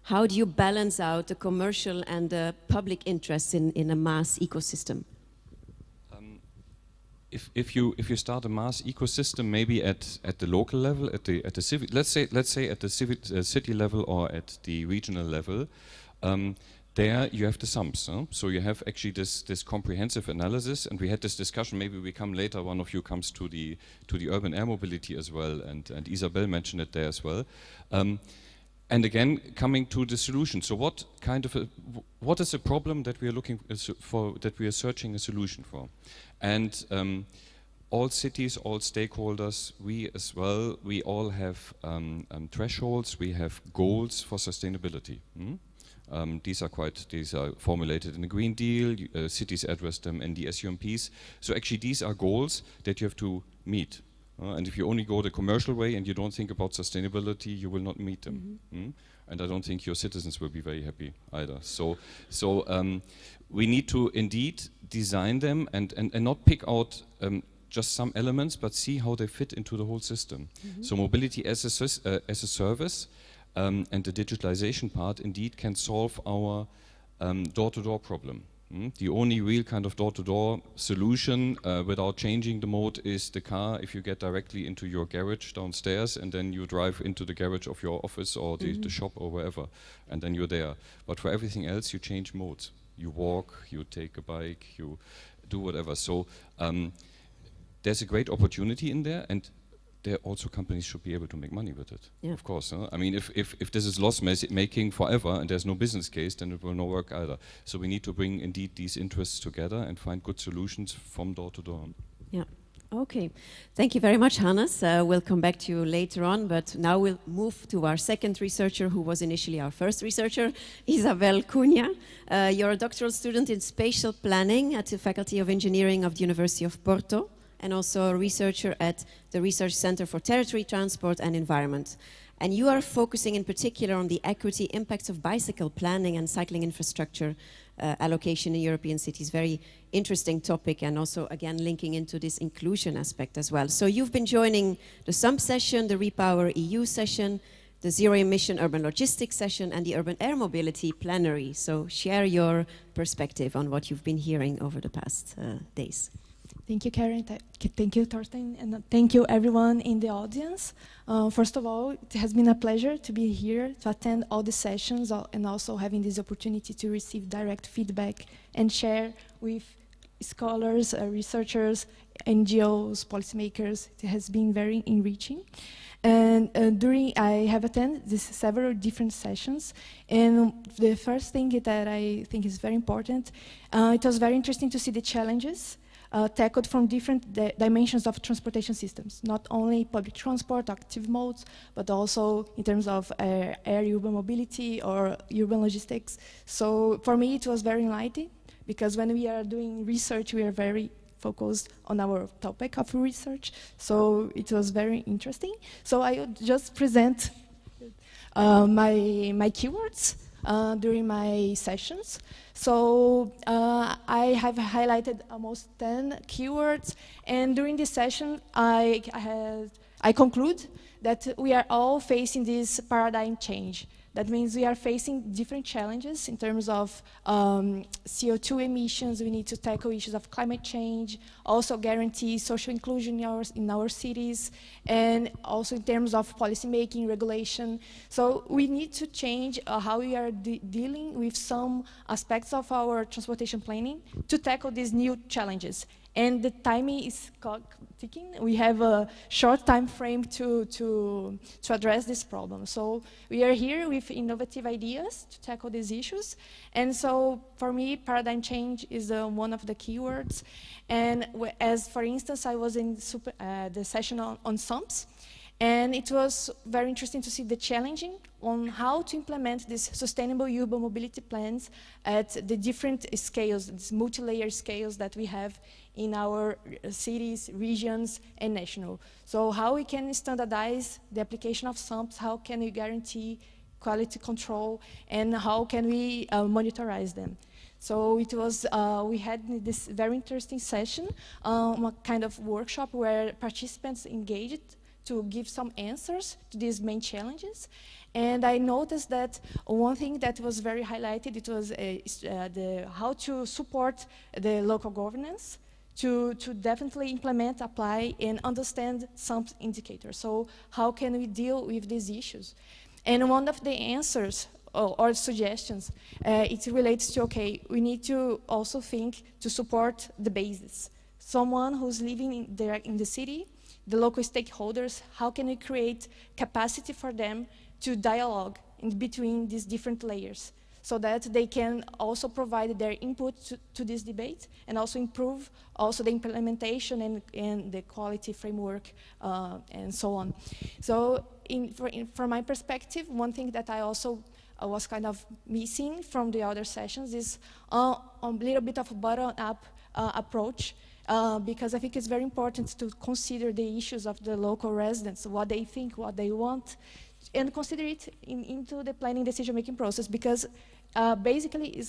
how do you balance out the commercial and the public interests in a MaaS ecosystem? If you start a MaaS ecosystem, maybe at the local level, at the civic, let's say at the city level or at the regional level, there you have the sums. So you have actually this comprehensive analysis, and we had this discussion. Maybe we come later. One of you comes to the urban air mobility as well, and Isabel mentioned it there as well. And again, coming to the solution. So what is a problem that we are looking for, that we are searching a solution for? And all cities, all stakeholders, we as well, we all have thresholds, we have goals for sustainability. These are formulated in the Green Deal, cities address them in the SUMPs. So actually these are goals that you have to meet. And if you only go the commercial way and you don't think about sustainability, you will not meet them. And I don't think your citizens will be very happy either. So we need to indeed design them and not pick out just some elements, but see how they fit into the whole system. So mobility as a service and the digitalization part indeed can solve our door-to-door problem. The only real kind of door-to-door solution without changing the mode is the car. If you get directly into your garage downstairs and then you drive into the garage of your office or the shop or wherever, and then you're there. But for everything else, you change modes. You walk, you take a bike, you do whatever. So there's a great opportunity in there, and there also companies should be able to make money with it. Yeah. Of course. I mean, if this is loss-making forever and there's no business case, then it will not work either. So we need to bring indeed these interests together and find good solutions from door to door. Yeah. Okay. Thank you very much, Hannes. We'll come back to you later on, but now we'll move to our second researcher, who was initially our first researcher, Isabel Cunha. You're a doctoral student in spatial planning at the Faculty of Engineering of the University of Porto, and also a researcher at the Research Center for Territory, Transport and Environment. And you are focusing in particular on the equity impacts of bicycle planning and cycling infrastructure allocation in European cities. Very interesting topic, and also again linking into this inclusion aspect as well. So you've been joining the SUMP session, the Repower EU session, the Zero Emission Urban Logistics session, and the Urban Air Mobility plenary. So share your perspective on what you've been hearing over the past days. Thank you, Karen. Thank you, Thorsten, and thank you, everyone in the audience. First of all, it has been a pleasure to be here, to attend all the sessions, and also having this opportunity to receive direct feedback and share with scholars, researchers, NGOs, policymakers. It has been very enriching. And I have attended several different sessions, and the first thing that I think is very important, it was very interesting to see the challenges tackled from different dimensions of transportation systems, not only public transport, active modes, but also in terms of air urban mobility or urban logistics. So for me, it was very enlightening, because when we are doing research, we are very focused on our topic of research. So it was very interesting. So I would just present my keywords during my sessions. So I have highlighted almost 10 keywords, and during this session I conclude that we are all facing this paradigm change. That means we are facing different challenges in terms of CO2 emissions. We need to tackle issues of climate change, also guarantee social inclusion in our cities, and also in terms of policymaking, regulation. So we need to change how we are dealing with some aspects of our transportation planning to tackle these new challenges. And the timing is ticking. We have a short time frame to address this problem. So we are here with innovative ideas to tackle these issues. And so for me, paradigm change is one of the keywords. And as for instance, I was in the session on SUMPs, and it was very interesting to see the challenging on how to implement these sustainable urban mobility plans at the different scales, these multi-layer scales that we have in our cities, regions, and national. So how we can standardize the application of SUMPs, how can we guarantee quality control, and how can we monitorize them. So it was, we had this very interesting session, a kind of workshop where participants engaged to give some answers to these main challenges. And I noticed that one thing that was very highlighted, it was how to support the local governance to definitely implement, apply, and understand some indicators. So how can we deal with these issues? And one of the answers or suggestions, it relates to, okay, we need to also think to support the basis. Someone who's living in the city, the local stakeholders, how can we create capacity for them to dialogue in between these different layers, so that they can also provide their input to this debate, and also improve also the implementation and the quality framework and so on. So from my perspective, one thing that I also was kind of missing from the other sessions is a little bit of a bottom-up approach, because I think it's very important to consider the issues of the local residents, what they think, what they want, and consider it into the planning decision-making process, because basically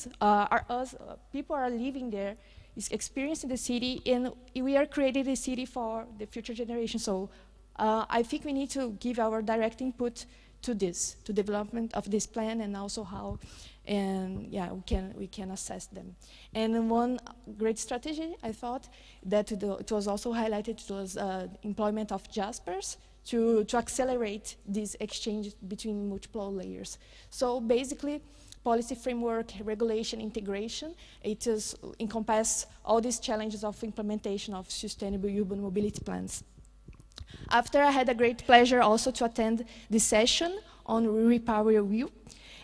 people are living there, is experiencing the city, and we are creating the city for the future generation. So I think we need to give our direct input to this, to development of this plan, and also how, and yeah, we can assess them. And one great strategy, I thought, that it was also highlighted, was employment of JASPERS to accelerate this exchange between multiple layers. So basically, policy framework, regulation, integration, it is encompass all these challenges of implementation of sustainable urban mobility plans. After, I had a great pleasure also to attend the session on Repower EU,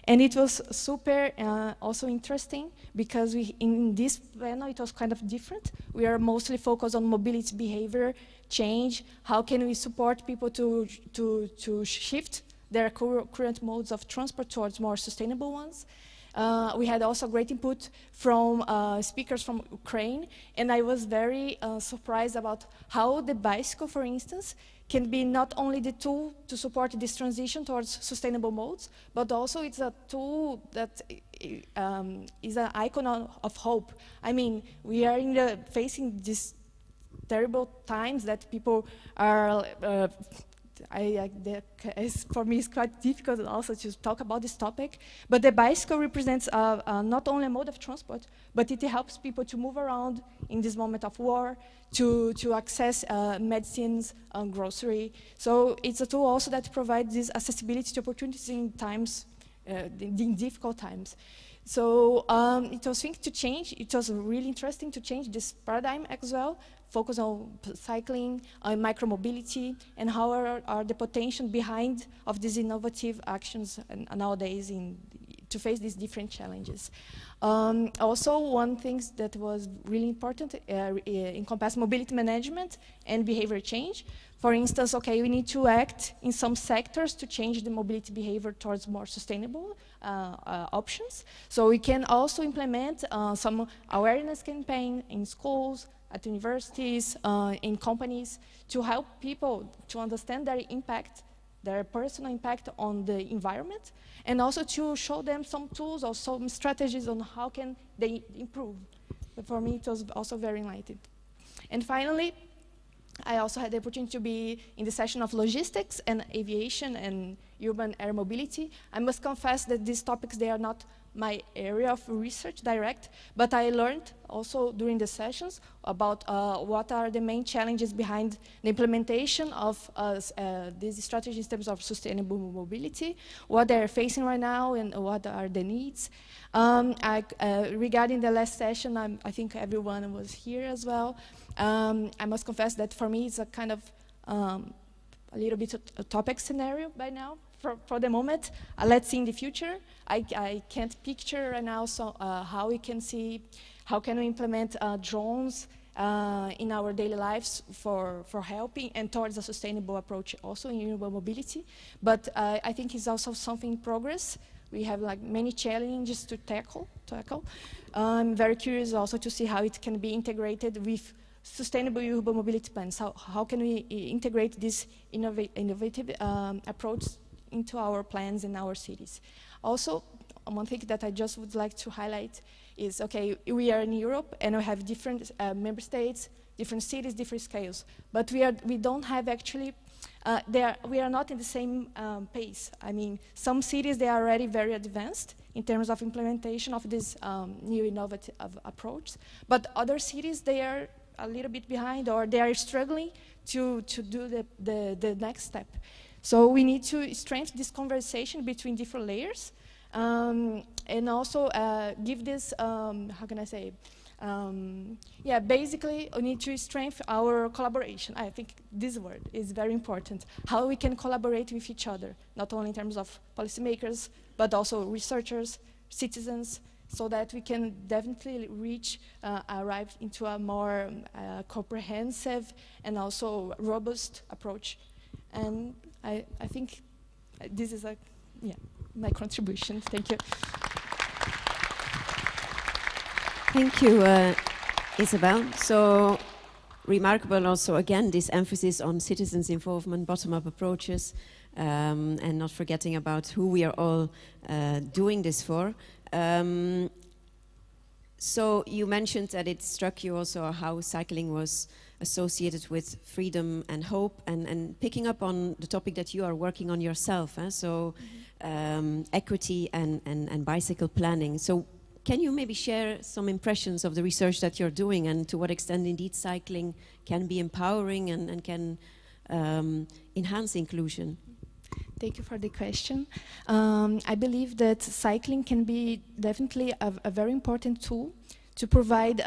and it was super also interesting, because in this panel it was kind of different. We are mostly focused on mobility behavior change, how can we support people to shift their current modes of transport towards more sustainable ones. We had also great input from speakers from Ukraine, and I was very surprised about how the bicycle, for instance, can be not only the tool to support this transition towards sustainable modes, but also it's a tool that is an icon of hope. I mean, we are facing these terrible times that people are for me, it's quite difficult also to talk about this topic. But the bicycle represents not only a mode of transport, but it helps people to move around in this moment of war, to access medicines, grocery. So it's a tool also that provides this accessibility to opportunities in times, in difficult times. So it was think to change. It was really interesting to change this paradigm as well. Focus on cycling, on micromobility, and how are the potential behind of these innovative actions nowadays to face these different challenges. Also, one thing that was really important encompassed mobility management and behavior change. For instance, okay, we need to act in some sectors to change the mobility behavior towards more sustainable options. So we can also implement some awareness campaign in schools, at universities, in companies, to help people to understand their impact, their personal impact on the environment, and also to show them some tools or some strategies on how can they improve. But for me, it was also very enlightening. And finally, I also had the opportunity to be in the session of logistics and aviation and urban air mobility. I must confess that these topics, they are not my area of research direct, but I learned also during the sessions about what are the main challenges behind the implementation of these strategies in terms of sustainable mobility, what they're facing right now and what are the needs. Regarding the last session, I think everyone was here as well. I must confess that for me it's a kind of a little bit a topic scenario by now. For the moment, let's see in the future. I can't picture right now how we can see, how can we implement drones in our daily lives for helping and towards a sustainable approach also in urban mobility. But I think it's also something in progress. We have like many challenges to tackle. I'm very curious also to see how it can be integrated with sustainable urban mobility plans. How can we integrate this innovative approach into our plans in our cities? Also, one thing that I just would like to highlight is, okay, we are in Europe and we have different member states, different cities, different scales, but we don't have actually, we are not in the same pace. I mean, some cities, they are already very advanced in terms of implementation of this new innovative approach, but other cities, they are a little bit behind, or they are struggling to do the next step. So we need to strengthen this conversation between different layers, and also give this, how can I say, yeah, basically we need to strengthen our collaboration. I think this word is very important. How we can collaborate with each other, not only in terms of policymakers, but also researchers, citizens, so that we can definitely arrive into a more comprehensive and also robust approach. And I think this is my contribution. Thank you. Thank you, Isabel. So remarkable also, again, this emphasis on citizens' involvement, bottom-up approaches, and not forgetting about who we are all doing this for. So you mentioned that it struck you also how cycling was associated with freedom and hope, and picking up on the topic that you are working on yourself, so equity and bicycle planning. So can you maybe share some impressions of the research that you're doing, and to what extent indeed cycling can be empowering and can enhance inclusion? Thank you for the question. I believe that cycling can be definitely a very important tool to provide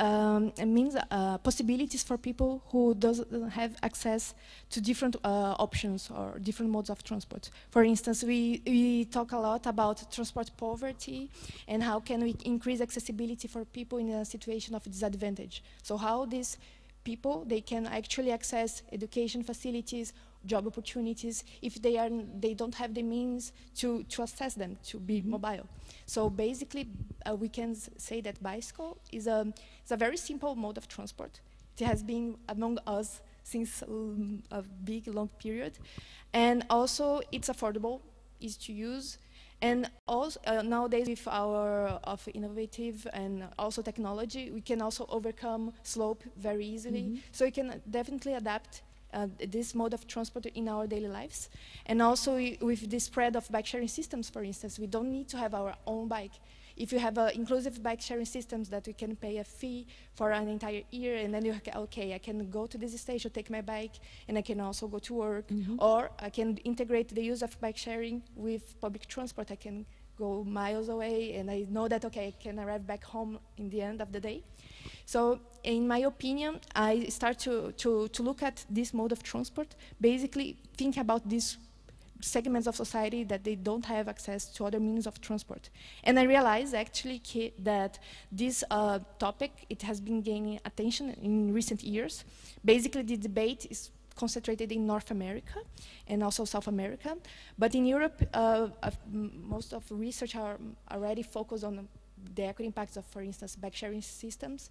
possibilities for people who doesn't have access to different options or different modes of transport. For instance, we talk a lot about transport poverty and how can we increase accessibility for people in a situation of disadvantage. So how these people, they can actually access education facilities job opportunities if they don't have the means to access them, to be mobile. So basically, we can say that bicycle is a very simple mode of transport. It has been among us since a big, long period. And also, it's affordable, easy to use. And also, nowadays, with our innovative and also technology, we can also overcome slope very easily. So we can definitely adapt this mode of transport in our daily lives. And also, with the spread of bike sharing systems, for instance, we don't need to have our own bike. If you have inclusive bike sharing systems that we can pay a fee for an entire year, and then you okay, I can go to this station, take my bike, and I can also go to work, or I can integrate the use of bike sharing with public transport. I can go miles away, and I know that, okay, I can arrive back home in the end of the day. So in my opinion, I start to look at this mode of transport, basically think about these segments of society that they don't have access to other means of transport. And I realized actually that this topic, it has been gaining attention in recent years. Basically, the debate is concentrated in North America and also South America. But in Europe, most of the research are already focused on the equity impacts of, for instance, bike sharing systems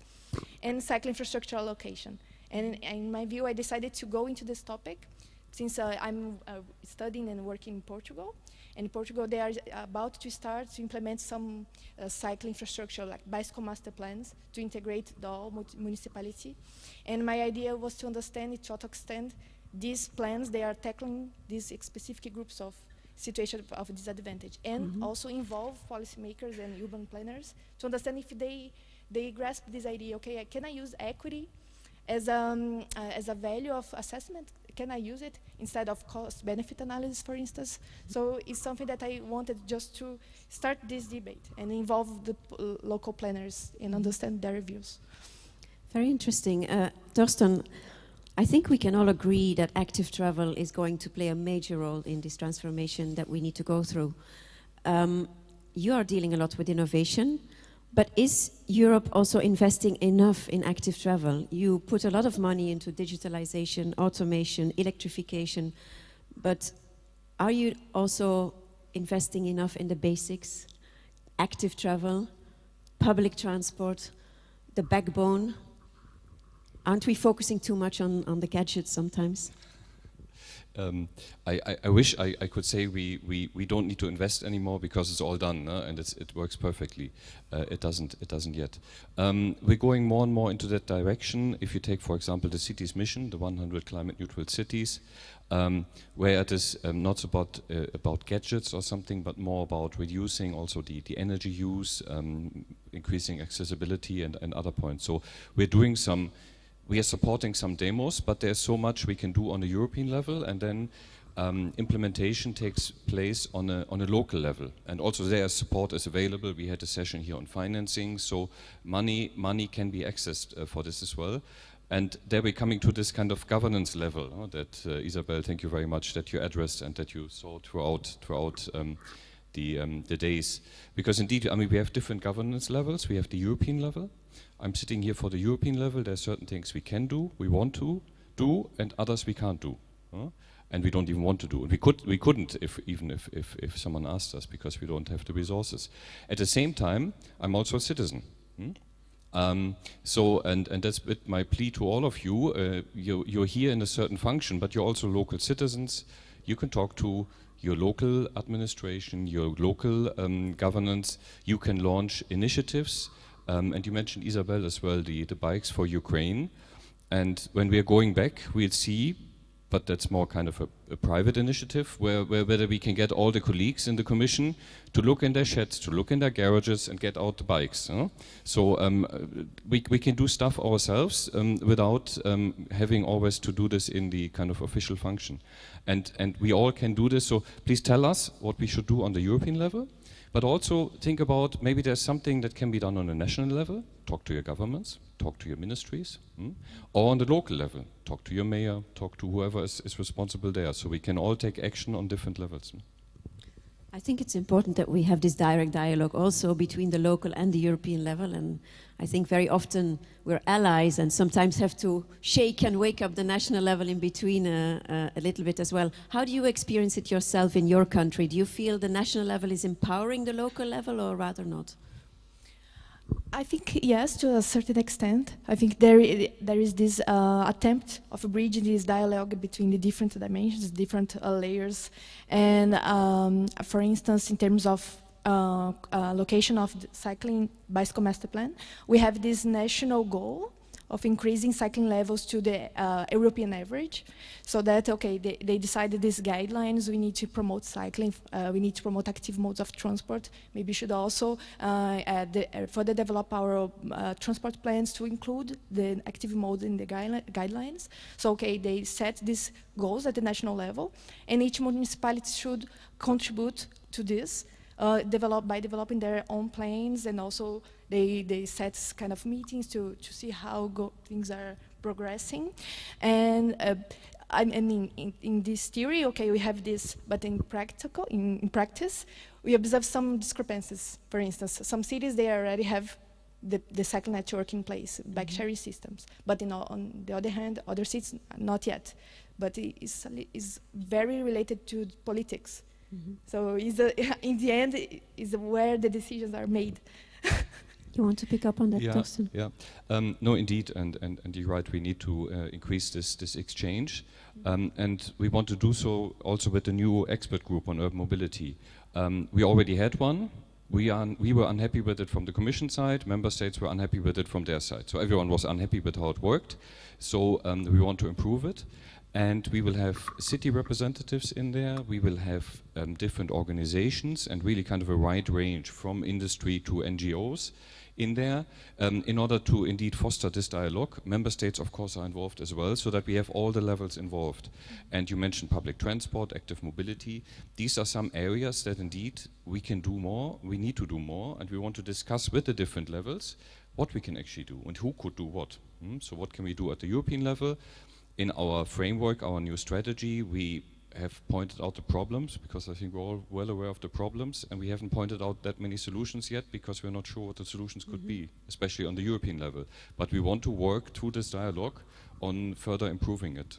and cycle infrastructure allocation. And in my view, I decided to go into this topic since I'm studying and working in Portugal. And in Portugal, they are about to start to implement some cycle infrastructure, like bicycle master plans, to integrate the whole municipality. And my idea was to understand to what extent these plans, they are tackling these specific groups of situations of disadvantage, and also involve policymakers and urban planners to understand if they grasp this idea, okay, can I use equity as a value of assessment? Can I use it instead of cost-benefit analysis, for instance? So it's something that I wanted just to start this debate and involve the local planners and understand their views. Very interesting. Torsten, I think we can all agree that active travel is going to play a major role in this transformation that we need to go through. You are dealing a lot with innovation, but is Europe also investing enough in active travel? You put a lot of money into digitalization, automation, electrification, but are you also investing enough in the basics? Active travel, public transport, the backbone? Aren't we focusing too much on the gadgets sometimes? I wish I could say we don't need to invest anymore because it's all done, and it works perfectly. It doesn't yet. We're going more and more into that direction. If you take, for example, the city's mission, the 100 climate neutral cities, where it is not about gadgets or something, but more about reducing also the energy use, increasing accessibility and other points. So we are supporting some demos, but there's so much we can do on a European level, and then implementation takes place on a local level. And also there support is available. We had a session here on financing, so money can be accessed for this as well. And there we're coming to this kind of governance level that Isabel, thank you very much, that you addressed and that you saw throughout the days. Because indeed, I mean, we have different governance levels. We have the European level. I'm sitting here for the European level. There are certain things we can do, we want to do, and others we can't do. And we don't even want to do. And we couldn't even if someone asked us, because we don't have the resources. At the same time, I'm also a citizen. So that's my plea to all of you. You're here in a certain function, but you're also local citizens. You can talk to your local administration, your local governance. You can launch initiatives. And you mentioned, Isabel, as well, the bikes for Ukraine. And when we are going back, we'll see, but that's more kind of a private initiative, whether we can get all the colleagues in the Commission to look in their sheds, to look in their garages and get out the bikes. So we can do stuff ourselves without having always to do this in the kind of official function. And we all can do this, so please tell us what we should do on the European level. But also think about maybe there's something that can be done on a national level. Talk to your governments, talk to your ministries. Or on the local level, talk to your mayor, talk to whoever is responsible there. So we can all take action on different levels. I think it's important that we have this direct dialogue also between the local and the European level, and I think very often we're allies and sometimes have to shake and wake up the national level in between a little bit as well. How do you experience it yourself in your country? Do you feel the national level is empowering the local level or rather not? I think yes, to a certain extent. I think there is this attempt of bridging this dialogue between the different dimensions, different layers, and for instance, in terms of location of the cycling bicycle master plan, we have this national goal of increasing cycling levels to the European average, so that, okay, they decided these guidelines, we need to promote cycling, we need to promote active modes of transport, maybe we should also further develop our transport plans to include the active modes in the guidelines. So, okay, they set these goals at the national level, and each municipality should contribute to this, by developing their own plans, and also they set kind of meetings to see how things are progressing. And I mean, in this theory, okay, we have this, but in practice, we observe some discrepancies. For instance, some cities, they already have the cycle network in place, bike sharing systems. But on the other hand, other cities, not yet. But it is very related to politics. So in the end, is where the decisions are made. You want to pick up on that, Torsten? Yeah. No, indeed, and you're right. We need to increase this exchange, and we want to do so also with the new expert group on urban mobility. We already had one. We were unhappy with it from the Commission side. Member states were unhappy with it from their side. So everyone was unhappy with how it worked. So we want to improve it. And we will have city representatives in there. We will have different organizations and really kind of a wide range from industry to NGOs in there in order to indeed foster this dialogue. Member states, of course, are involved as well, so that we have all the levels involved. And you mentioned public transport, active mobility. These are some areas that indeed we can do more, we need to do more, and we want to discuss with the different levels what we can actually do and who could do what. So what can we do at the European level? In our framework, our new strategy, we have pointed out the problems, because I think we're all well aware of the problems, and we haven't pointed out that many solutions yet, because we're not sure what the solutions could be, especially on the European level. But we want to work through this dialogue on further improving it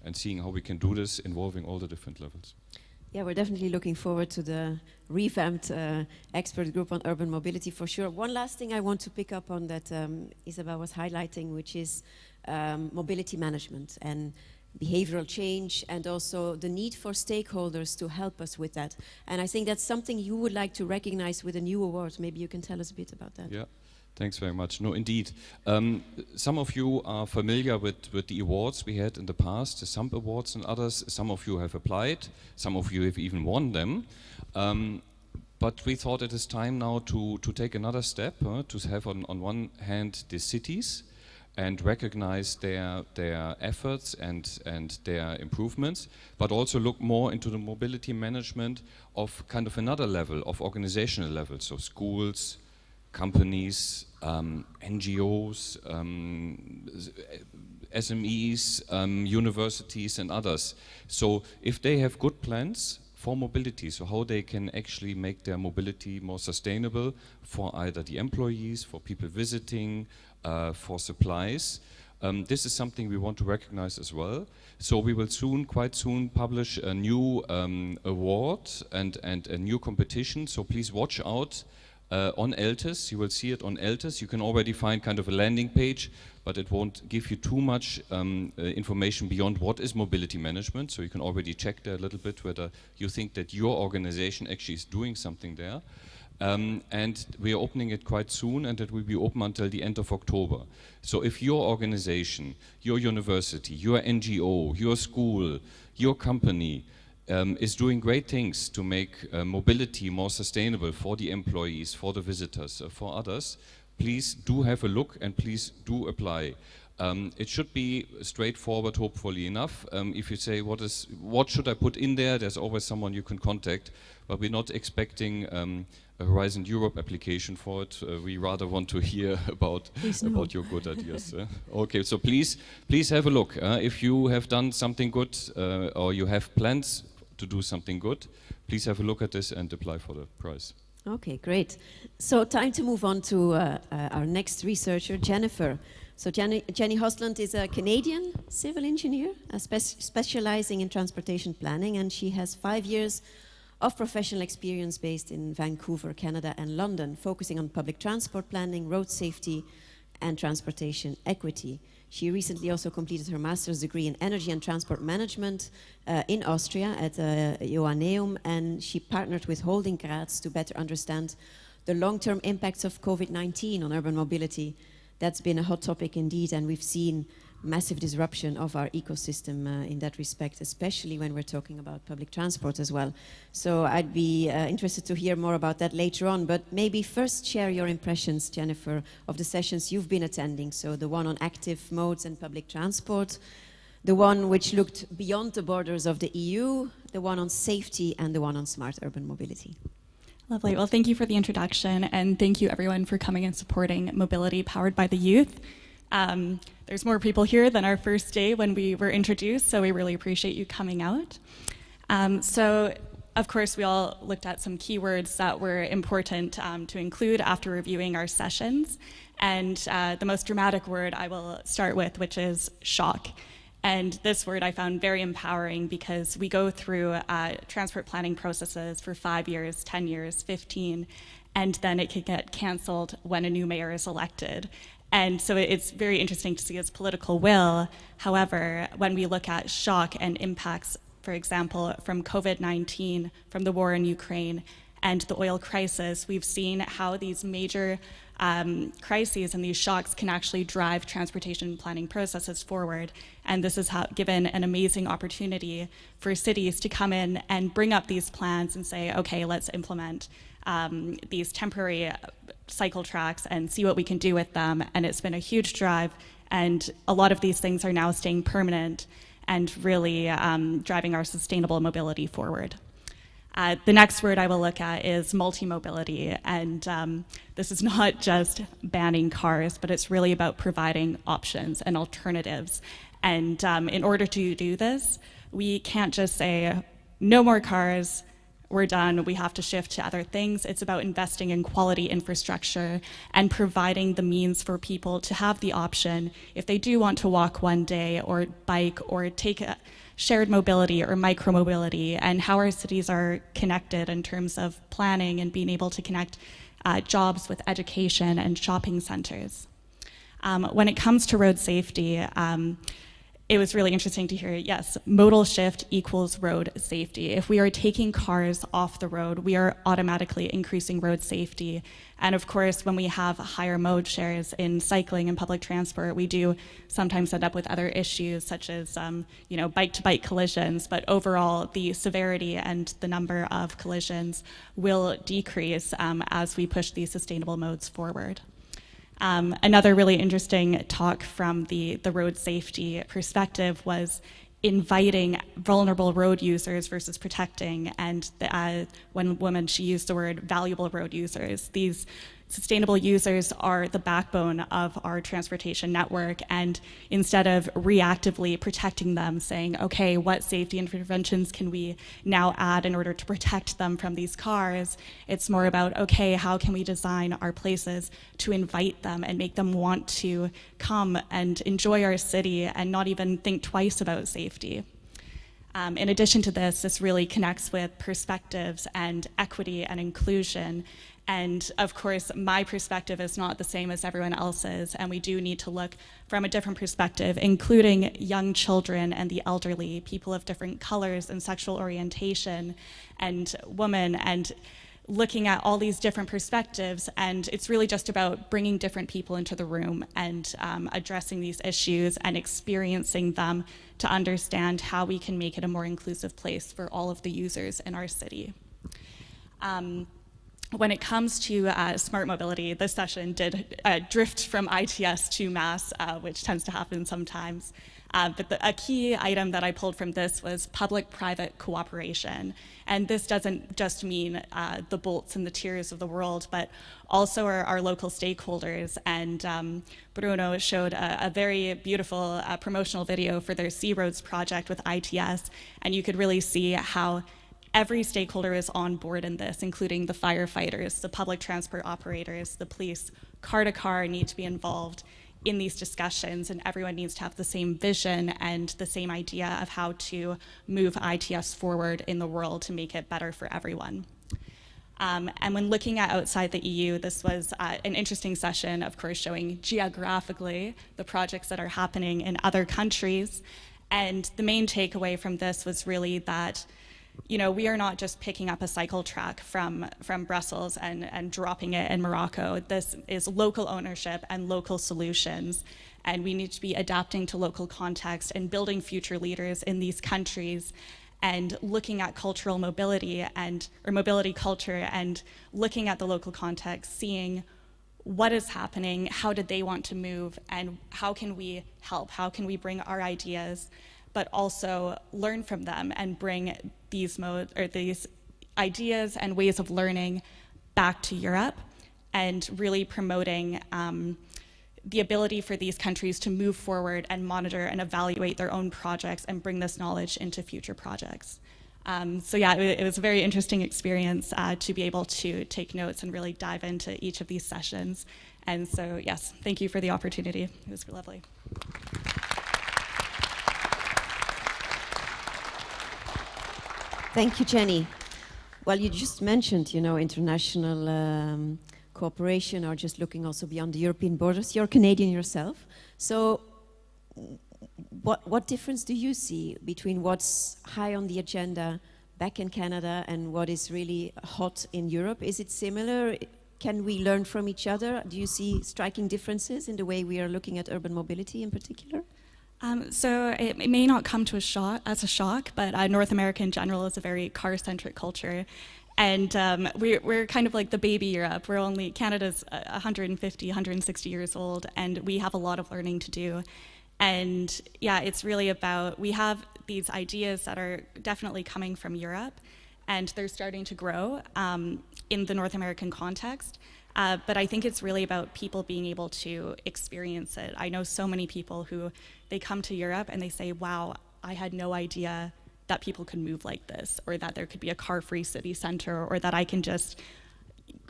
and seeing how we can do this involving all the different levels. Yeah, we're definitely looking forward to the revamped expert group on urban mobility for sure. One last thing I want to pick up on that Isabel was highlighting, which is mobility management and behavioral change, and also the need for stakeholders to help us with that. And I think that's something you would like to recognize with a new award. Maybe you can tell us a bit about that. Yeah, thanks very much. No, indeed. Some of you are familiar with the awards we had in the past, the SAMP awards and others. Some of you have applied, some of you have even won them. But we thought it is time now to take another step, to have on one hand the cities, and recognize their efforts and their improvements, but also look more into the mobility management of kind of another level, of organizational level, so schools, companies, NGOs, SMEs, universities and others. So if they have good plans for mobility, so how they can actually make their mobility more sustainable for either the employees, for people visiting, for supplies. This is something we want to recognize as well. So we will quite soon publish a new award and a new competition. So please watch out on ELTIS. You will see it on ELTIS. You can already find kind of a landing page, but it won't give you too much information beyond what is mobility management. So you can already check there a little bit whether you think that your organization actually is doing something there. And we are opening it quite soon, and it will be open until the end of October. So if your organization, your university, your NGO, your school, your company is doing great things to make mobility more sustainable for the employees, for the visitors, for others, please do have a look and please do apply. It should be straightforward, hopefully enough. If you say, what should I put in there, there's always someone you can contact, but we're not expecting a Horizon Europe application for it. We rather want to hear about your good ideas. Okay, so please have a look. If you have done something good or you have plans to do something good, please have a look at this and apply for the prize. Okay, great. So time to move on to our next researcher, Jennifer. So Jenny Hostland is a Canadian civil engineer, specializing in transportation planning, and she has 5 years of professional experience based in Vancouver, Canada, and London, focusing on public transport planning, road safety, and transportation equity. She recently also completed her master's degree in energy and transport management in Austria at Joanneum, and she partnered with Holding Graz to better understand the long-term impacts of COVID-19 on urban mobility. That's been a hot topic indeed, and we've seen massive disruption of our ecosystem in that respect, especially when we're talking about public transport as well. So I'd be interested to hear more about that later on, but maybe first share your impressions, Jennifer, of the sessions you've been attending. So the one on active modes and public transport, the one which looked beyond the borders of the EU, the one on safety, and the one on smart urban mobility. Lovely. Well, thank you for the introduction, and thank you everyone for coming and supporting mobility powered by the youth. There's more people here than our first day when we were introduced, so we really appreciate you coming out. So, of course, we all looked at some keywords that were important to include after reviewing our sessions. And the most dramatic word I will start with, which is shock. And this word I found very empowering because we go through transport planning processes for 5 years, 10 years, 15, and then it can get canceled when a new mayor is elected. And so it's very interesting to see its political will. However, when we look at shock and impacts, for example, from COVID-19, from the war in Ukraine, and the oil crisis, we've seen how these major crises and these shocks can actually drive transportation planning processes forward. And this has given an amazing opportunity for cities to come in and bring up these plans and say, okay, let's implement these temporary cycle tracks and see what we can do with them. And it's been a huge drive, and a lot of these things are now staying permanent and really driving our sustainable mobility forward. The next word I will look at is multi-mobility, and this is not just banning cars, but it's really about providing options and alternatives. And in order to do this, we can't just say, no more cars, we're done, we have to shift to other things. It's about investing in quality infrastructure and providing the means for people to have the option, if they do want to walk one day or bike or take a shared mobility or micro-mobility, and how our cities are connected in terms of planning and being able to connect jobs with education and shopping centers. When it comes to road safety, it was really interesting to hear, yes, modal shift equals road safety. If we are taking cars off the road, we are automatically increasing road safety. And of course, when we have higher mode shares in cycling and public transport, we do sometimes end up with other issues such as bike-to-bike collisions, but overall the severity and the number of collisions will decrease as we push these sustainable modes forward. Another really interesting talk from the road safety perspective was inviting vulnerable road users versus protecting, and one woman, she used the word valuable road users. These sustainable users are the backbone of our transportation network, and instead of reactively protecting them, saying, okay, what safety interventions can we now add in order to protect them from these cars, it's more about, okay, how can we design our places to invite them and make them want to come and enjoy our city and not even think twice about safety. In addition to this, this really connects with perspectives and equity and inclusion. And of course, my perspective is not the same as everyone else's, and we do need to look from a different perspective, including young children and the elderly, people of different colors and sexual orientation, and women, and looking at all these different perspectives. And it's really just about bringing different people into the room and addressing these issues and experiencing them to understand how we can make it a more inclusive place for all of the users in our city. When it comes to smart mobility, this session did drift from ITS to mass, which tends to happen sometimes. But a key item that I pulled from this was public-private cooperation. And this doesn't just mean the Bolts and the Tiers of the world, but also our local stakeholders. And Bruno showed a very beautiful promotional video for their Sea Roads project with ITS, and you could really see how every stakeholder is on board in this, including the firefighters, the public transport operators, the police. Car to car need to be involved in these discussions, and everyone needs to have the same vision and the same idea of how to move ITS forward in the world to make it better for everyone. And when looking at outside the EU, this was an interesting session, of course, showing geographically the projects that are happening in other countries. And the main takeaway from this was really that, you know, we are not just picking up a cycle track from Brussels and dropping it in Morocco. This is local ownership and local solutions. And we need to be adapting to local context and building future leaders in these countries and looking at cultural mobility or mobility culture and looking at the local context, seeing what is happening, how did they want to move, and how can we help? How can we bring our ideas, but also learn from them and bring these ideas and ways of learning back to Europe, and really promoting the ability for these countries to move forward and monitor and evaluate their own projects and bring this knowledge into future projects. So yeah, it was a very interesting experience to be able to take notes and really dive into each of these sessions. And so yes, thank you for the opportunity. It was lovely. Thank you, Jenny. Well, you just mentioned, you know, international cooperation, or just looking also beyond the European borders. You're Canadian yourself. So what difference do you see between what's high on the agenda back in Canada and what is really hot in Europe? Is it similar? Can we learn from each other? Do you see striking differences in the way we are looking at urban mobility in particular? So it may not come to as a shock, but North America in general is a very car-centric culture. And we're kind of like the baby Europe. Canada's 150, 160 years old, and we have a lot of learning to do. And yeah, it's really about, we have these ideas that are definitely coming from Europe, and they're starting to grow in the North American context. But I think it's really about people being able to experience it. I know so many people who, they come to Europe and they say, wow, I had no idea that people could move like this, or that there could be a car-free city center, or that I can just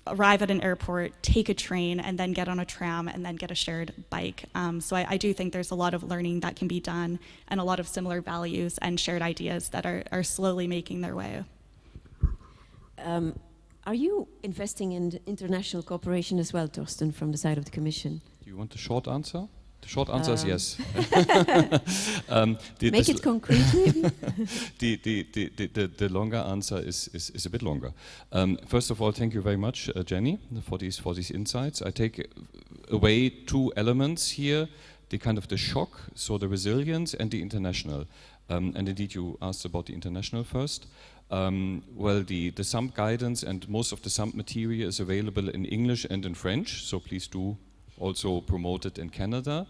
arrive at an airport, take a train, and then get on a tram, and then get a shared bike. So I do think there's a lot of learning that can be done, and a lot of similar values and shared ideas that are slowly making their way. Are you investing in international cooperation as well, Torsten, from the side of the Commission? Do you want the short answer? The short answer is yes. Make it concrete, maybe? The longer answer is a bit longer. First of all, thank you very much, Jenny, for these insights. I take away two elements here: the kind of the shock, so the resilience, and the international. And indeed, you asked about the international first. Well, the SAMP guidance and most of the SAMP material is available in English and in French, so please do also promote it in Canada.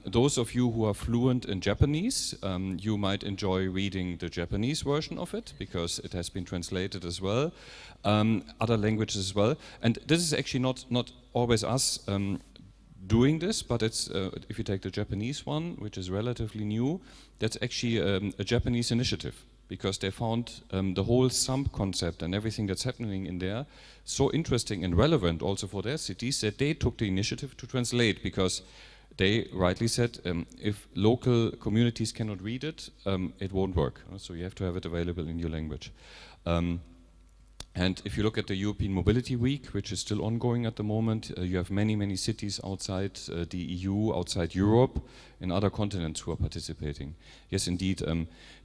Those of you who are fluent in Japanese, you might enjoy reading the Japanese version of it, because it has been translated as well, other languages as well. And this is actually not always us doing this, but it's, if you take the Japanese one, which is relatively new, that's actually a Japanese initiative, because they found the whole SAMP concept and everything that's happening in there so interesting and relevant also for their cities, that they took the initiative to translate, because they rightly said, if local communities cannot read it, it won't work. So you have to have it available in your language. And if you look at the European Mobility Week, which is still ongoing at the moment, you have many cities outside the EU, outside Europe, and other continents who are participating. Yes, indeed,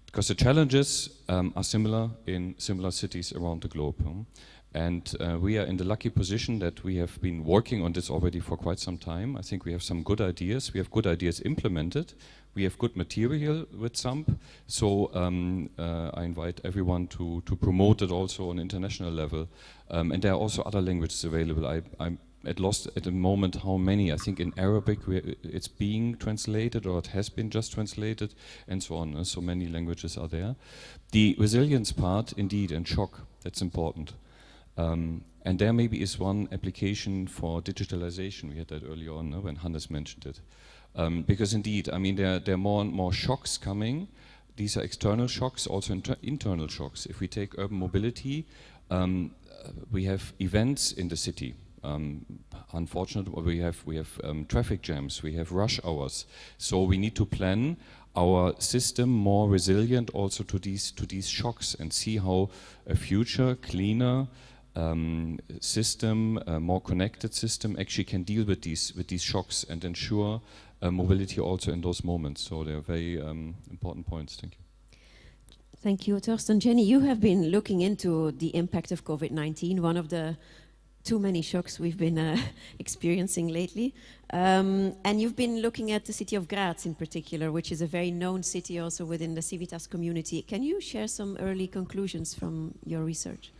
because the challenges are similar in similar cities around the globe. And we are in the lucky position that we have been working on this already for quite some time. I think we have some good ideas. We have good ideas implemented. We have good material with SAMP. So I invite everyone to promote it also on international level. And there are also other languages available. I at lost at the moment how many. I think in Arabic it's being translated, or it has been just translated, and so on. So many languages are there. The resilience part, indeed, and shock, that's important. And there maybe is one application for digitalization. We had that earlier on when Hannes mentioned it. Because indeed, I mean, there are more and more shocks coming. These are external shocks, also internal shocks. If we take urban mobility, we have events in the city. Unfortunately, we have traffic jams, we have rush hours. So we need to plan our system more resilient also to these shocks, and see how a future cleaner system, a more connected system, actually can deal with these shocks and ensure mobility also in those moments. So they're very important points. Thank you. Thank you, Torsten. Jenny, you have been looking into the impact of COVID-19, one of the too many shocks we've been experiencing lately. And you've been looking at the city of Graz in particular, which is a very known city also within the Civitas community. Can you share some early conclusions from your research?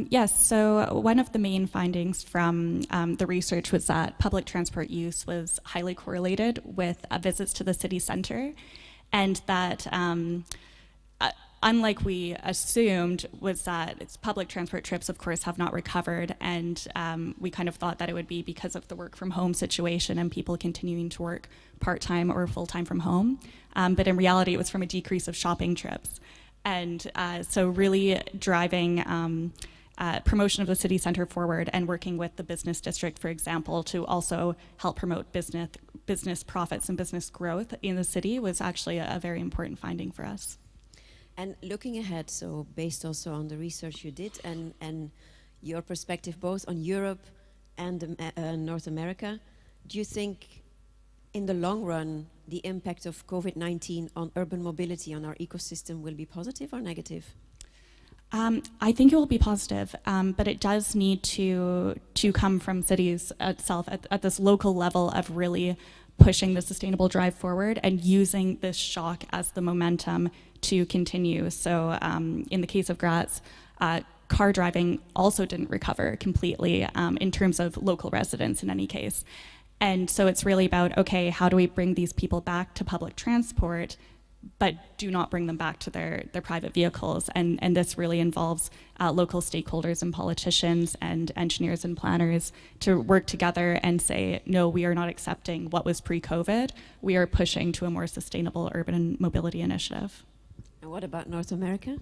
Yes, so one of the main findings from the research was that public transport use was highly correlated with visits to the city center, and that unlike we assumed, was that its public transport trips, of course, have not recovered, and we kind of thought that it would be because of the work from home situation and people continuing to work part-time or full-time from home, but in reality it was from a decrease of shopping trips. And so really driving promotion of the city center forward and working with the business district, for example, to also help promote business profits and business growth in the city was actually a very important finding for us. And looking ahead, so based also on the research you did and your perspective both on Europe and North America, do you think in the long run the impact of COVID-19 on urban mobility, on our ecosystem, will be positive or negative? I think it will be positive, but it does need to come from cities itself at this local level of really pushing the sustainable drive forward and using this shock as the momentum to continue. So in the case of Graz, car driving also didn't recover completely in terms of local residents in any case. And so it's really about, okay, how do we bring these people back to public transport, but do not bring them back to their private vehicles? And this really involves local stakeholders and politicians and engineers and planners to work together and say, no, we are not accepting what was pre-COVID. We are pushing to a more sustainable urban mobility initiative. And what about North America?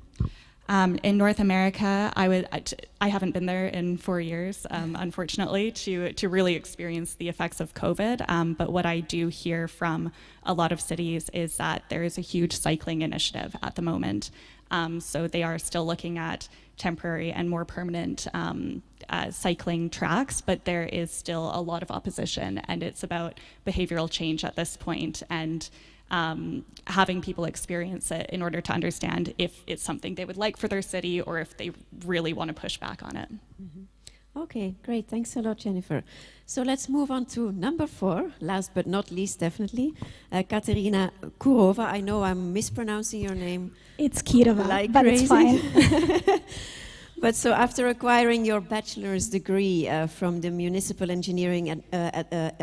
In North America, I haven't been there in 4 years, unfortunately, to really experience the effects of COVID. But what I do hear from a lot of cities is that there is a huge cycling initiative at the moment. So they are still looking at temporary and more permanent cycling tracks, but there is still a lot of opposition, and it's about behavioral change at this point, and having people experience it in order to understand if it's something they would like for their city or if they really want to push back on it. Mm-hmm. Okay, great. Thanks a lot, Jennifer. So let's move on to number 4, last but not least, definitely. Katerina Kurova. I know I'm mispronouncing your name. It's Kirova, like but crazy. It's fine. But so after acquiring your bachelor's degree from the municipal engineering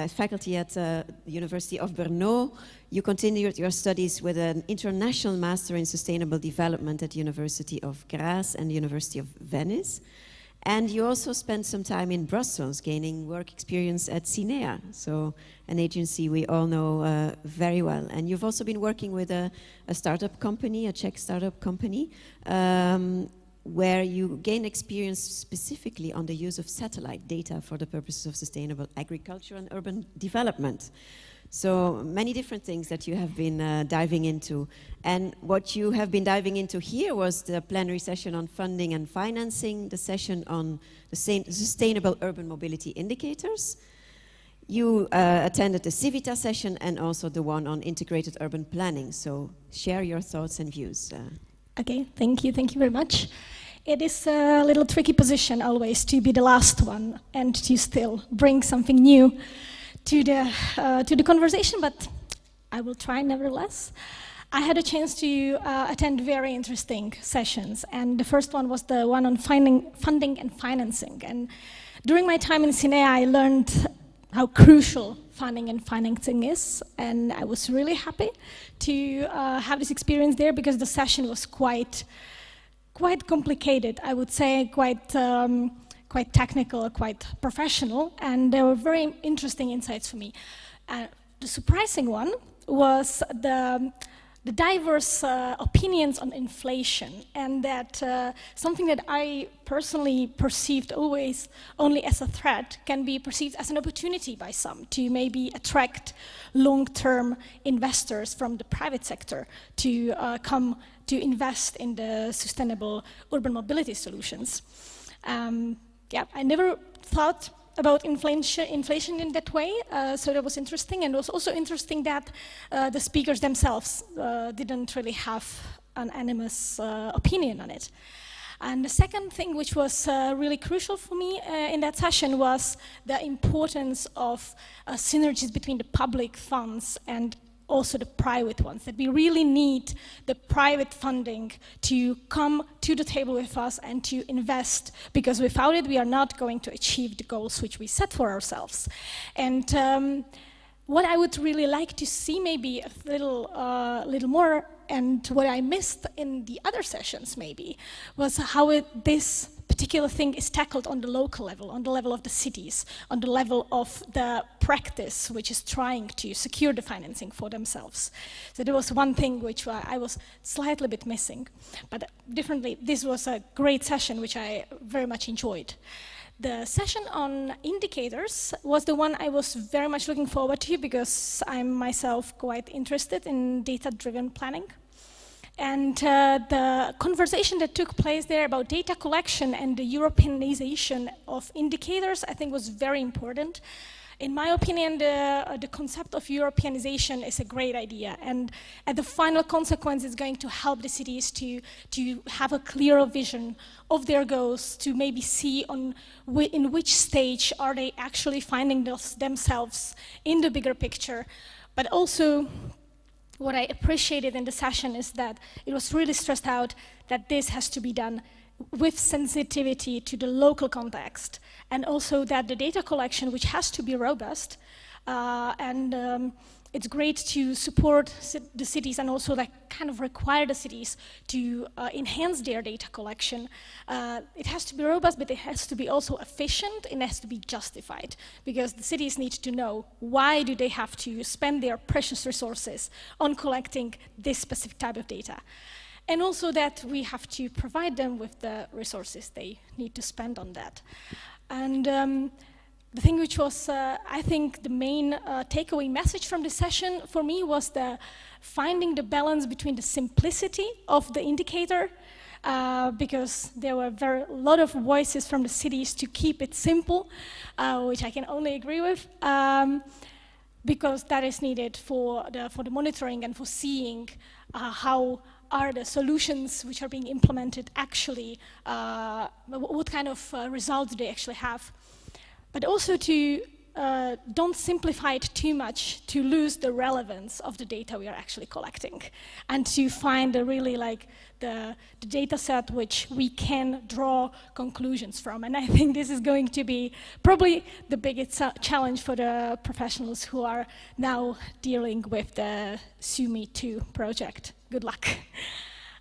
faculty at the University of Brno, you continued your studies with an international master in sustainable development at the University of Graz and the University of Venice. And you also spent some time in Brussels, gaining work experience at Cinea, so an agency we all know very well. And you've also been working with a startup company, a Czech startup company, where you gain experience specifically on the use of satellite data for the purposes of sustainable agriculture and urban development. So many different things that you have been diving into. And what you have been diving into here was the plenary session on funding and financing, the session on the sustainable urban mobility indicators. You attended the Civitas session and also the one on integrated urban planning. So share your thoughts and views. Okay, thank you very much. It is a little tricky position always to be the last one and to still bring something new to the conversation, but I will try nevertheless. I had a chance to attend very interesting sessions, and the first one was the one on funding and financing. And during my time in Cine, I learned how crucial funding and financing is, and I was really happy to have this experience there because the session was quite complicated, I would say, quite technical, quite professional, and there were very interesting insights for me. The surprising one was the diverse opinions on inflation, and that something that I personally perceived always only as a threat can be perceived as an opportunity by some to maybe attract long-term investors from the private sector to come to invest in the sustainable urban mobility solutions. Yeah, I never thought about inflation in that way, so that was interesting, and it was also interesting that the speakers themselves didn't really have an animus opinion on it. And the second thing which was really crucial for me in that session was the importance of synergies between the public funds and also the private ones, that we really need the private funding to come to the table with us and to invest, because without it we are not going to achieve the goals which we set for ourselves. And what I would really like to see maybe a little more, and what I missed in the other sessions maybe, was how this particular thing is tackled on the local level, on the level of the cities, on the level of the practice which is trying to secure the financing for themselves. So there was one thing which I was slightly bit missing, but differently, this was a great session which I very much enjoyed. The session on indicators was the one I was very much looking forward to, because I'm myself quite interested in data-driven planning. And the conversation that took place there about data collection and the Europeanization of indicators, I think, was very important. In my opinion, the concept of Europeanization is a great idea, and at the final consequence is going to help the cities to have a clearer vision of their goals, to maybe see in which stage are they actually finding themselves in the bigger picture. But also, what I appreciated in the session is that it was really stressed out that this has to be done with sensitivity to the local context, and also that the data collection, which has to be robust, it's great to support the cities and also like kind of require the cities to enhance their data collection. It has to be robust, but it has to be also efficient, and it has to be justified, because the cities need to know why do they have to spend their precious resources on collecting this specific type of data. And also that we have to provide them with the resources they need to spend on that. And the thing which was, I think, the main takeaway message from the session for me was finding the balance between the simplicity of the indicator, because there were a lot of voices from the cities to keep it simple, which I can only agree with, because that is needed for the monitoring and for seeing how are the solutions which are being implemented actually, what kind of results they actually have. But also to don't simplify it too much to lose the relevance of the data we are actually collecting, and to find really like the data set which we can draw conclusions from. And I think this is going to be probably the biggest challenge for the professionals who are now dealing with the SUMI 2 project. Good luck.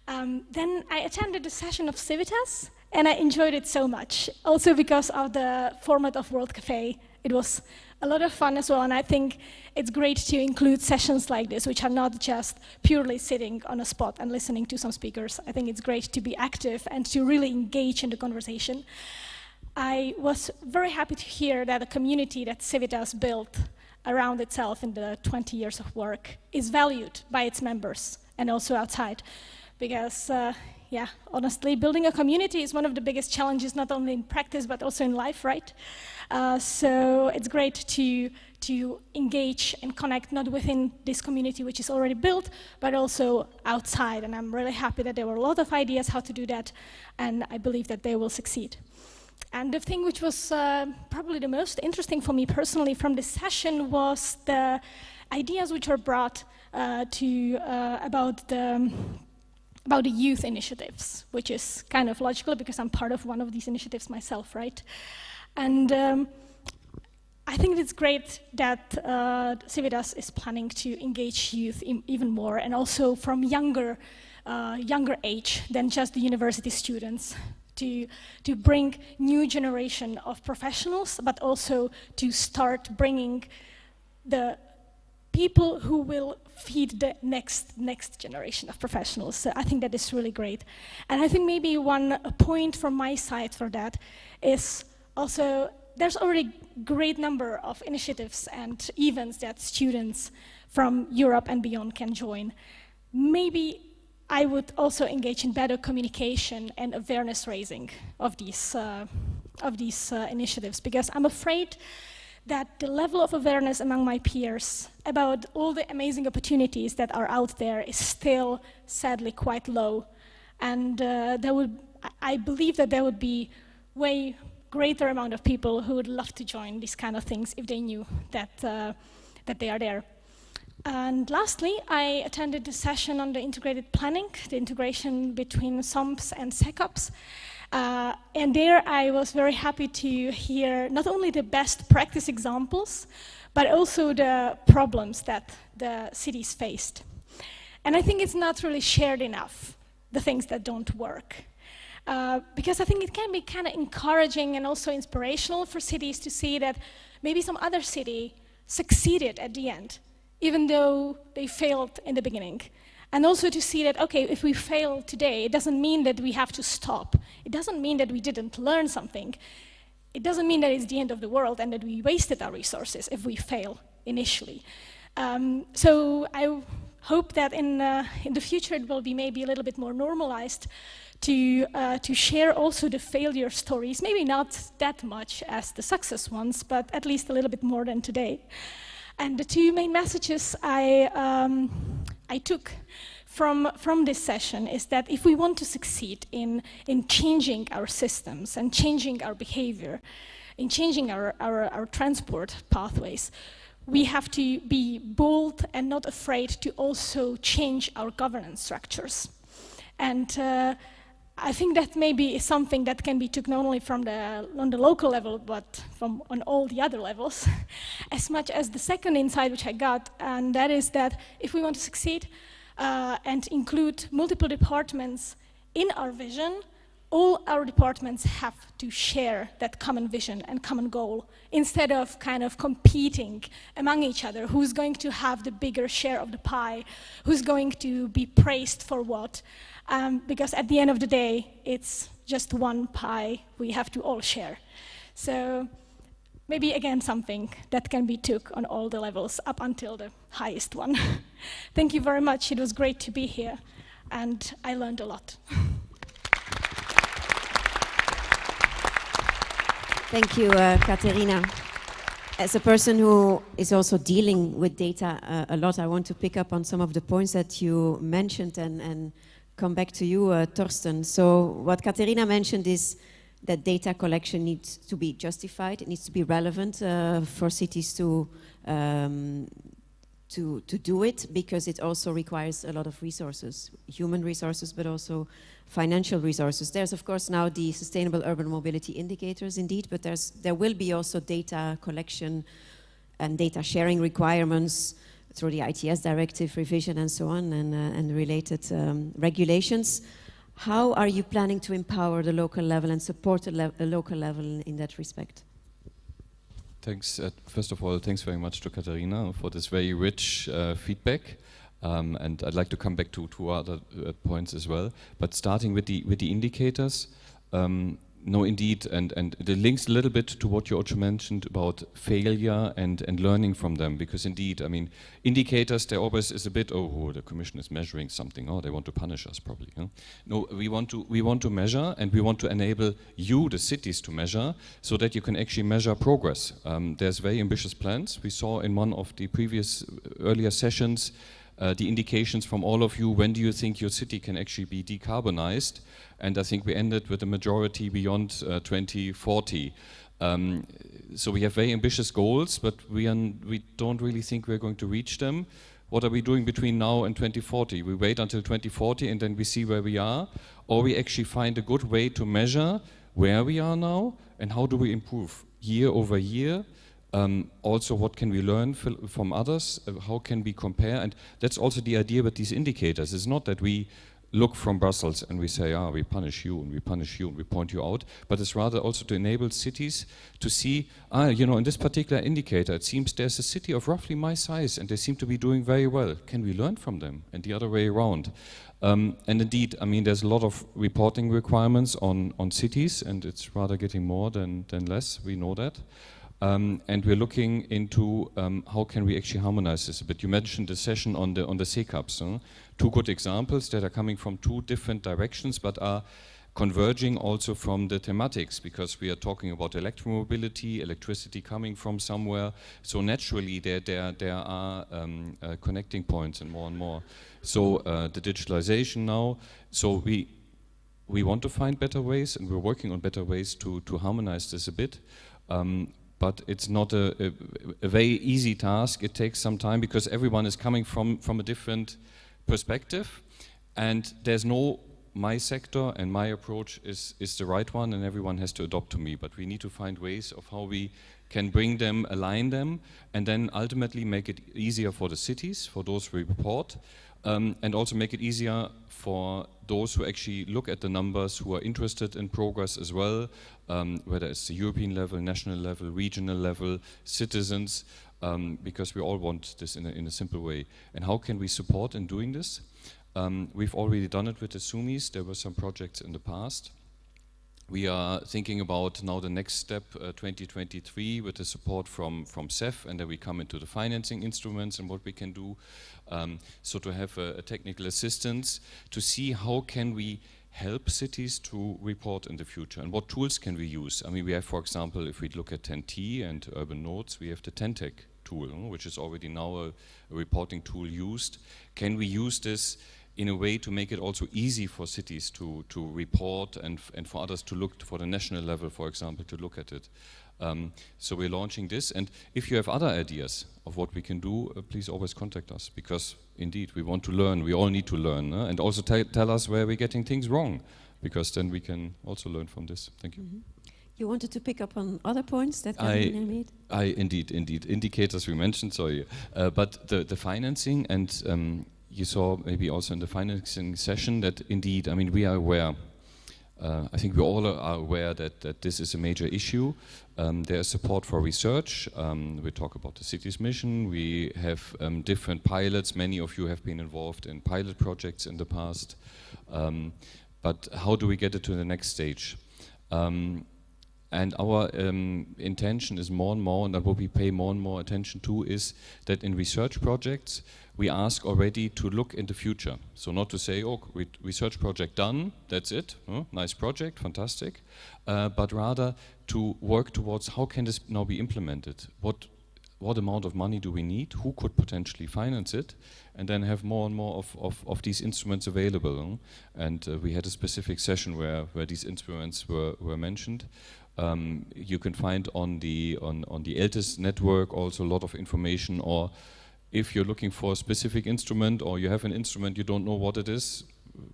Then I attended the session of Civitas, and I enjoyed it so much, also because of the format of World Cafe. It was a lot of fun as well, and I think it's great to include sessions like this, which are not just purely sitting on a spot and listening to some speakers. I think it's great to be active and to really engage in the conversation. I was very happy to hear that the community that Civitas built around itself in the 20 years of work is valued by its members and also outside, because yeah, honestly, building a community is one of the biggest challenges, not only in practice, but also in life, right? So it's great to engage and connect, not within this community which is already built, but also outside. And I'm really happy that there were a lot of ideas how to do that, and I believe that they will succeed. And the thing which was probably the most interesting for me personally from this session was the ideas which were brought about the youth initiatives, which is kind of logical because I'm part of one of these initiatives myself, right? And I think it's great that Civitas is planning to engage youth even more, and also from younger age than just the university students, to bring new generation of professionals, but also to start bringing the people who will feed the next generation of professionals. So I think that is really great. And I think maybe one point from my side for that is also there's already a great number of initiatives and events that students from Europe and beyond can join. Maybe I would also engage in better communication and awareness raising of these initiatives, because I'm afraid that the level of awareness among my peers about all the amazing opportunities that are out there is still, sadly, quite low. And I believe that there would be way greater amount of people who would love to join these kind of things if they knew that they are there. And lastly, I attended a session on the integrated planning, the integration between SOMPs and SecOps. And there I was very happy to hear not only the best practice examples, but also the problems that the cities faced. And I think it's not really shared enough, the things that don't work. Because I think it can be kind of encouraging and also inspirational for cities to see that maybe some other city succeeded at the end, even though they failed in the beginning. And also to see that, okay, if we fail today, it doesn't mean that we have to stop. It doesn't mean that we didn't learn something. It doesn't mean that it's the end of the world and that we wasted our resources if we fail initially. So I hope that in the future it will be maybe a little bit more normalized to share also the failure stories, maybe not that much as the success ones, but at least a little bit more than today. And the two main messages I took from this session is that if we want to succeed in changing our systems and changing our behavior, in changing our transport pathways, we have to be bold and not afraid to also change our governance structures. And I think that maybe is something that can be took not only from on the local level, but on all the other levels, as much as the second insight which I got, and that is that if we want to succeed and include multiple departments in our vision, all our departments have to share that common vision and common goal, instead of kind of competing among each other, who's going to have the bigger share of the pie, who's going to be praised for what. Because at the end of the day, it's just one pie we have to all share. So maybe again something that can be took on all the levels up until the highest one. Thank you very much. It was great to be here, and I learned a lot. Thank you, Katerina. As a person who is also dealing with data a lot, I want to pick up on some of the points that you mentioned and come back to you, Torsten. So what Katerina mentioned is that data collection needs to be justified. It needs to be relevant for cities to do it, because it also requires a lot of resources, human resources, but also financial resources. There's, of course, now the Sustainable Urban Mobility Indicators, indeed, but there will be also data collection and data sharing requirements through the ITS directive revision and so on, and related regulations. How are you planning to empower the local level and support the local level in that respect? Thanks. First of all, thanks very much to Katarina for this very rich feedback. And I'd like to come back to two other points as well. But starting with the indicators, no, indeed, and it links a little bit to what you also mentioned about failure and learning from them, because indeed, I mean, indicators, there always is a bit, oh, the Commission is measuring something, oh, they want to punish us probably. Huh? No, we want to measure, and we want to enable you, the cities, to measure, so that you can actually measure progress. There's very ambitious plans. We saw in one of the previous earlier sessions the indications from all of you, when do you think your city can actually be decarbonized? And I think we ended with a majority beyond 2040. So we have very ambitious goals, but we don't really think we're going to reach them. What are we doing between now and 2040? We wait until 2040 and then we see where we are, or we actually find a good way to measure where we are now and how do we improve year over year. Also, what can we learn from others? How can we compare? And that's also the idea with these indicators. It's not that we look from Brussels and we say, we punish you and we punish you and we point you out, but it's rather also to enable cities to see, in this particular indicator, it seems there's a city of roughly my size and they seem to be doing very well. Can we learn from them? And the other way around. And indeed, I mean, there's a lot of reporting requirements on cities, and it's rather getting more than less, we know that. And we're looking into how can we actually harmonize this a bit. You mentioned the session on the CCAPs. Two good examples that are coming from two different directions, but are converging also from the thematics, because we are talking about electromobility, electricity coming from somewhere. So naturally, there are connecting points and more. So the digitalization now. So we want to find better ways, and we're working on better ways to harmonize this a bit. But it's not a very easy task. It takes some time because everyone is coming from a different perspective, and there's no my sector and my approach is the right one, and everyone has to adopt to me. But we need to find ways of how we can bring them, align them, and then ultimately make it easier for the cities, for those who report, and also make it easier for those who actually look at the numbers, who are interested in progress as well, whether it's the European level, national level, regional level, citizens, because we all want this in a simple way. And how can we support in doing this? We've already done it with the SUMIs. There were some projects in the past. We are thinking about now the next step, 2023, with the support from CEF, and then we come into the financing instruments and what we can do. So to have a technical assistance to see how can we help cities to report in the future and what tools can we use. I mean, we have, for example, if we look at 10T and urban nodes, we have the 10Tech tool, which is already now a reporting tool used. Can we use this in a way to make it also easy for cities to report and for others to look for the national level, for example, to look at it. So we're launching this, and if you have other ideas of what we can do, please always contact us, because indeed we want to learn, we all need to learn, and also tell us where we're getting things wrong, because then we can also learn from this. Thank you. Mm-hmm. You wanted to pick up on other points that Carolina made? Indeed. Indicators we mentioned, sorry. But the financing, and you saw maybe also in the financing session that indeed, I mean, we are aware, I think we all are aware that this is a major issue. There is support for research. We talk about the city's mission. We have different pilots. Many of you have been involved in pilot projects in the past. But how do we get it to the next stage? And our intention is more and more, and that what we pay more and more attention to, is that in research projects, we ask already to look in the future. So not to say, oh, research project done, that's it, nice project, fantastic, but rather to work towards how can this now be implemented? What amount of money do we need? Who could potentially finance it? And then have more and more of these instruments available. And we had a specific session where these instruments were mentioned. You can find on the ELTIS network also a lot of information, or if you're looking for a specific instrument or you have an instrument you don't know what it is,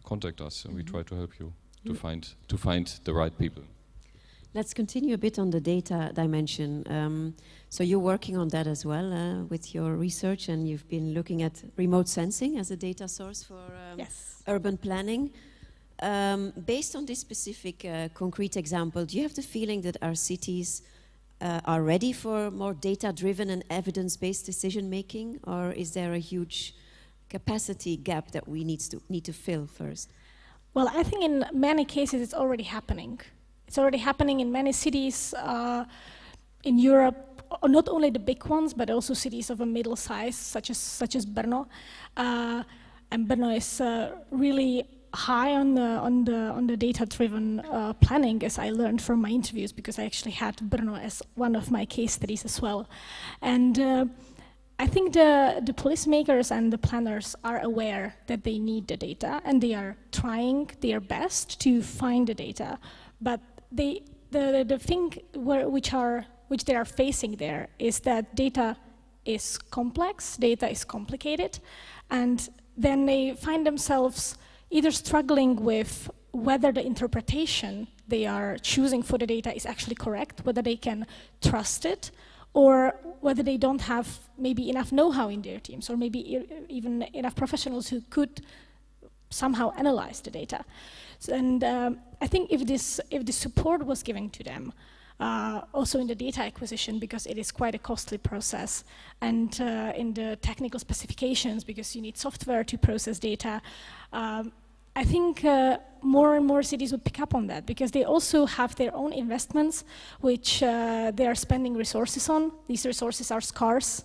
contact us and we try to help you to find the right people. Let's continue a bit on the data dimension. So you're working on that as well with your research, and you've been looking at remote sensing as a data source for urban planning. Based on this specific concrete example, do you have the feeling that our cities are ready for more data-driven and evidence-based decision-making, or is there a huge capacity gap that we need to fill first? Well, I think in many cases it's already happening. It's already happening in many cities in Europe, not only the big ones, but also cities of a middle size, such as Brno. And Brno is really high on the data-driven planning, as I learned from my interviews, because I actually had Brno as one of my case studies as well. And I think the policymakers and the planners are aware that they need the data, and they are trying their best to find the data. But the thing which they are facing there is that data is complex, data is complicated, and then they find themselves either struggling with whether the interpretation they are choosing for the data is actually correct, whether they can trust it, or whether they don't have maybe enough know-how in their teams, or maybe even enough professionals who could somehow analyze the data. So, and I think if this support was given to them, also in the data acquisition, because it is quite a costly process, and in the technical specifications, because you need software to process data, I think more and more cities would pick up on that, because they also have their own investments, which they are spending resources on. These resources are scarce,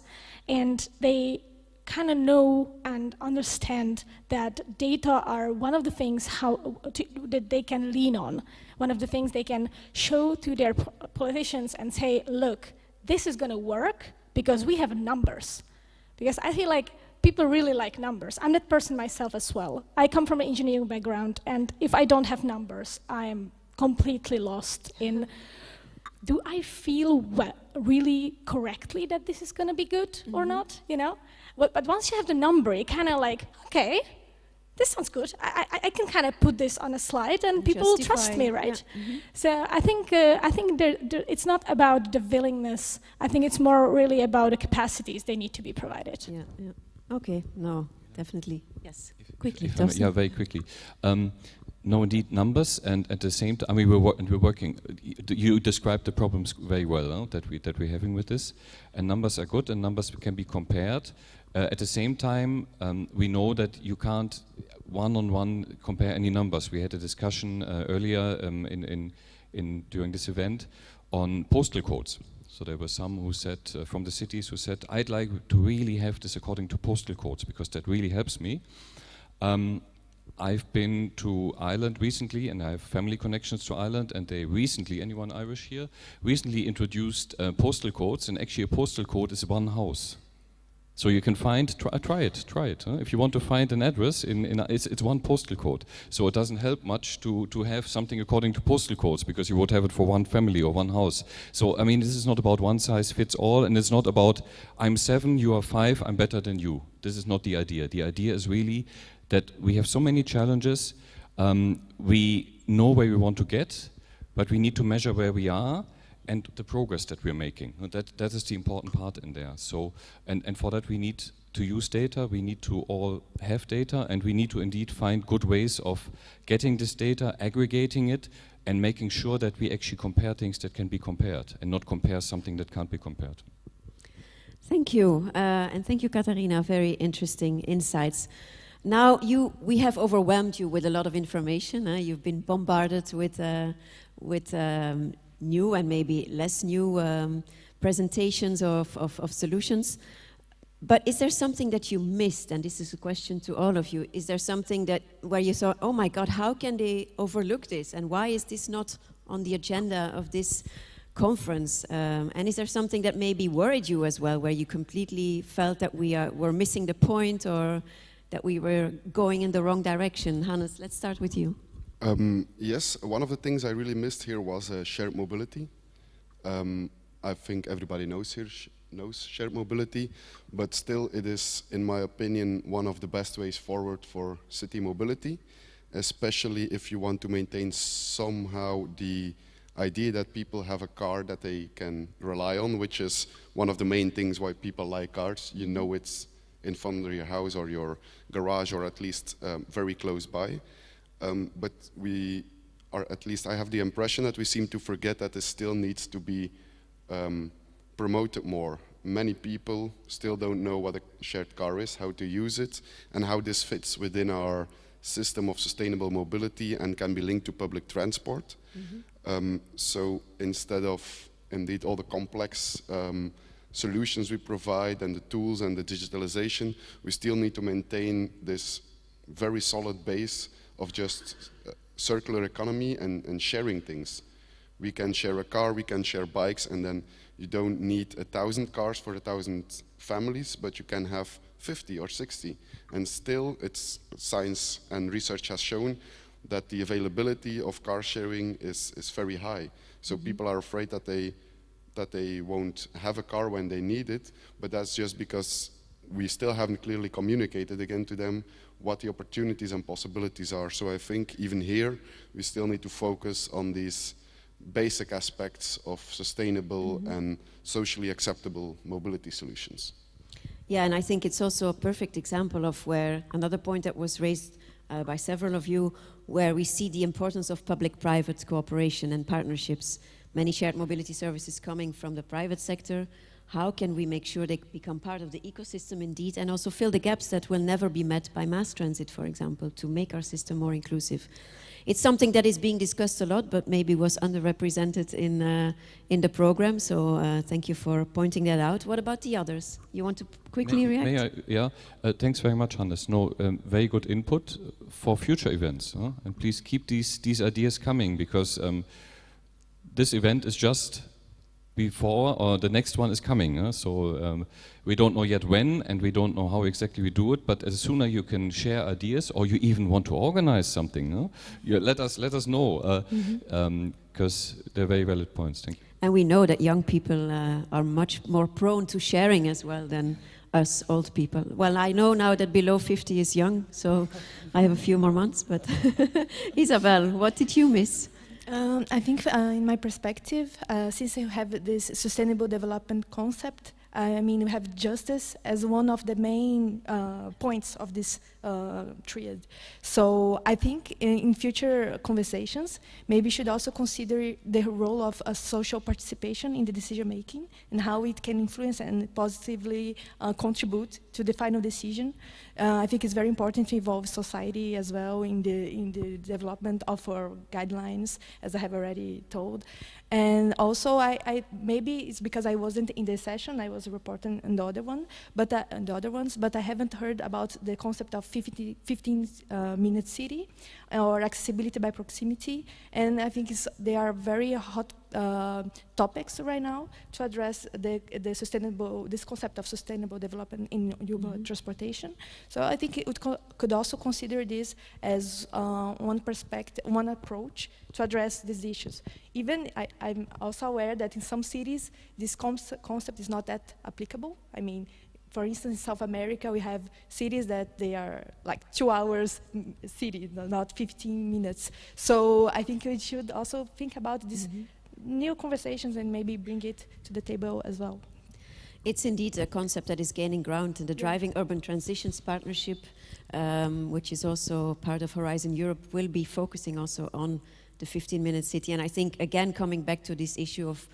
and they kind of know and understand that data are one of the things that they can lean on, one of the things they can show to their politicians and say, look, this is going to work because we have numbers. Because I feel like people really like numbers. I'm that person myself as well. I come from an engineering background, and if I don't have numbers, I am completely lost in, do I feel really correctly that this is going to be good or not, you know? But once you have the number, you kind of like, okay, this sounds good. I can kind of put this on a slide, and people will trust me, right? Yeah. So I think it's not about the willingness. I think it's more really about the capacities they need to be provided. Yeah, yeah. Okay, no, definitely. Yes, quickly. Yeah, very quickly. No, indeed, numbers, and at the same time, I mean, we're working. You described the problems very well that we're having with this, and numbers are good, and numbers can be compared. At the same time, we know that you can't one-on-one compare any numbers. We had a discussion earlier during this event on postal codes. So there were some who said, from the cities, who said, I'd like to really have this according to postal codes, because that really helps me. I've been to Ireland recently, and I have family connections to Ireland, and they recently, anyone Irish here, recently introduced postal codes, and actually a postal code is one house. So you can find, try it. Huh? If you want to find an address, it's one postal code. So it doesn't help much to have something according to postal codes, because you would have it for one family or one house. So, I mean, this is not about one size fits all, and it's not about, I'm 7, you are 5, I'm better than you. This is not the idea. The idea is really that we have so many challenges, we know where we want to get, but we need to measure where we are, and the progress that we're making. That is the important part in there. So, and for that we need to use data, we need to all have data, and we need to indeed find good ways of getting this data, aggregating it, and making sure that we actually compare things that can be compared, and not compare something that can't be compared. Thank you, and thank you, Katharina, very interesting insights. Now, we have overwhelmed you with a lot of information. You've been bombarded with new and maybe less new presentations of solutions. But is there something that you missed? And this is a question to all of you. Is there something where you thought, oh my God, how can they overlook this? And why is this not on the agenda of this conference? And is there something that maybe worried you as well, where you completely felt that were missing the point, or that we were going in the wrong direction? Hannes, let's start with you. Yes, one of the things I really missed here was shared mobility. I think everybody knows shared mobility, but still it is, in my opinion, one of the best ways forward for city mobility, especially if you want to maintain somehow the idea that people have a car that they can rely on, which is one of the main things why people like cars. You know it's in front of your house or your garage, or at least very close by. But we are, at least I have the impression that we seem to forget that this still needs to be promoted more. Many people still don't know what a shared car is, how to use it, and how this fits within our system of sustainable mobility and can be linked to public transport. Mm-hmm. So instead of indeed all the complex solutions we provide and the tools and the digitalization, we still need to maintain this very solid base of just circular economy and sharing things. We can share a car, we can share bikes, and then you don't need 1,000 cars for 1,000 families, but you can have 50 or 60. And still, it's science and research has shown that the availability of car sharing is very high. So people are afraid that they won't have a car when they need it, but that's just because we still haven't clearly communicated again to them what the opportunities and possibilities are. So I think even here, we still need to focus on these basic aspects of sustainable and socially acceptable mobility solutions. Yeah, and I think it's also a perfect example of where another point that was raised by several of you, where we see the importance of public-private cooperation and partnerships. Many shared mobility services coming from the private sector. How can we make sure they become part of the ecosystem indeed, and also fill the gaps that will never be met by mass transit, for example, to make our system more inclusive? It's something that is being discussed a lot, but maybe was underrepresented in the program. So thank you for pointing that out. What about the others? You want to quickly react? May I, yeah, thanks very much, Hannes. No, very good input for future events. And please keep these ideas coming, because this event is just before, or the next one is coming. So we don't know yet when, and we don't know how exactly we do it, but as sooner you can share ideas, or you even want to organize something, let us know, because they're very valid points. Thank you. And we know that young people are much more prone to sharing as well than us old people. Well, I know now that below 50 is young, so I have a few more months, but Isabel, what did you miss? I think in my perspective, since you have this sustainable development concept, I mean, we have justice as one of the main points of this triad. So I think in future conversations, maybe we should also consider the role of a social participation in the decision making and how it can influence and positively contribute to the final decision. I think it's very important to involve society as well in the development of our guidelines, as I have already told. And also, maybe it's because I wasn't in the session, I was reporting on the other one, but the other ones, but I haven't heard about the concept of 15-minute city or accessibility by proximity. And I think they are very hot topics right now to address this concept of sustainable development in urban transportation. So I think it could also consider this as one perspective, one approach to address these issues. Even I'm also aware that in some cities, this concept is not that applicable. I mean, for instance, in South America, we have cities that they are like 2 hours city, not 15 minutes. So I think we should also think about these new conversations and maybe bring it to the table as well. It's indeed a concept that is gaining ground, and the Driving Urban Transitions Partnership, which is also part of Horizon Europe, will be focusing also on the 15-minute city. And I think, again, coming back to this issue of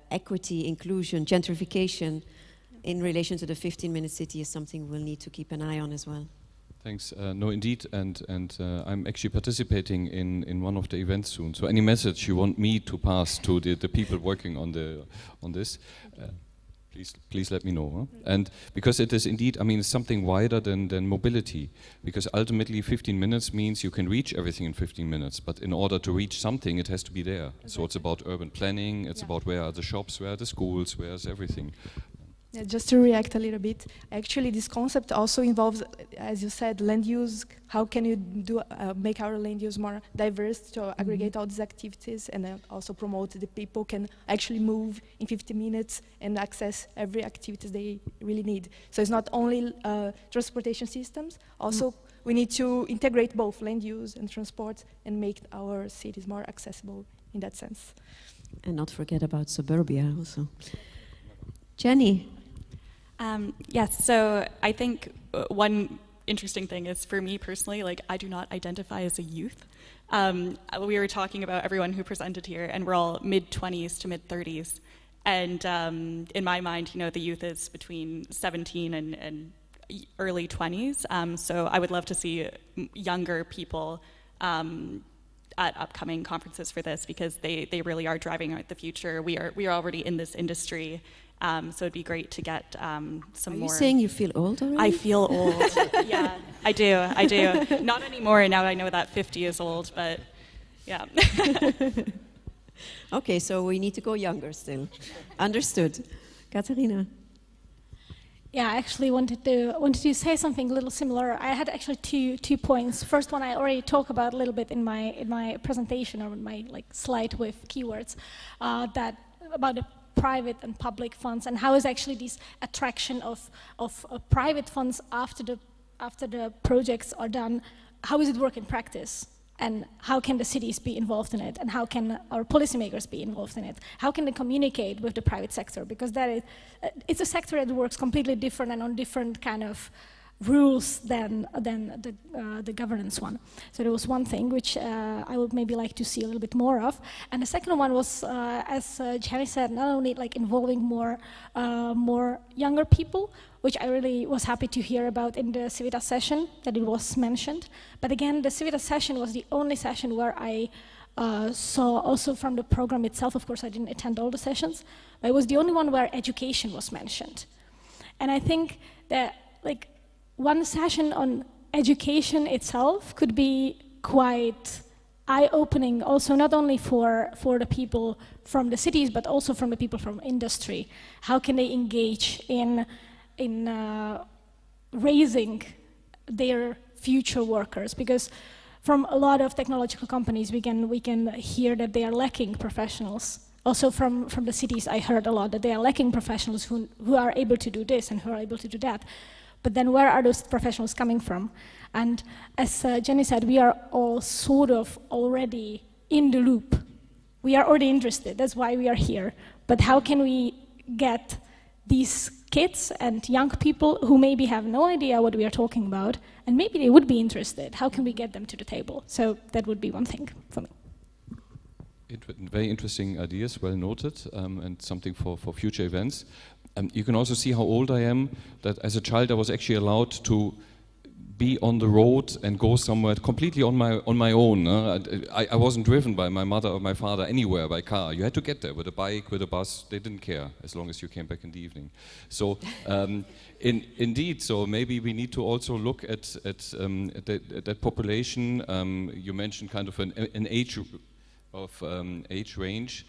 equity, inclusion, gentrification, in relation to the 15-minute city is something we'll need to keep an eye on as well. Thanks. No, indeed, and I'm actually participating in one of the events soon. So any message you want me to pass to the people working on this, please let me know. And because it is indeed, I mean, it's something wider than mobility. Because ultimately, 15 minutes means you can reach everything in 15 minutes. But in order to reach something, it has to be there. Okay. So it's about urban planning. It's about where are the shops, where are the schools, where is everything. Yeah, just to react a little bit, actually this concept also involves, as you said, land use. How can you make our land use more diverse to aggregate all these activities, and then also promote the people can actually move in 50 minutes and access every activity they really need. So it's not only transportation systems, also we need to integrate both land use and transport and make our cities more accessible in that sense. And not forget about suburbia also. Jenny. Yes, so I think one interesting thing is, for me personally, like, I do not identify as a youth. We were talking about everyone who presented here, and we're all mid-20s to mid-30s. And in my mind, you know, the youth is between 17 and early 20s. So I would love to see younger people at upcoming conferences for this, because they really are driving the future. We are already in this industry. So it'd be great to get some more. Are you saying you feel old already? I feel old. Yeah, I do. Not anymore. Now I know that 50 is old, but yeah. Okay, so we need to go younger still. Understood. Katharina. Yeah, I actually wanted to say something a little similar. I had actually two points. First one I already talked about a little bit in my presentation, or in my slide with keywords, that about the private and public funds, and how is actually this attraction of private funds after the projects are done, how does it work in practice? And how can the cities be involved in it? And how can our policymakers be involved in it? How can they communicate with the private sector? Because it's a sector that works completely different and on different kind of rules than the governance one. So there was one thing which I would maybe like to see a little bit more of. And the second one was, as Jenny said, not only like involving more younger people, which I really was happy to hear about in the Civitas session, that it was mentioned. But again, the Civitas session was the only session where I saw also from the program itself, of course I didn't attend all the sessions, but it was the only one where education was mentioned. And I think that like one session on education itself could be quite eye-opening, also not only for the people from the cities, but also from the people from industry. How can they engage in raising their future workers? Because from a lot of technological companies, we can hear that they are lacking professionals. Also from the cities, I heard a lot that they are lacking professionals who are able to do this and who are able to do that. But then where are those professionals coming from? And as Jenny said, we are all sort of already in the loop. We are already interested, that's why we are here. But how can we get these kids and young people who maybe have no idea what we are talking about, and maybe they would be interested, how can we get them to the table? So that would be one thing for me. Very interesting ideas, well noted, and something for future events. You can also see how old I am, that as a child I was actually allowed to be on the road and go somewhere completely on my own. I wasn't driven by my mother or my father anywhere by car. You had to get there with a bike, with a bus. They didn't care as long as you came back in the evening. So indeed, so maybe we need to also look at that population. You mentioned kind of an age range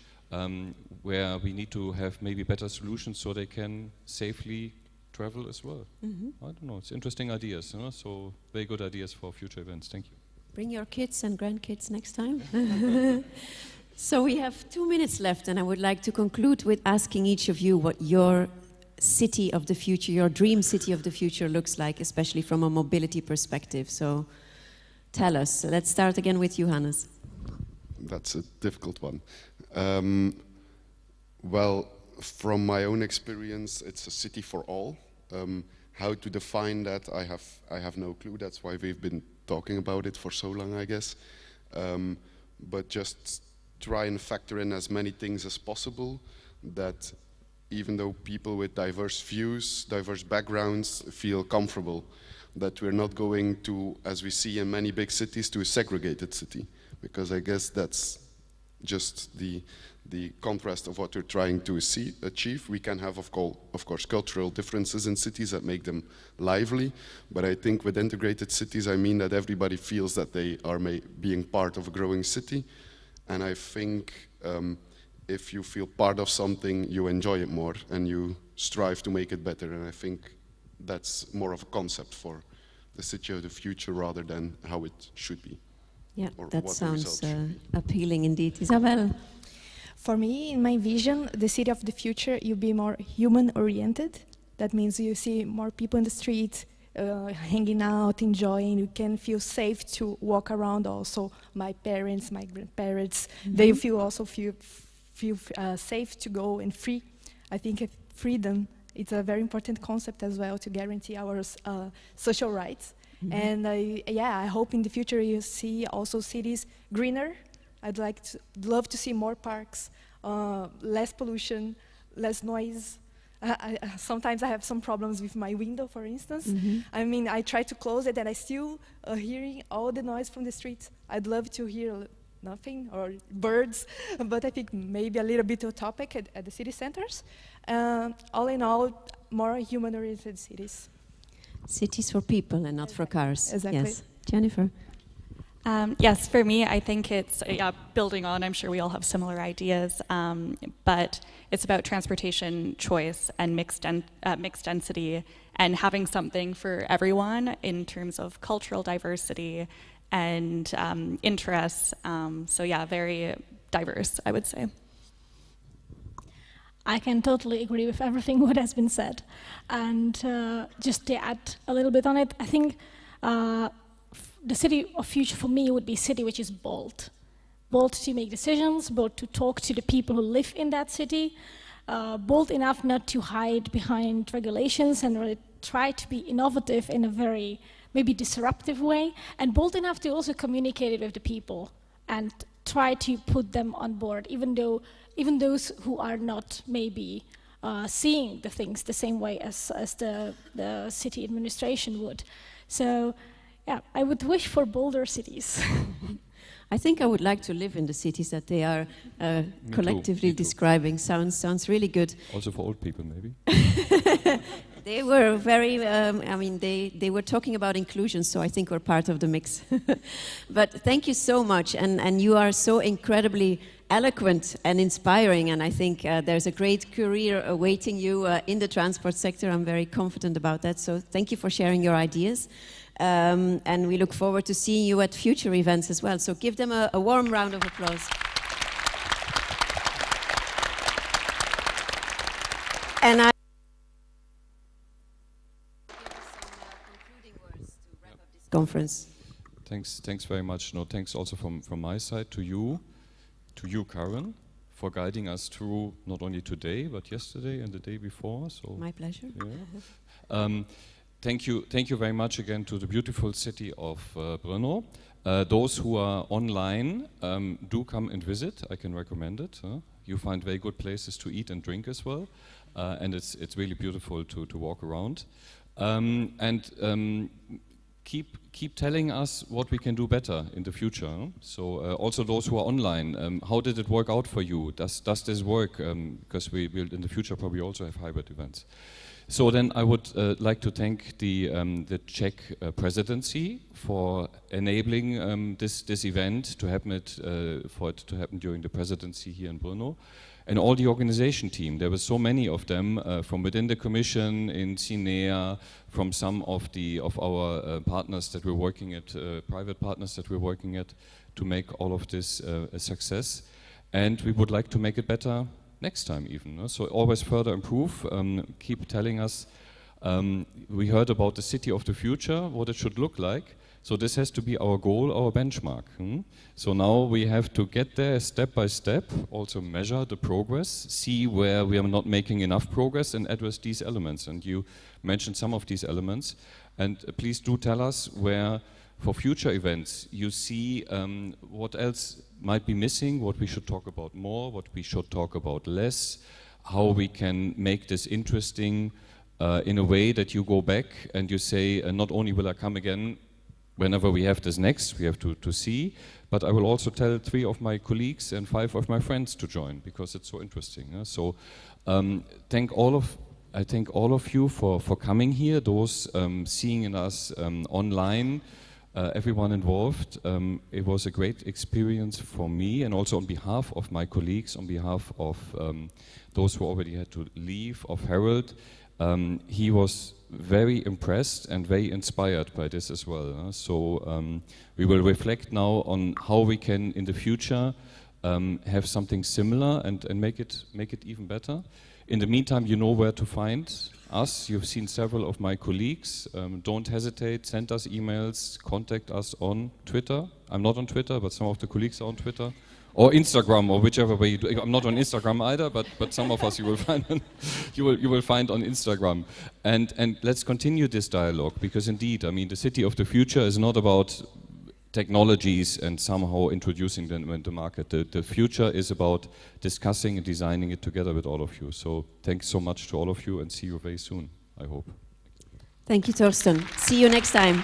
where we need to have maybe better solutions so they can safely travel as well. I don't know, it's interesting ideas, so very good ideas for future events. Thank you. Bring your kids and grandkids next time. So we have 2 minutes left, and I would like to conclude with asking each of you what your city of the future, your dream city of the future looks like, especially from a mobility perspective. So tell us. Let's start again with you, Hannes. That's a difficult one. Well, from my own experience, it's a city for all. How to define that, I have no clue. That's why we've been talking about it for so long, I guess. But just try and factor in as many things as possible, that even though people with diverse views, diverse backgrounds feel comfortable, that we're not going to, as we see in many big cities, to a segregated city. Because I guess that's just the contrast of what we're trying to achieve. We can have, of course, cultural differences in cities that make them lively, but I think with integrated cities, I mean that everybody feels that they are being part of a growing city, and I think if you feel part of something, you enjoy it more, and you strive to make it better, and I think that's more of a concept for the city of the future rather than how it should be. Yeah, that sounds appealing indeed. Isabel? For me, in my vision, the city of the future, you'll be more human-oriented. That means you see more people in the street, hanging out, enjoying. You can feel safe to walk around also. My parents, my grandparents, they feel safe to go and free. I think freedom, it's a very important concept as well to guarantee our social rights. And I hope in the future you see also cities greener. I'd love to see more parks, less pollution, less noise. Sometimes I have some problems with my window, for instance. I mean, I try to close it and I still hearing all the noise from the streets. I'd love to hear nothing or birds, but I think maybe a little bit utopic at the city centers. All in all, more human-oriented cities. Cities for people and not for cars. Exactly. Yes. Jennifer? Yes, for me, I think it's building on, I'm sure we all have similar ideas, but it's about transportation choice and mixed density and having something for everyone in terms of cultural diversity and interests. So yeah, very diverse, I would say. I can totally agree with everything what has been said. And just to add a little bit on it, I think the city of future for me would be a city which is bold. Bold to make decisions, bold to talk to the people who live in that city, bold enough not to hide behind regulations and really try to be innovative in a very maybe disruptive way, and bold enough to also communicate it with the people and try to put them on board, even those who are not maybe seeing the things the same way as the city administration would. So yeah, I would wish for bolder cities. I think I would like to live in the cities that they are collectively describing. Sounds really good. Also for old people, maybe. They were very, I mean, they were talking about inclusion, so I think we're part of the mix. But thank you so much, and you are so incredibly eloquent and inspiring, and I think there's a great career awaiting you in the transport sector. I'm very confident about that, so thank you for sharing your ideas. And we look forward to seeing you at future events as well. So give them a warm round of applause. And I conference. Thanks very much. No, thanks also from my side to you, Karen, for guiding us through not only today but yesterday and the day before. So my pleasure. Yeah. Thank you very much again to the beautiful city of Brno. Those who are online, do come and visit. I can recommend it. You find very good places to eat and drink as well, and it's really beautiful to walk around. Keep telling us what we can do better in the future. So also those who are online, how did it work out for you? Does this work? Because we will in the future probably also have hybrid events. So then I would like to thank the Czech presidency for enabling this event to happen, for it to happen during the presidency here in Brno. And all the organization team, there were so many of them from within the Commission, in CINEA, from some of our partners that we're working at, private partners that we're working at, to make all of this a success. And we would like to make it better next time even. No? So always further improve, keep telling us. We heard about the city of the future, what it should look like. So this has to be our goal, our benchmark. So now we have to get there step by step, also measure the progress, see where we are not making enough progress and address these elements. And you mentioned some of these elements. And please do tell us where, for future events, you see what else might be missing, what we should talk about more, what we should talk about less, how we can make this interesting in a way that you go back and you say, not only will I come again whenever we have this next, we have to see, but I will also tell 3 of my colleagues and 5 of my friends to join, because it's so interesting. So I thank all of you for coming here, those seeing us online, everyone involved. It was a great experience for me, and also on behalf of my colleagues, on behalf of those who already had to leave, of Harold. He was very impressed and very inspired by this as well. So we will reflect now on how we can in the future have something similar and make it even better. In the meantime, you know where to find us. You've seen several of my colleagues. Don't hesitate, send us emails, contact us on Twitter. I'm not on Twitter, but some of the colleagues are on Twitter. Or Instagram, or whichever way you do. I'm not on Instagram either, but some of us you will find you will find on Instagram. And let's continue this dialogue, because indeed, I mean, the city of the future is not about technologies and somehow introducing them in the market. The future is about discussing and designing it together with all of you. So thanks so much to all of you, and see you very soon, I hope. Thank you, Torsten. See you next time.